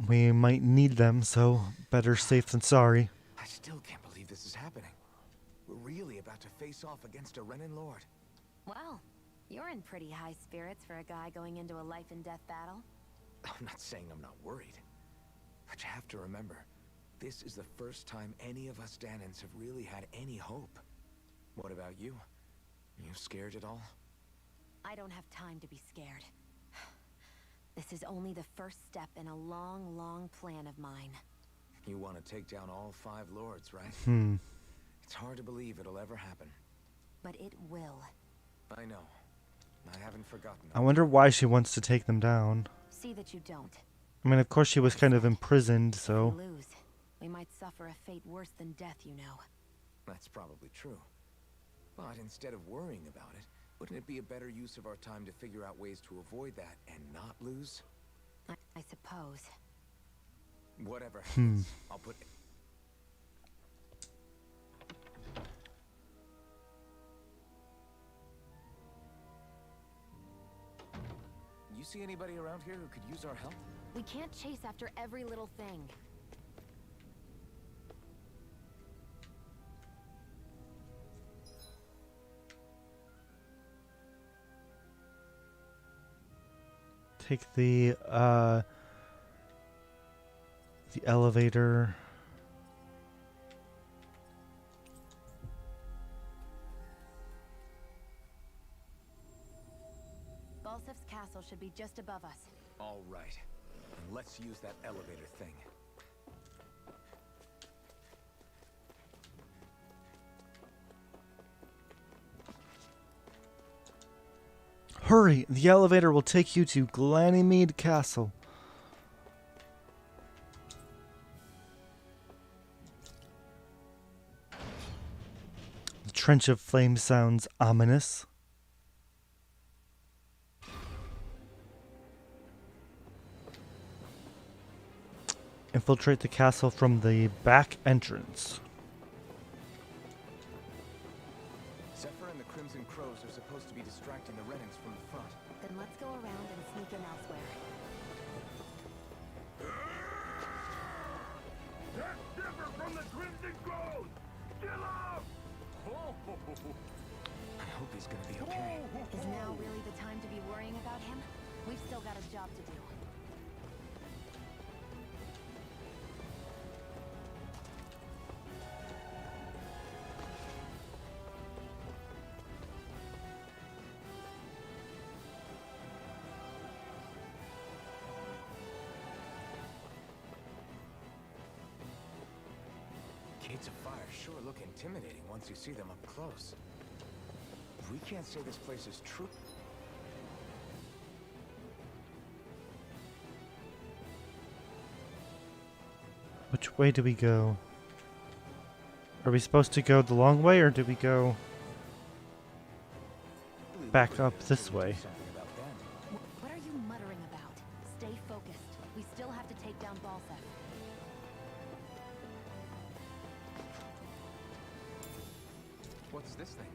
we might need them, so better safe than sorry. I still can't believe this is happening. We're really about to face off against a Renin Lord. Well, you're in pretty high spirits for a guy going into a life and death battle. I'm not saying I'm not worried. But you have to remember, this is the first time any of us Danans have really had any hope. What about you? You scared at all? I don't have time to be scared. This is only the first step in a long, long plan of mine. You want to take down all 5 lords, right? It's hard to believe it'll ever happen. But it will. I know. I haven't forgotten. I wonder why she wants to take them down. See that you don't. I mean, of course she was kind of imprisoned, so... If we lose, we might suffer a fate worse than death, you know. That's probably true. But instead of worrying about it, wouldn't it be a better use of our time to figure out ways to avoid that and not lose? I suppose. Whatever happens, I'll put... You see anybody around here who could use our help? We can't chase after every little thing. Take the elevator. Balsef's castle should be just above us. All right. And let's use that elevator thing. Hurry! The elevator will take you to Ganymead Castle. The Trench of Flame sounds ominous. Infiltrate the castle from the back entrance. Zephyr and the Crimson Crows are supposed to be distracting the Renins from the front. Then let's go around and sneak in elsewhere. That's Zephyr from the Crimson Crows! Kill him! I hope he's gonna be okay. Is now really the time to be worrying about him? We've still got a job to do. Gates of fire sure look intimidating once you see them up close. We can't say this place is true. Which way do we go? Are we supposed to go the long way, or do we go back up this way? What are you muttering about? Stay focused. We still have to take down Balsef. What's this thing?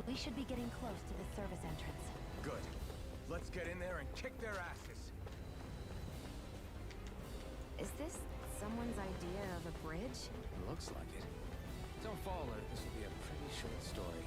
We should be getting close to the service entrance. Good. Let's get in there and kick their asses. Is this someone's idea of a bridge? Looks like it. Don't fall, or this will be a pretty short story.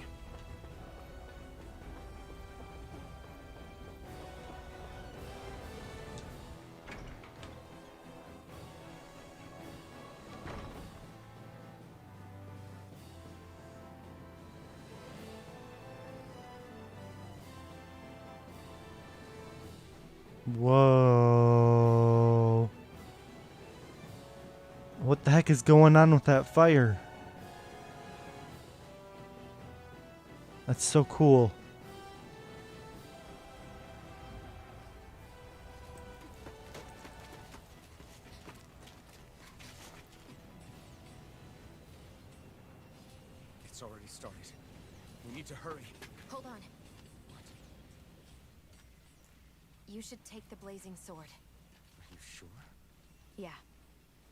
Whoa. What the heck is going on with that fire? That's so cool. It's already started. We need to hurry. Hold on. You should take the blazing sword. Are you sure? Yeah.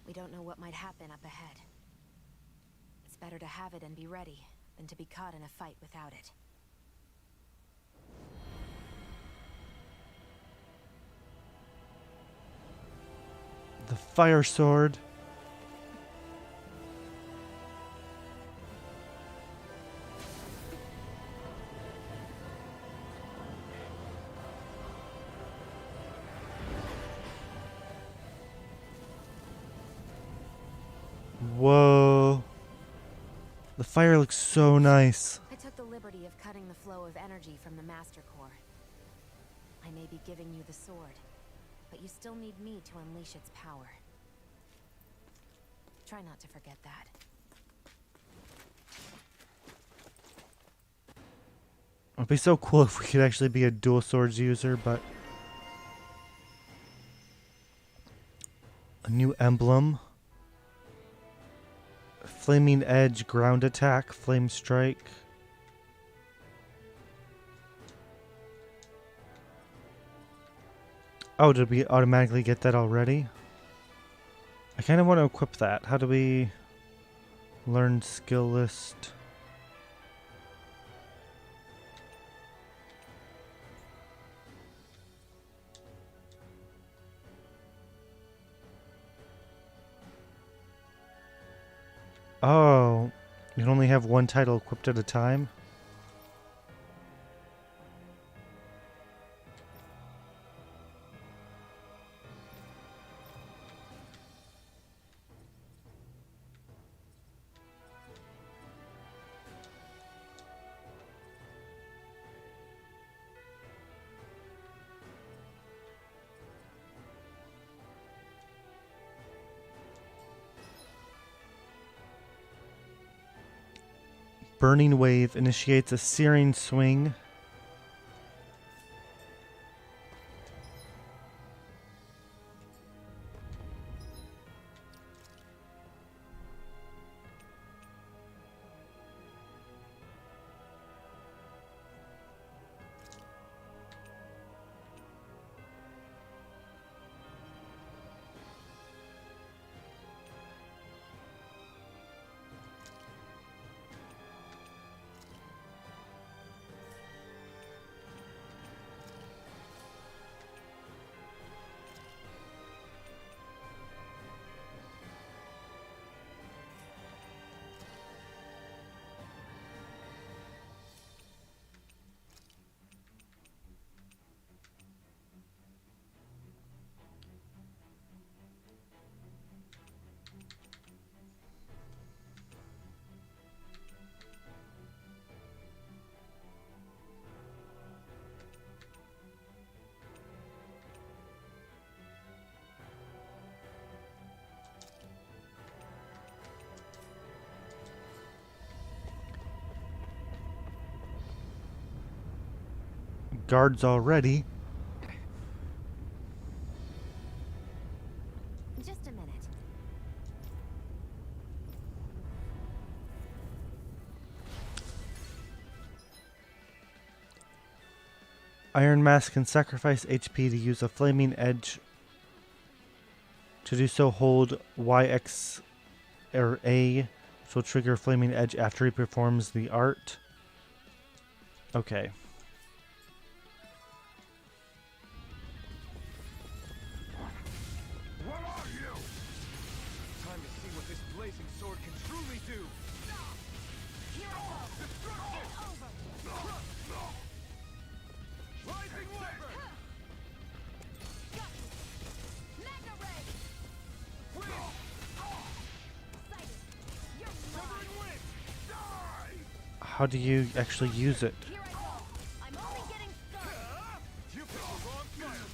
We don't know what might happen up ahead. It's better to have it and be ready than to be caught in a fight without it. The fire sword. Whoa. The fire looks so nice. I took the liberty of cutting the flow of energy from the Master Core. I may be giving you the sword, but you still need me to unleash its power. Try not to forget that. It'd be so cool if we could actually be a dual swords user, but... A new emblem. Flaming Edge, ground attack, flame strike. Oh, did we automatically get that already? I kind of want to equip that. How do we learn skill list? Oh, you can only have one title equipped at a time? Burning Wave initiates a searing swing. Guards already. Just a minute. Iron Mask can sacrifice HP to use a Flaming Edge. To do so, hold YX or A, which will trigger Flaming Edge after he performs the art. Okay. What are you? Time to see what this blazing sword can truly do. Here I go. Destruction! Rising Weapon! Mega Ray! Wind! Excited. You're Feathering Wind! Die! How do you actually use it? Here I go. I'm only getting started. You picked the wrong fight.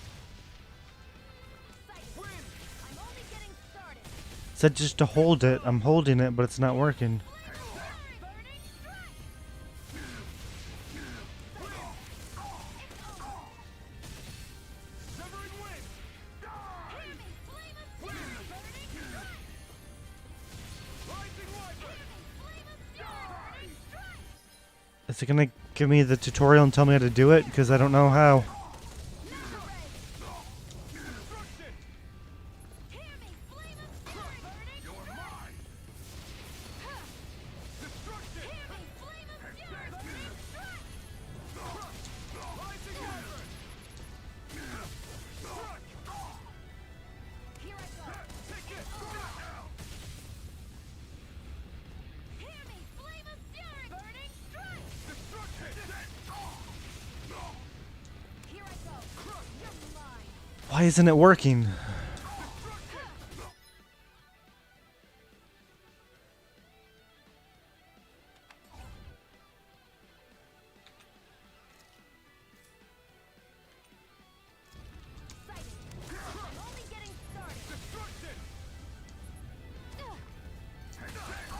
said just to hold it. I'm holding it, but it's not working. Is it gonna give me the tutorial and tell me how to do it? Because I don't know how. Why isn't it working?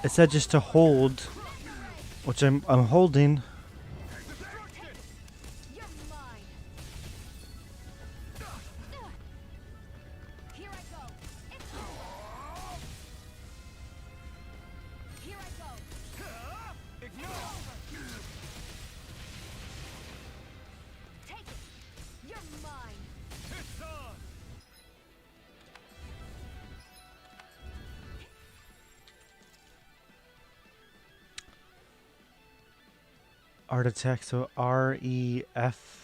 It said just to hold, which I'm holding. Art attack, so R-E-F.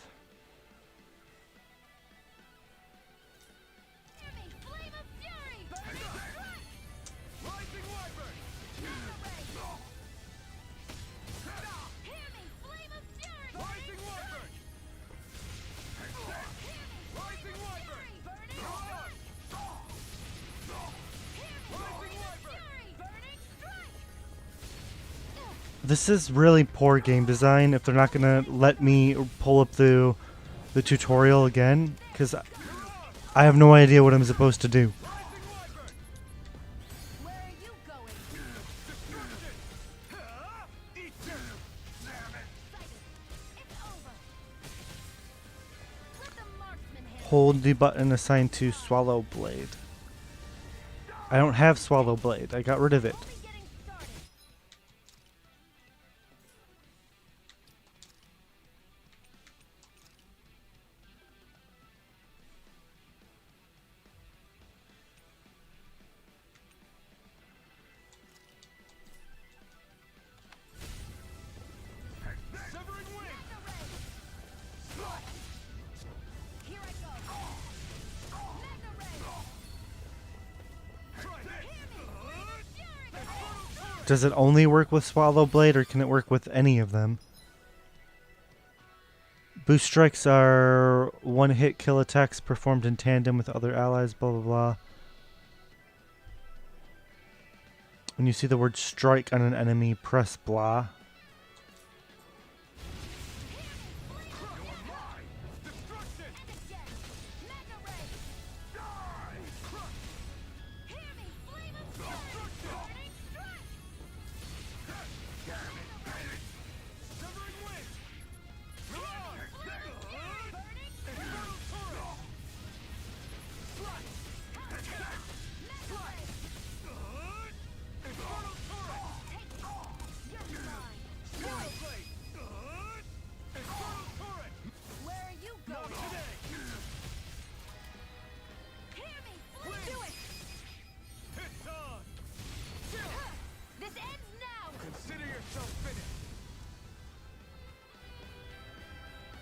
This is really poor game design if they're not gonna let me pull up the tutorial again, because I have no idea what I'm supposed to do. Hold the button assigned to Swallow Blade. I don't have Swallow Blade. I got rid of it. Does it only work with Swallow Blade, or can it work with any of them? Boost strikes are one-hit kill attacks performed in tandem with other allies, blah blah blah. When you see the word strike on an enemy, press blah.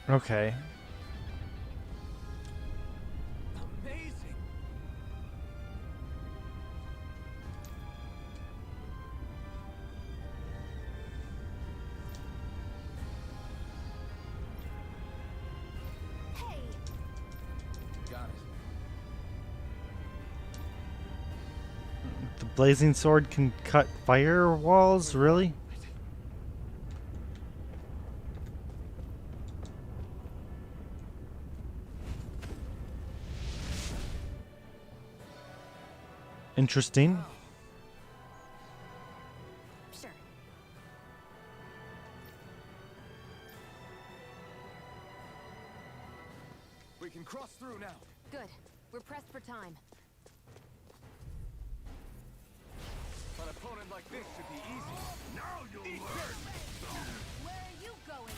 Okay. Amazing. Hey, Got it. The blazing sword can cut firewalls, really? Interesting. can cross through now. Good. We're pressed for time. An opponent like this should be easy. Now you'll learn! Where are you going?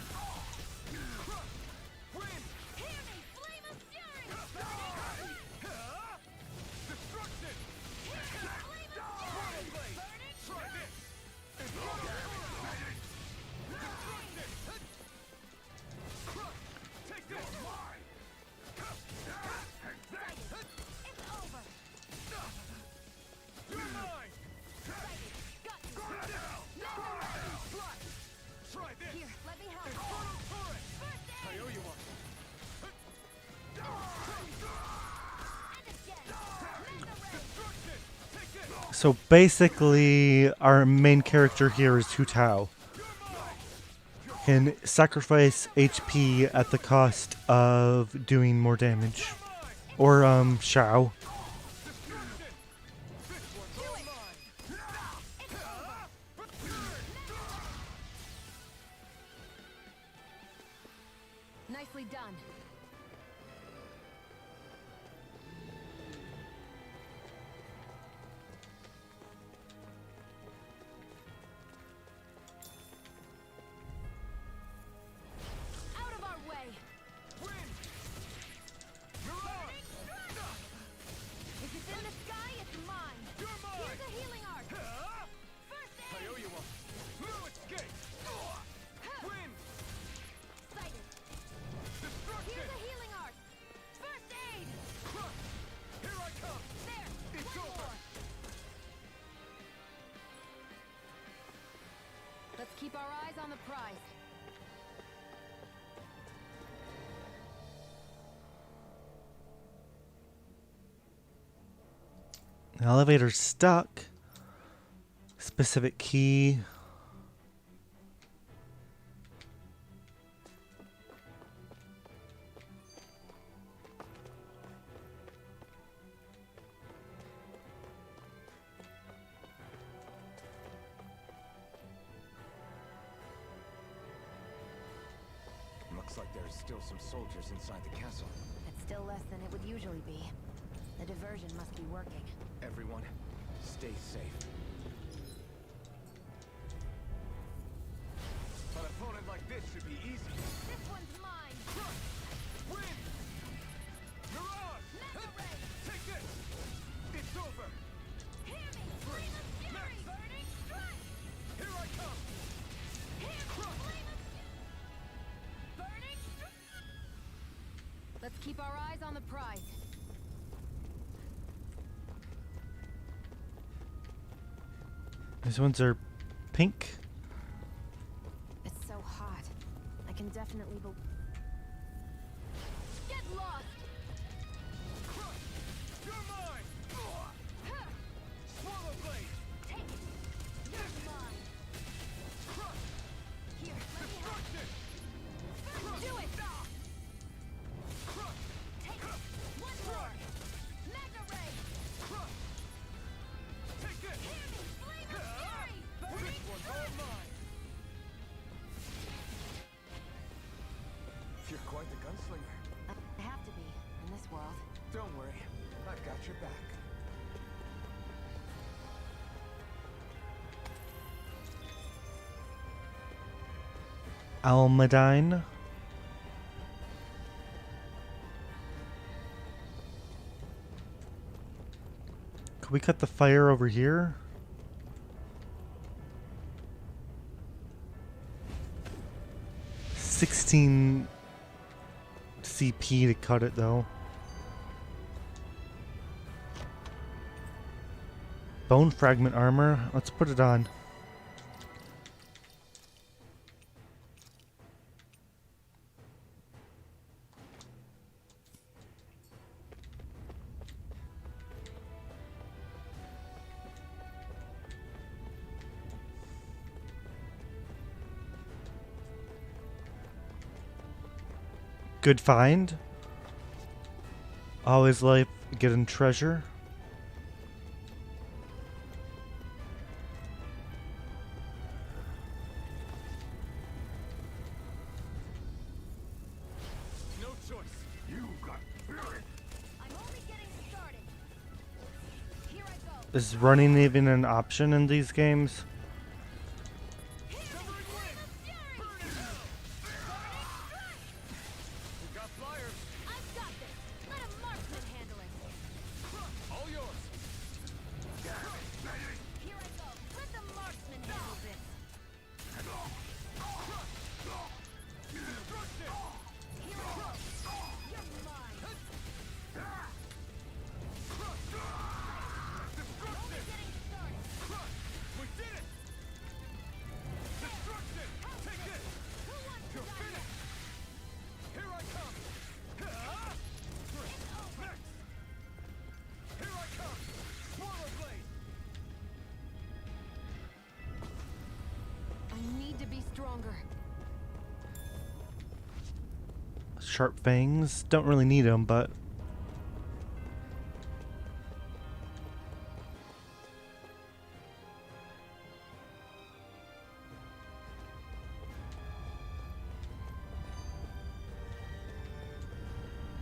Crush! Win! Hear me! Flame of fury! Destruction! Flame of Swallow fury! blade! Burning! Try this! Destruction! Crush! Take this! You're mine! It's over! You're mine! Got you! Flash! Try this! Here, let me help! Infernal turret! First I aid! owe you one. And again! Mega ray! Destruction! Take this! So basically, our main character here is Hu Tao. Can sacrifice HP at the cost of doing more damage. Or, Shao. Nicely done. Out of our way! If it's in the sky, it's mine! Here's a healing arc! First I aid! owe you one. No escape! Win! Sighted! Destruction! Here's a healing arc! First aid! Crush! Here I come! There! It's One over! more! Let's keep our eyes on the prize. The elevator's stuck. Specific key. Looks like there's still some soldiers inside the castle. It's still less than it would usually be. The diversion must be working. Everyone, stay safe. An opponent like this should be easy. This one's mine! Crush! Win! Mirage! Mega ray! Take this! It's over! Hear me! Flame of fury! Burning strike! Here I come! Hear me! Flame of burning strike! Let's keep our eyes on the prize. These ones are pink. It's so hot. I can definitely get lost! Crush! You're mine! Swallow blade! Take it! You're mine! Crush! Here, let me help! Destruction! Do it! Crush! Take it! One more! Mega ray! Crush! Take this! Hear me! Flame of fury! This Burning one's all mine! You're quite the gunslinger. I have to be, in this world. Don't worry, I've got your back. Almadine. Could we cut the fire over here? $16 CP to cut it though. Bone fragment armor. Let's put it on. Good find. Always like getting treasure. No choice. You got Is running even an option in these games? Stronger. Sharp fangs. Don't really need them, but...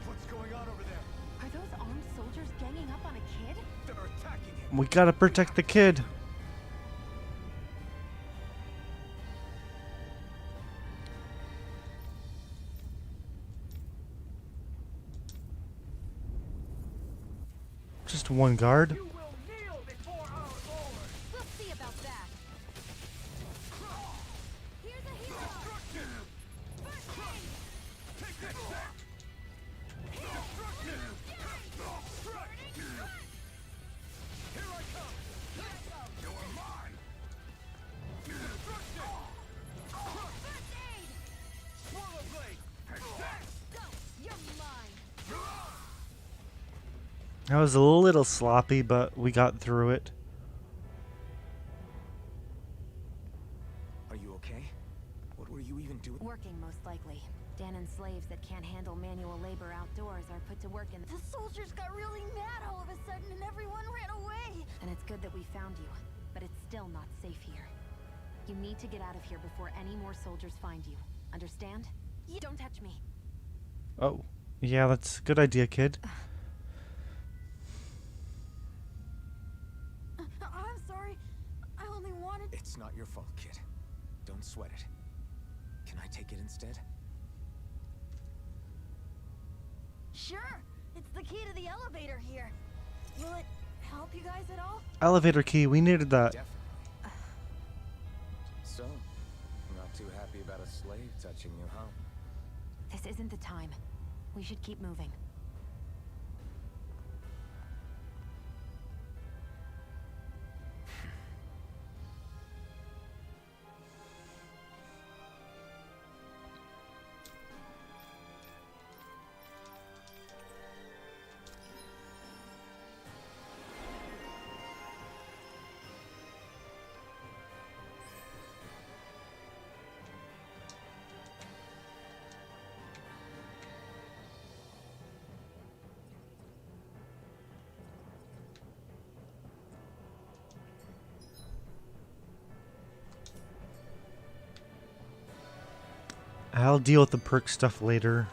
What's going on over there? Are those armed soldiers ganging up on a kid? They're attacking him. We gotta protect the kid. Just one guard. You will kneel before our Lord. We'll see about that. Here's a hero. First aid. Take this back. Destruction. Here I come. You are mine. Destruction. First aid. Swallow blade. Go. You're mine. That was a little sloppy, but we got through it. Are you okay? What were you even doing? Working, most likely. Danon slaves that can't handle manual labor outdoors are put to work in... The soldiers got really mad all of a sudden and everyone ran away! And it's good that we found you, but it's still not safe here. You need to get out of here before any more soldiers find you. Understand? You don't touch me. Oh, yeah, that's a good idea, kid. I'm sorry. I only wanted... It's not your fault, kid. Don't sweat it. Can I take it instead? Sure! It's the key to the elevator here. Will it help you guys at all? Elevator key, we needed that. Definitely. So, not too happy about a slave touching you, huh? This isn't the time. We should keep moving. I'll deal with the perk stuff later,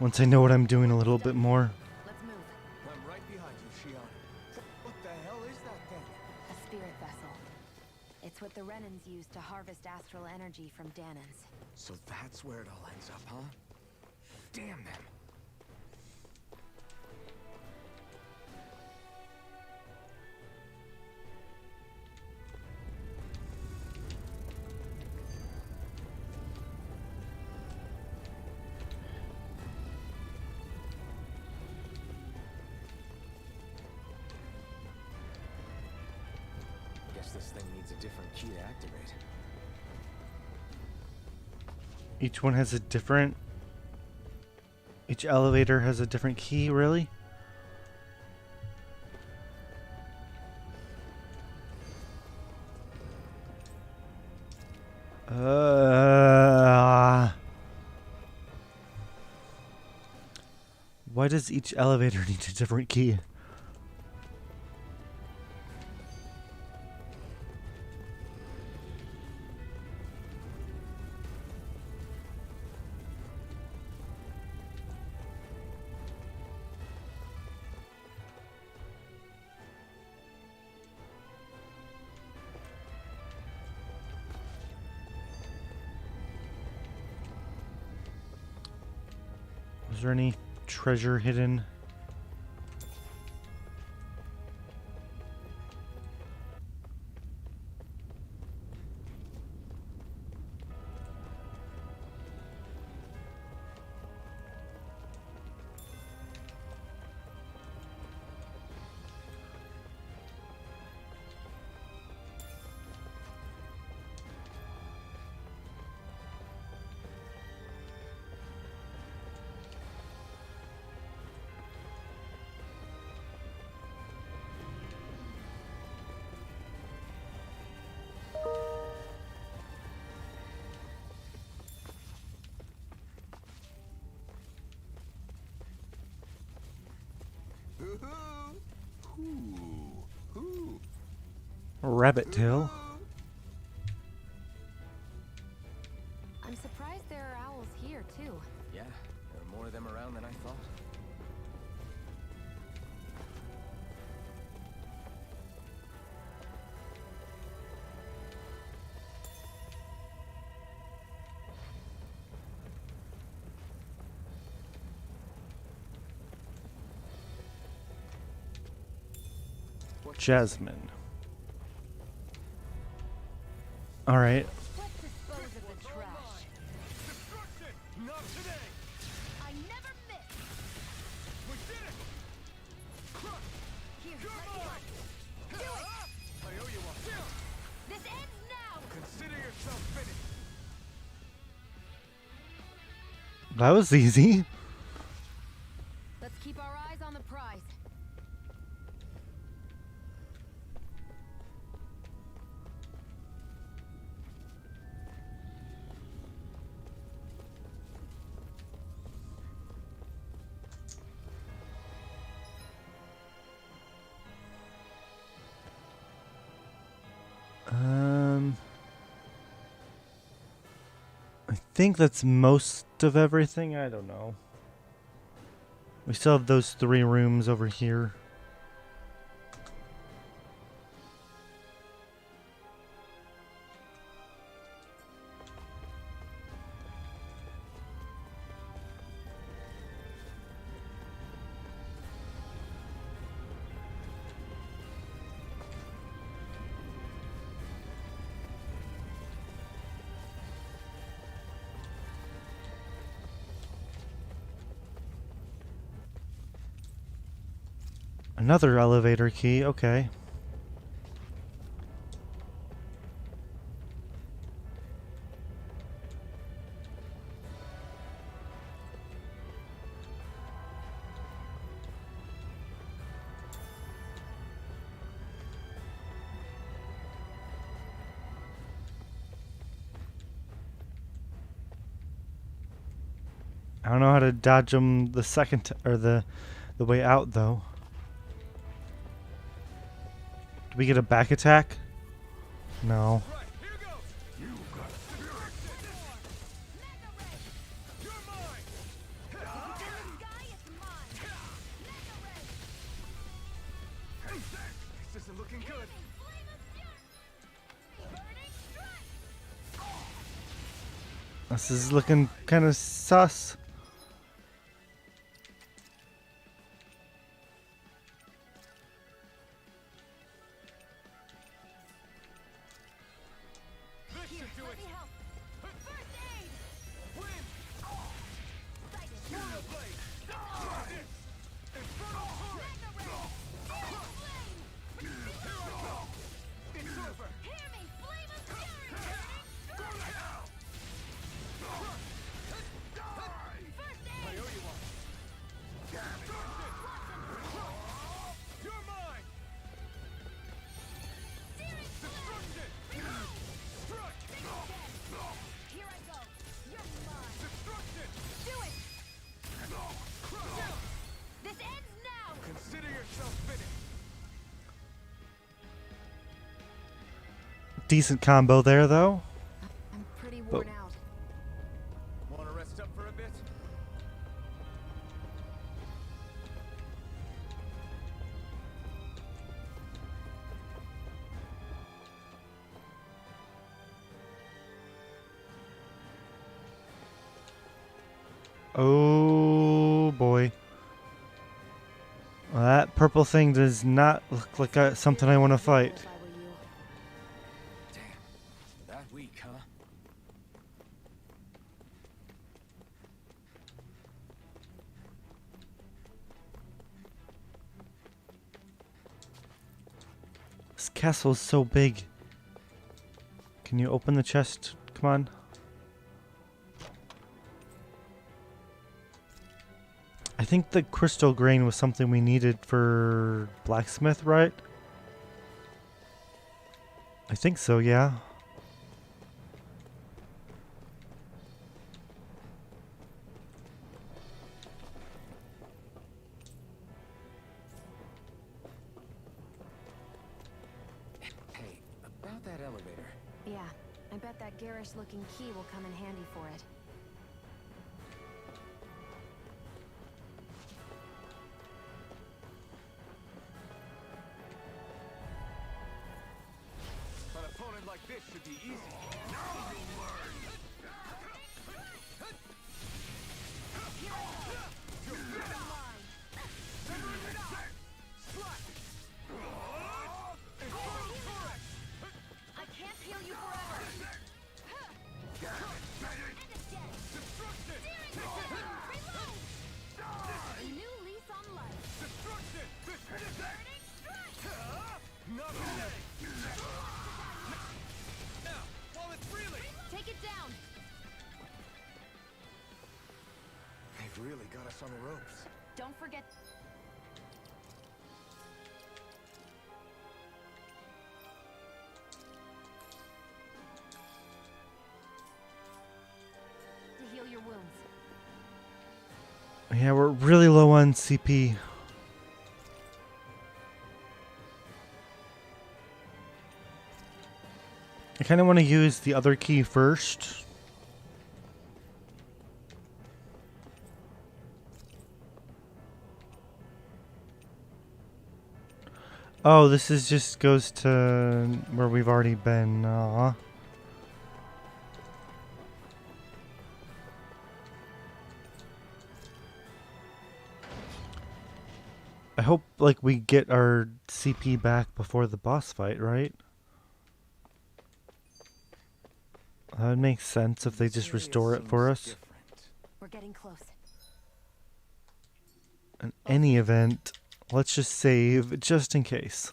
once I know what I'm doing a little bit more. Let's move. I'm right behind you, Shion. What the hell is that thing? A spirit vessel. It's what the Renans use to harvest astral energy from Danons. So that's where it all ends up, huh? Damn them. Guess this thing needs a different key to activate. Each one has a different... Each elevator has a different key, really? Why does each elevator need a different key? there any treasure hidden? Rabbit tail. I'm surprised there are owls here, too. Yeah, there are more of them around than I thought. Jasmine. All right. Let's dispose of the trash. Destruction! Not today! I never miss. We did it! Crush! Here, You're let me mine! help. Do it. I owe you one. This ends now. Consider yourself finished. That was easy. Let's keep our eyes on the prize. I think that's most of everything. I don't know. We still have those 3 rooms over here. Another elevator key, okay. I don't know how to dodge them the second or the way out though. Do we get a back attack? No. Right, here goes! You got it. You're mine! This isn't looking good. This is looking kind of sus. This should do it. First aid! Wind! Warrior blade! Infernal torrent! Here I go! It's over! Hear me, flame of fury. I owe you one. You're mine! Destruction! Strike! Here I go. You're mine. Destruction! Do it. Crush! This ends now. Consider yourself finished. Decent combo there though. I'm pretty worn out. Want to rest up for a bit? Oh. purple thing does not look like something I want to fight. If I were you. Damn. That weak, huh? This castle is so big. Can you open the chest? Come on. I think the crystal grain was something we needed for blacksmith, right? I think so, yeah. Hey, about that elevator. Yeah, I bet that garish-looking key will come in handy for it. An opponent like this should be easy. I can't heal you forever! A new lease on life! Take it down! They've really got us on the ropes. Don't forget... to heal your wounds. Yeah, we're really low on CP. I kind of want to use the other key first. Oh, this is just goes to where we've already been. I hope like we get our CP back before the boss fight, right? That makes sense if they just restore it for us. We're getting close. In any event, let's just save just in case.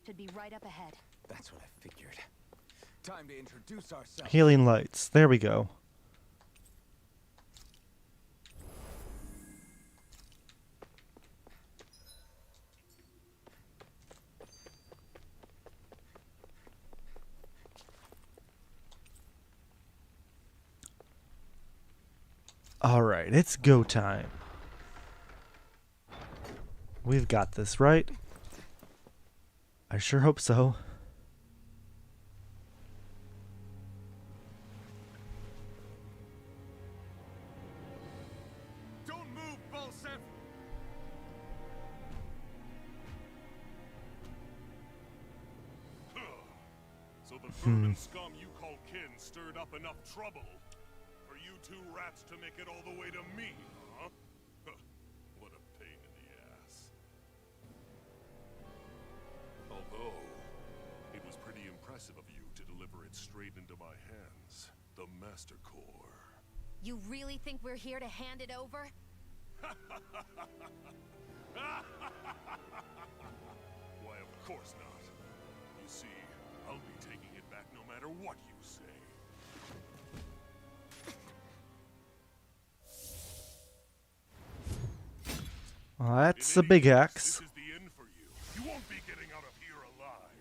Should be right up ahead. That's what I figured. Time to introduce ourselves. Healing lights. There we go. Alright, it's go time. We've got this, right? I sure hope so. Don't move, Zephyr! So the vermin scum you call kin stirred up enough trouble for you two rats to make it all the way to me, huh? What a pain in the ass. Although, it was pretty impressive of you to deliver it straight into my hands. The Master Core. You really think we're here to hand it over? Why, of course not. You see, I'll be taking it back no matter what you say. Well, that's a big axe. This is the end for you. You won't be getting out of here alive.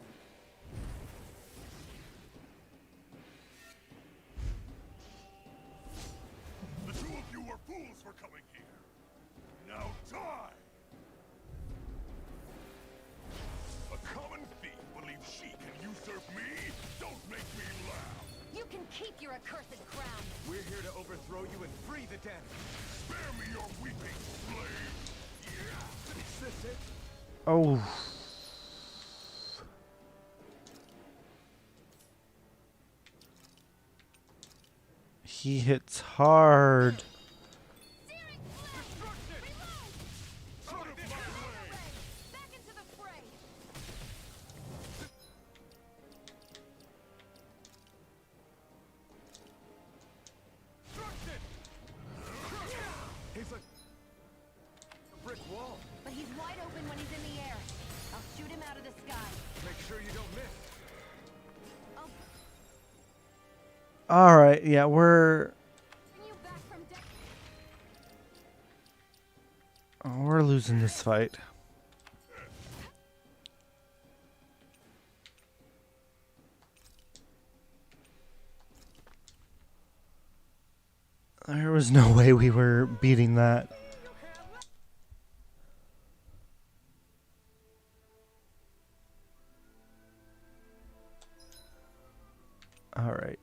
The two of you were fools for coming here. Now die! A common thief believes she can usurp me? Don't make me laugh! You can keep your accursed crown! We're here to overthrow you and free the den. Spare me your weeping, slave! Is this it? Oh. He hits hard. when he's in the air. I'll shoot him out of the sky. Make sure you don't miss. All right, yeah, we're losing this fight. There was no way we were beating that. All right.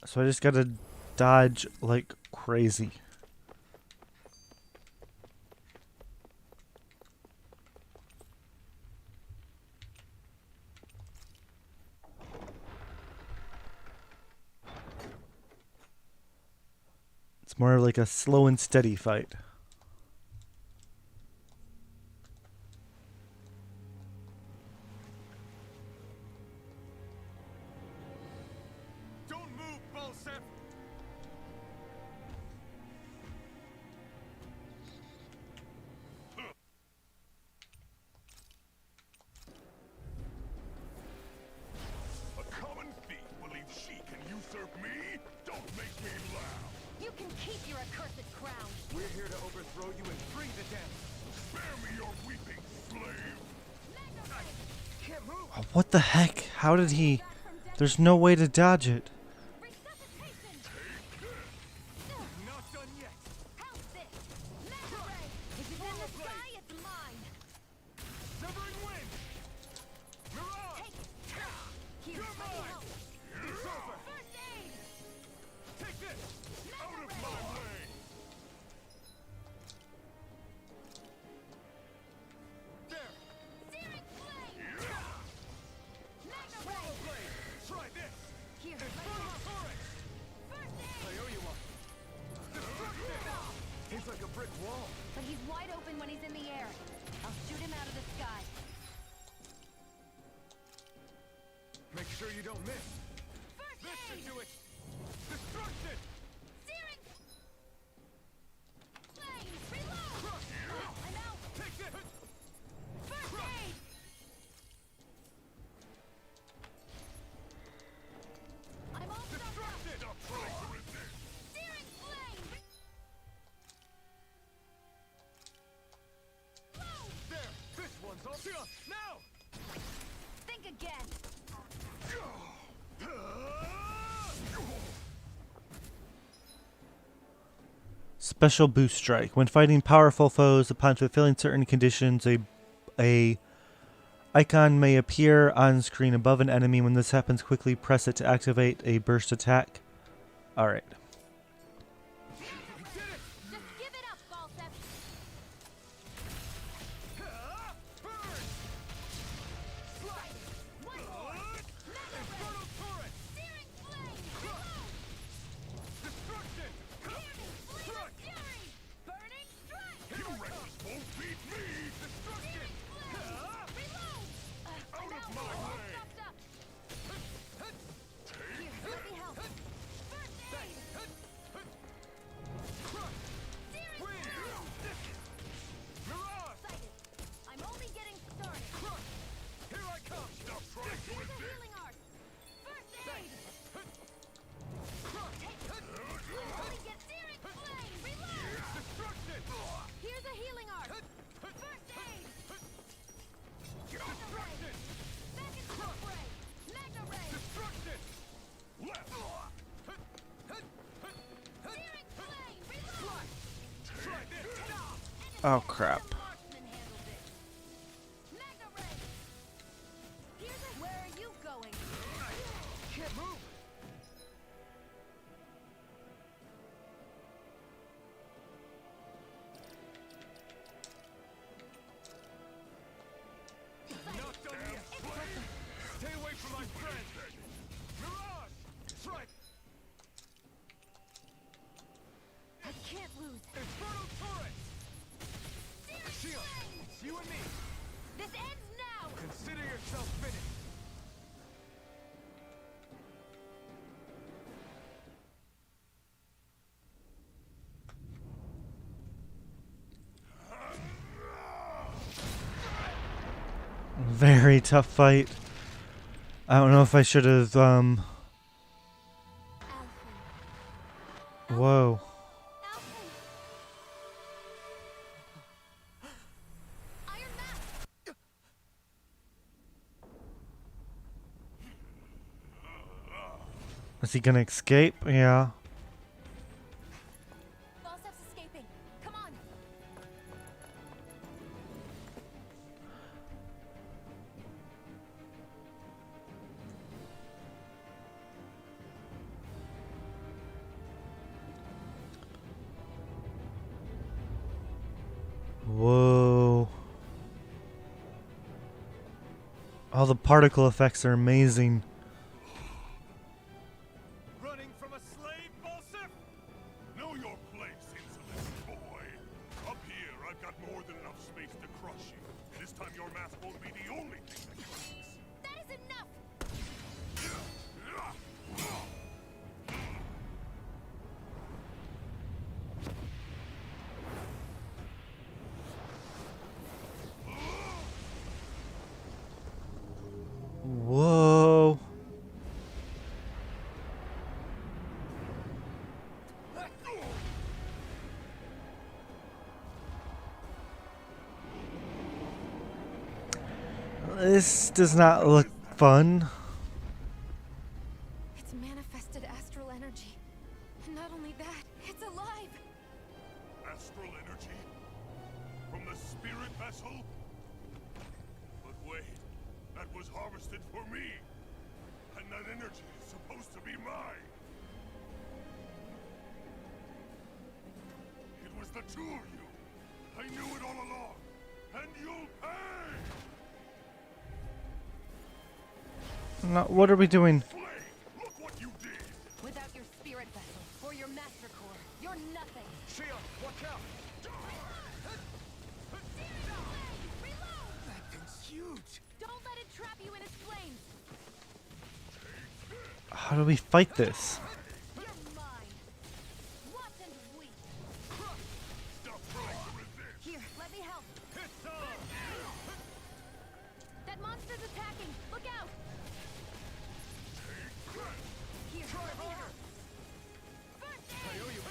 So I just gotta dodge like crazy. It's more like a slow and steady fight. Don't move, Balsep! A common thief believes she can usurp me? Don't make me laugh! You can keep your accursed crown. We're here to overthrow you and free the damn. Spare me your weeping, slave! Can't move. Oh, what the heck? How did he? There's no way to dodge it. Not done yet. How's this? Mega ray! If it's in the sky, it's mine. Severing wind. Mirage. Take it. Here, You're let me mine. help. It's over. First aid! Take this. Out of my way! There. Searing flame! Mega ray! Swallow blade. Try this. Here, let me Infernal help. torrent. First I aid! owe you one. Destructive. He's like a brick wall. But he's wide open when he's in the air. I'll shoot him out of the sky. Make sure you don't miss. First This should aid! do it. Destruction. Searing flame! Reload! I'm out! Take this. First aid! I'm all stuck up! Destructed. Stop trying to resist! Searing flame! Whoa! There. This one's all. Now. Think again! Special boost strike. When fighting powerful foes, upon fulfilling certain conditions, a icon may appear on screen above an enemy. When this happens, quickly press it to activate a burst attack. All right. You did it! Just give it up, Balsep! Burn. Slide! One more! Mega ray! Infernal torrent. Searing flame! Reload! Destruction. Hear me! Fleet of fury! Burning strike! You wretches won't beat me! Destruction. Reload! I'm out! my I'm all way. stuffed up! Here, let me help! First aid! Searing flame! Mirage. Sighted! I'm only getting started! Here I come. Stop trying to Here's a resist! healing art! First aid! Take it! Let me get searing flame! Reload! Destruction. Here's a healing art! First aid! Mega ray! Back into the fray! Mega ray! Destruction. Left! Searing flame! Reload! Try this. Oh crap. The marksman handled it! Mega ray! Here's a... Where are you going? Can't move. Not done yet. Stay away from my friend. Mirage. Try. you and me. This ends now! Consider yourself finished. Very tough fight. I don't know if I should have, Whoa. Is he gonna escape? Yeah. Falstaff's escaping. Come on. Whoa. All the particle effects are amazing. Running from a slave, Falstaff? Know your place, insolent boy. Up here, I've got more than enough space to crush you. This time your mask won't be the only thing that crushes. That is enough! Whoa. This does not look fun. It's manifested astral energy. And not only that, it's alive! Astral energy? From the spirit vessel? But wait, that was harvested for me. And that energy is supposed to be mine. It was the two of you. I knew it all along. And you'll pay! No, what are we doing? Slave, look what you did! Without your spirit vessel or your master core, you're nothing. Shield, watch out. Reload! That thing's huge. Don't let it trap you in its flames. How do we fight this? You're mine. What and weak. Stop trying to resist! Here, let me help. It's on. That monster's attacking. Look out. Here, Try let me harder. help. First I aid. owe you.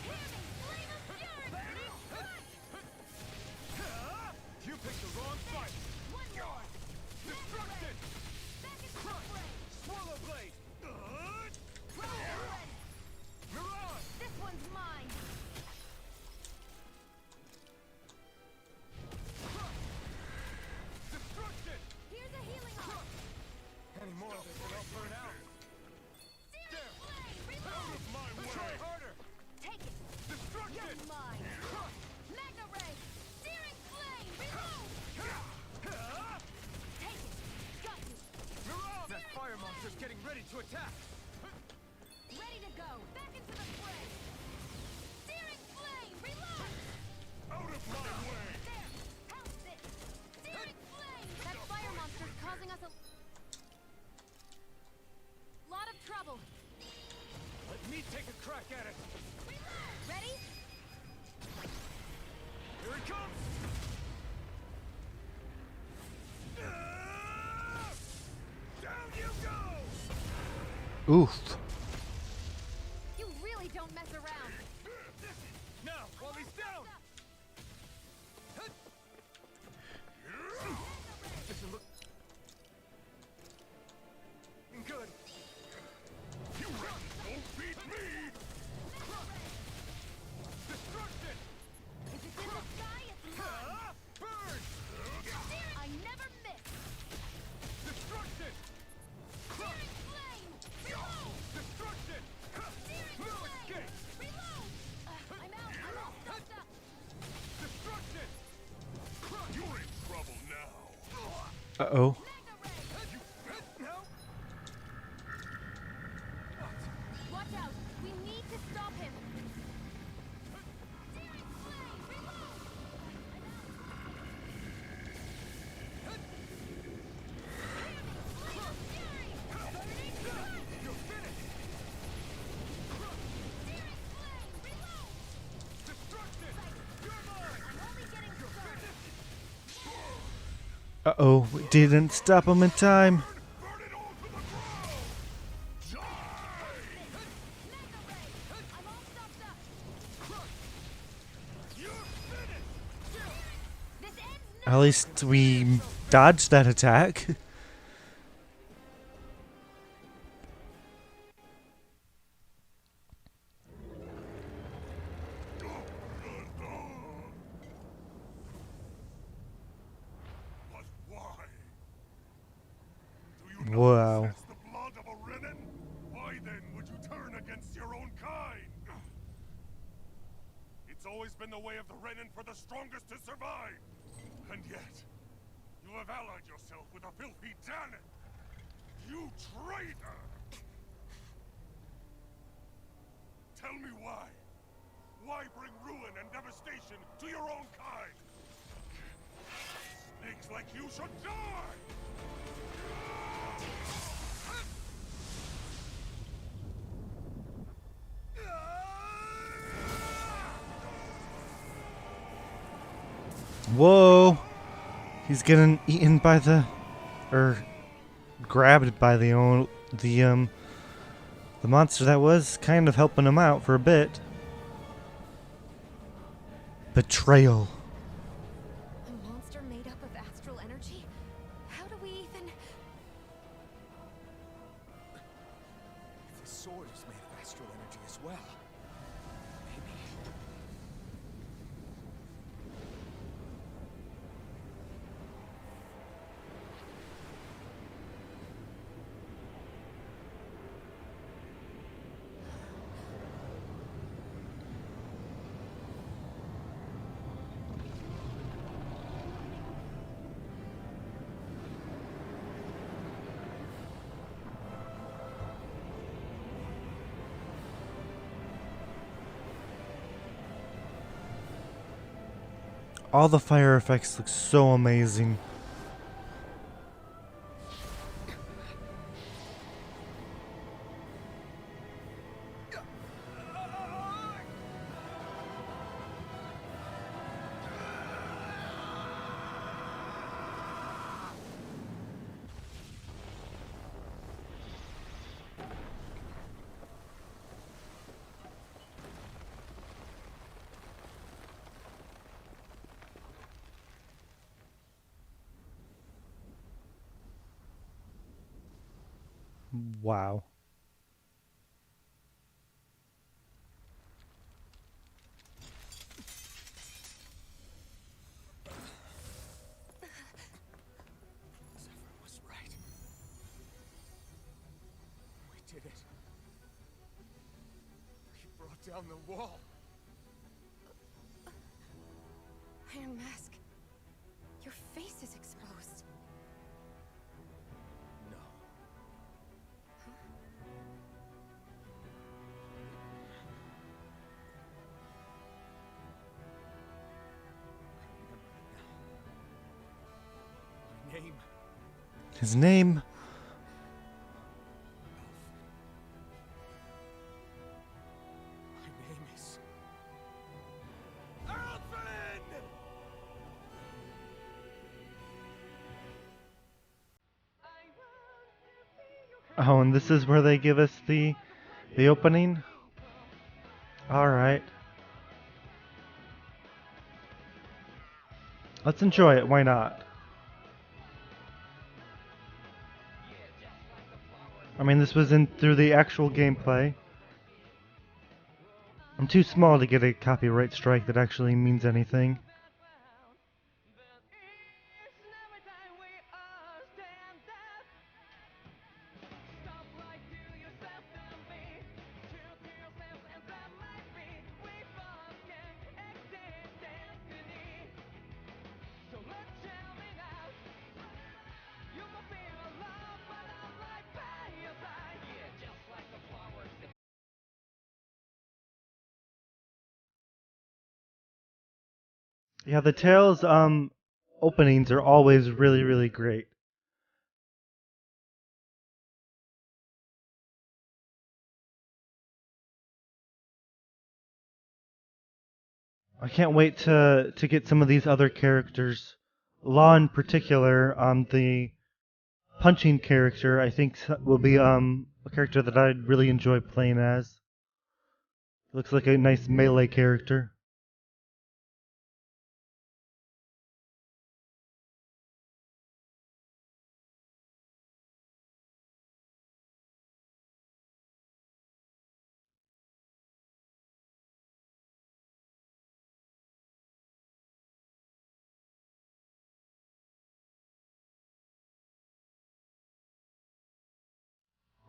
Hear me. Flame of fury. Strike. You picked the wrong fight. One more. Destruction. Back into the fray. Swallow blade. Ready. Mirage. This one's mine. Destruction. Here's a healing arm. Any more of this and I'll burn out. Searing flame. Out Reload. of my way. Try harder. Take it. Destruction. You're mine. Magna ray. Searing flame. Reload. Take it. Got you. Mirage. That fire monster's getting ready to attack. Ready to go. Back into the fray. Searing flame. Reload. Out of my way! There. How's this? Searing flame. That fire monster's causing us a lot of trouble. Let me take a crack at it. Ready? Here it comes. Down you go. Oof. You really don't mess around. Now, while he's down. Doesn't look good. You Ravens won't beat me! Destruction. If it's in the sky, it's mine. Burn. I never miss. Destruction. Searing flame. Reload. Destruction. Searing No flame. escape. Reload. I'm out. I'm all stuffed up. Destruction. You're in trouble now. Uh-oh. Magna ray. No. Watch out. We need to stop him. Searing flame. Reload. Uh-oh, we didn't stop him in time. At least we dodged that attack. But why? Do you not Wow. possess the blood of a Renin? Why then would you turn against your own kind? It's always been the way of the Renin for the strongest to survive. And yet, you have allied yourself with a filthy Danon. You traitor! Tell me why. Why bring ruin and devastation to your own kind? Snakes like you should die! Whoa! He's getting eaten by the, or grabbed by the monster that was kind of helping him out for a bit. Betrayal. A monster made up of astral energy? How do we even... The sword is made of astral energy as well. Maybe. All the fire effects look so amazing. Wow. Zephyr was right. We did it. We brought down the wall. Iron Mask. Your face is exposed. No. I remember it now. My name. His name. My name is... Alvin! Oh, and this is where they give us the opening? Alright. Let's enjoy it, why not? I mean, this was in through the actual gameplay. I'm too small to get a copyright strike that actually means anything. Yeah, the Tales openings are always really, really great. I can't wait to get some of these other characters Law in particular, the punching character, I think will be a character that I'd really enjoy playing as. Looks like a nice melee character.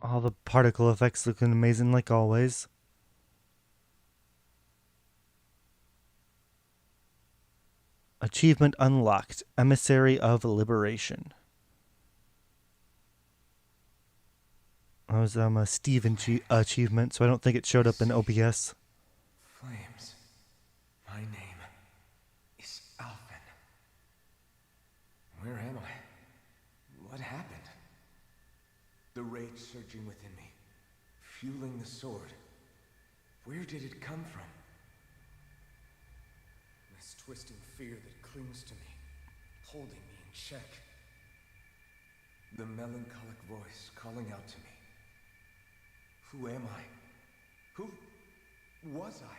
All the particle effects looking amazing like always. Achievement unlocked. Emissary of Liberation. That was a Steven achievement, so I don't think it showed up in OBS. Flames. My name is Alphen. Where am I? What happened? The rage surging within me, fueling the sword. Where did it come from? This twisting fear that clings to me, holding me in check. The melancholic voice calling out to me. Who am I? Who was I?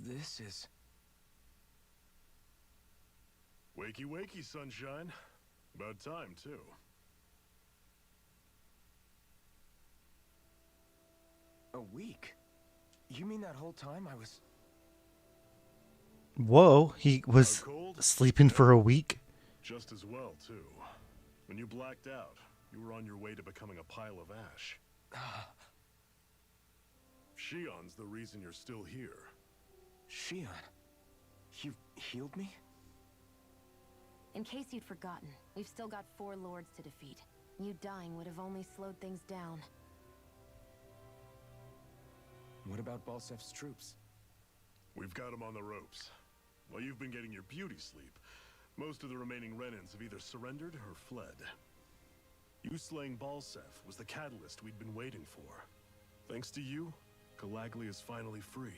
This is... Wakey wakey, sunshine. About time, too. A week? You mean that whole time I was... Whoa, he was sleeping for a week? Just as well, too. When you blacked out, you were on your way to becoming a pile of ash. Shion's the reason you're still here. Shion? You healed me? In case you'd forgotten, we've still got 4 lords to defeat. You dying would have only slowed things down. What about Balsef's troops? We've got them on the ropes. While you've been getting your beauty sleep, most of the remaining Renans have either surrendered or fled. You slaying Balsef was the catalyst we'd been waiting for. Thanks to you, Calaglia is finally free.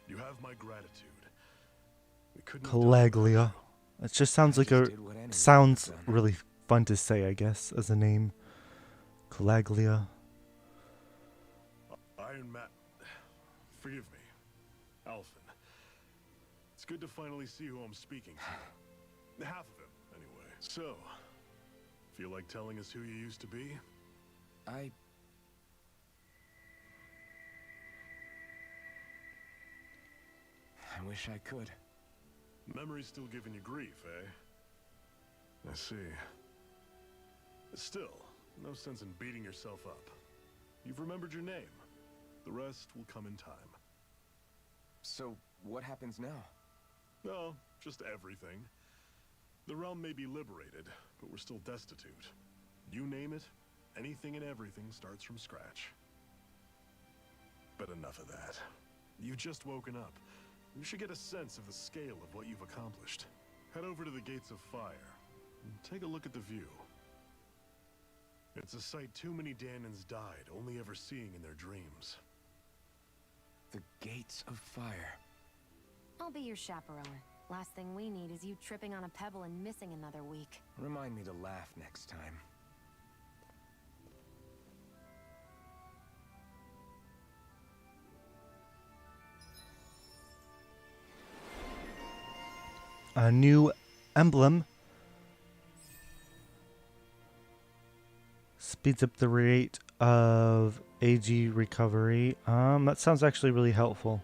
You have my gratitude. We couldn't have done Calaglia. It just sounds like sounds really fun to say, I guess, as a name. Calaglia. Iron Man. Forgive me. Alphen. It's good to finally see who I'm speaking to. Half of him, anyway. So, feel like telling us who you used to be? I wish I could. Memory's still giving you grief, eh? I see. Still, no sense in beating yourself up. You've remembered your name. The rest will come in time. So, what happens now? No, just everything. The realm may be liberated, but we're still destitute. You name it, anything and everything starts from scratch. But enough of that. You've just woken up. You should get a sense of the scale of what you've accomplished. Head over to the Gates of Fire and take a look at the view. It's a sight too many Danans died only ever seeing in their dreams. The Gates of Fire. I'll be your chaperone. Last thing we need is you tripping on a pebble and missing another week. Remind me to laugh next time. A new emblem. Speeds up the rate of AG recovery. That sounds actually really helpful.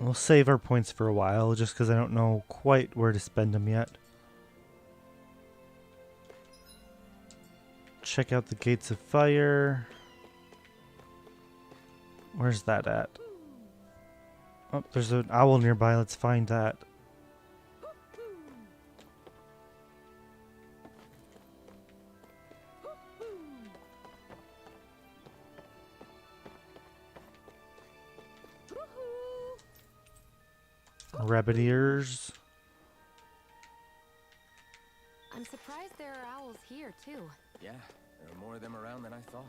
We'll save our points for a while, just because I don't know quite where to spend them yet. Check out the Gates of Fire. Where's that at? Oh, there's an owl nearby. Let's find that. Rabbit ears. there are owls here, too. Yeah, there are more of them around than I thought.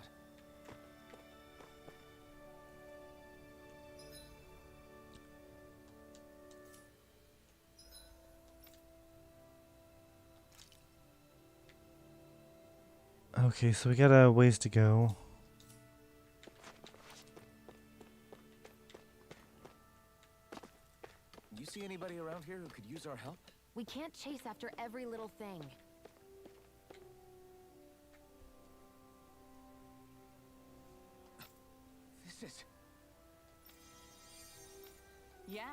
Okay, so we got a ways to go. You see anybody around here who could use our help? We can't chase after every little thing. This is... Yeah.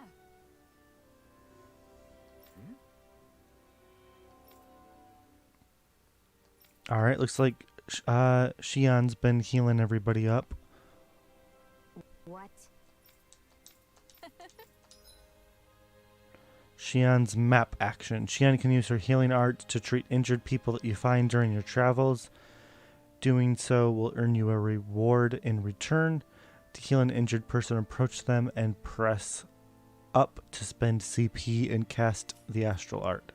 Alright, looks like Shion's been healing everybody up. What? Shion's map action. Shion can use her healing art to treat injured people that you find during your travels. Doing so will earn you a reward in return. To heal an injured person, approach them and press up to spend CP and cast the astral art.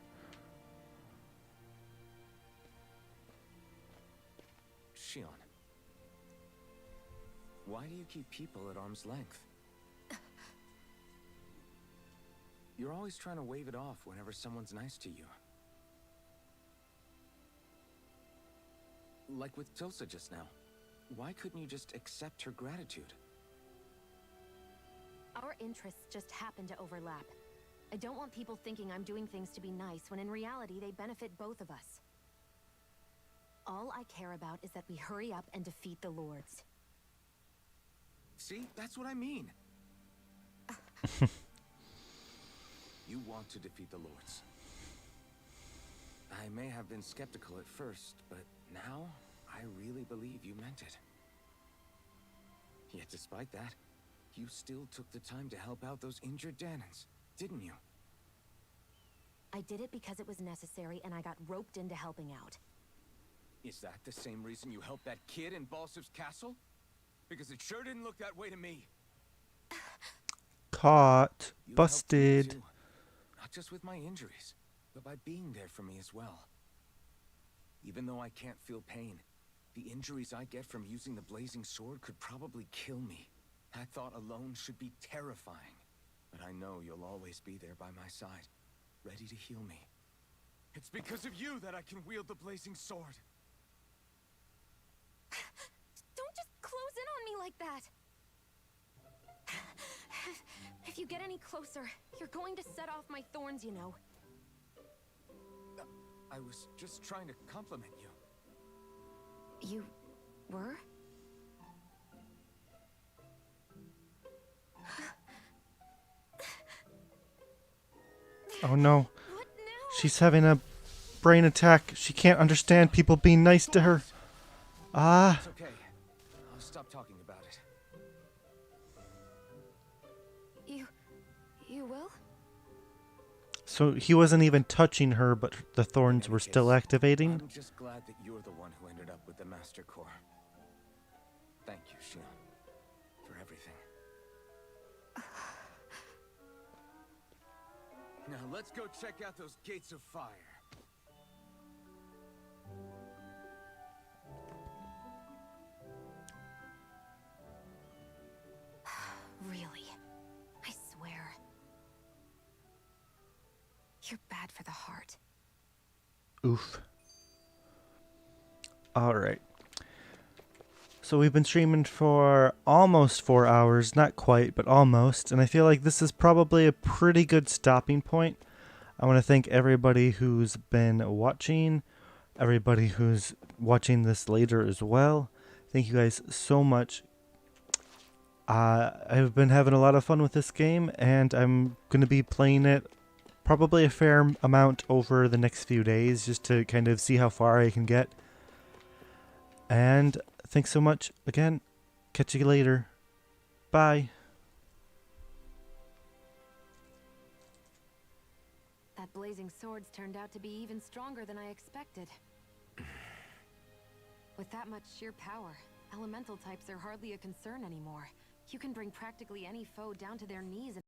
Shion. Why do you keep people at arm's length? You're always trying to wave it off whenever someone's nice to you. Like with Tilsa just now. Why couldn't you just accept her gratitude? Our interests just happen to overlap. I don't want people thinking I'm doing things to be nice when in reality they benefit both of us. All I care about is that we hurry up and defeat the Lords. See? That's what I mean. You want to defeat the Lords. I may have been skeptical at first, but now I really believe you meant it. Yet despite that, you still took the time to help out those injured Danans, didn't you? I did it because it was necessary and I got roped into helping out. Is that the same reason you helped that kid in Balsiv's castle? Because it sure didn't look that way to me. Caught. You helped me Busted. too. Not just with my injuries, but by being there for me as well. Even though I can't feel pain, the injuries I get from using the blazing sword could probably kill me. That thought alone should be terrifying. But I know you'll always be there by my side, ready to heal me. It's because of you that I can wield the blazing sword. Don't just close in on me like that! If you get any closer, you're going to set off my thorns, you know. I was just trying to compliment you. You were? Oh no. What now? She's having a brain attack. She can't understand people being nice to her. Ah. It's okay. I'll stop talking about it. You will? So he wasn't even touching her, but the thorns were still activating? I'm just glad that you're the one who ended up with the Master Core. Thank you, Shion, for everything. Now let's go check out those gates of fire. Really? I swear. You're bad for the heart. Oof. Alright. So we've been streaming for almost 4 hours. Not quite, but almost. And I feel like this is probably a pretty good stopping point. I want to thank everybody who's been watching. Everybody who's watching this later as well. Thank you guys so much. I've been having a lot of fun with this game, and I'm going to be playing it probably a fair amount over the next few days, just to kind of see how far I can get. And thanks so much again. Catch you later. Bye. That blazing sword's turned out to be even stronger than I expected. With that much sheer power, elemental types are hardly a concern anymore. You can bring practically any foe down to their knees and